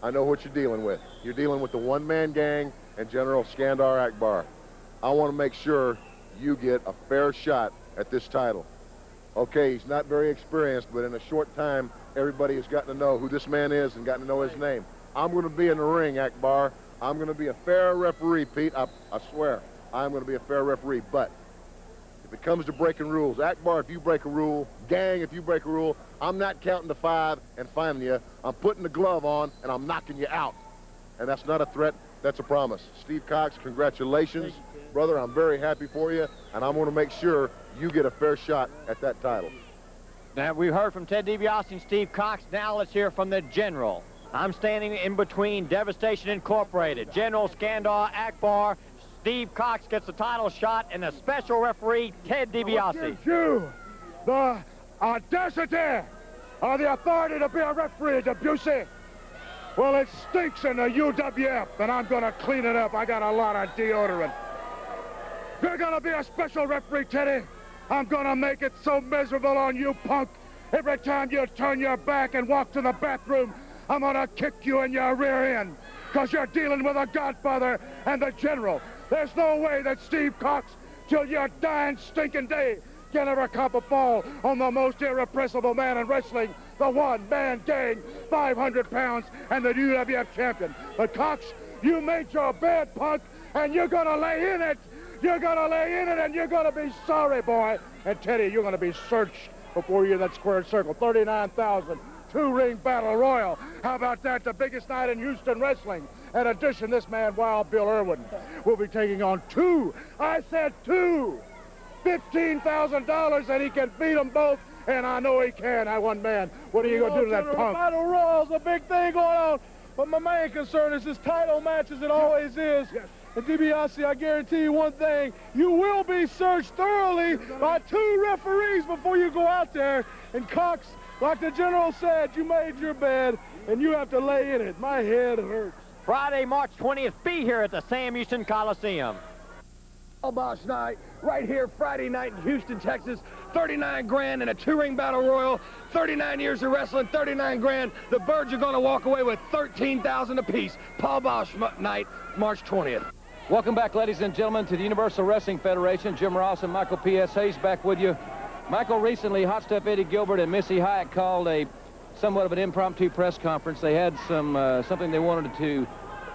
I know what you're dealing with. You're dealing with the one-man gang and General Skandor Akbar. I want to make sure you get a fair shot at this title. Okay, he's not very experienced, but in a short time, everybody has gotten to know who this man is and gotten to know his name. I'm going to be in the ring, Akbar. I'm going to be a fair referee, Pete. I swear. I'm going to be a fair referee. But If it comes to breaking rules, Akbar, if you break a rule, Gang, if you break a rule, I'm not counting to 5 and finding you. I'm putting the glove on, and I'm knocking you out. And that's not a threat. That's a promise. Steve Cox, congratulations. Brother, I'm very happy for you, and I'm going to make sure you get a fair shot at that title. Now, we heard from Ted DiBiase and Steve Cox. Now let's hear from the General. I'm standing in between Devastation Incorporated, General Skandor, Akbar. Steve Cox gets the title shot, and the special referee, Ted DiBiase. What gives you the audacity or the authority to be a referee, DiBiase? Well, it stinks in the UWF, and I'm going to clean it up. I got a lot of deodorant. You're going to be a special referee, Teddy. I'm going to make it so miserable on you, punk. Every time you turn your back and walk to the bathroom, I'm going to kick you in your rear end, because you're dealing with a godfather and the General. There's no way that Steve Cox, till your dying stinking day, can ever cop a fall on the most irrepressible man in wrestling, the one-man gang, 500 pounds, and the UWF champion. But Cox, you made your bed, punk, and you're going to lay in it. You're going to lay in it, and you're going to be sorry, boy. And Teddy, you're going to be searched before you're in that square circle. 39,000. 2-ring battle royal. How about that? The biggest night in Houston wrestling. In addition, this man, Wild Bill Irwin, will be taking on two. I said two. $15,000, and he can beat them both, and I know he can. I one man. What are you going to do to that punk? Battle royal's a big thing going on, but my main concern is this title match, as it always is. Yes. And DiBiase, I guarantee you one thing, you will be searched thoroughly by 2 referees before you go out there. And Cox, like the General said, you made your bed, and you have to lay in it. My head hurts. Friday, March 20th, be here at the Sam Houston Coliseum. Boss night, right here Friday night in Houston, Texas. 39 grand in a 2-ring battle royal. 39 years of wrestling, 39 grand. The Birds are going to walk away with 13,000 apiece. Paul Bosch night, March 20th. Welcome back, ladies and gentlemen, to the Universal Wrestling Federation. Jim Ross and Michael P.S. Hayes back with you. Michael, recently, Hot Stuff Eddie Gilbert and Missy Hyatt called a somewhat of an impromptu press conference. They had something they wanted to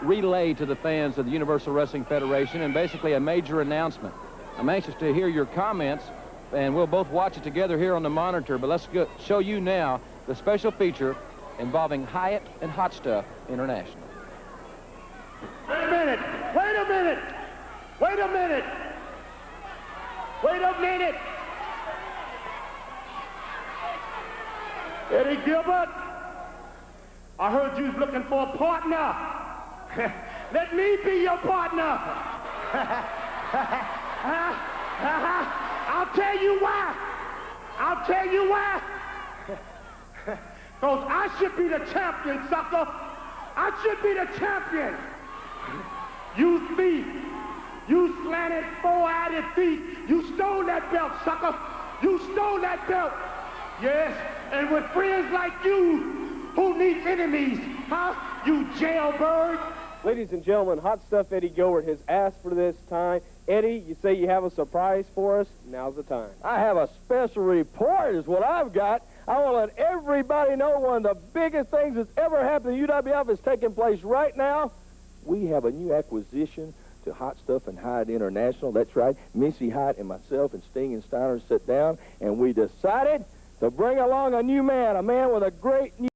relay to the fans of the Universal Wrestling Federation, and basically a major announcement. I'm anxious to hear your comments, and we'll both watch it together here on the monitor, but let's show you now the special feature involving Hyatt and Hot Stuff International. Wait a minute! Wait a minute! Wait a minute! Wait a minute! Eddie Gilbert, I heard you was looking for a partner. Let me be your partner. I'll tell you why. I'll tell you why. Because I should be the champion, sucker. I should be the champion. You thief. You slanted, 4-eyed thief. You stole that belt, sucker. You stole that belt. Yes, and with friends like you, who needs enemies, huh? You jailbird. Ladies and gentlemen, Hot Stuff Eddie Gilbert has asked for this time. Eddie, you say you have a surprise for us. Now's the time. I have a special report is what I've got. I want to let everybody know one of the biggest things that's ever happened to UWF is taking place right now. We have a new acquisition to Hot Stuff and Hyatt International. That's right. Missy Hyatt and myself and Sting and Steiner sat down, and we decided to bring along a new man, a man with a great new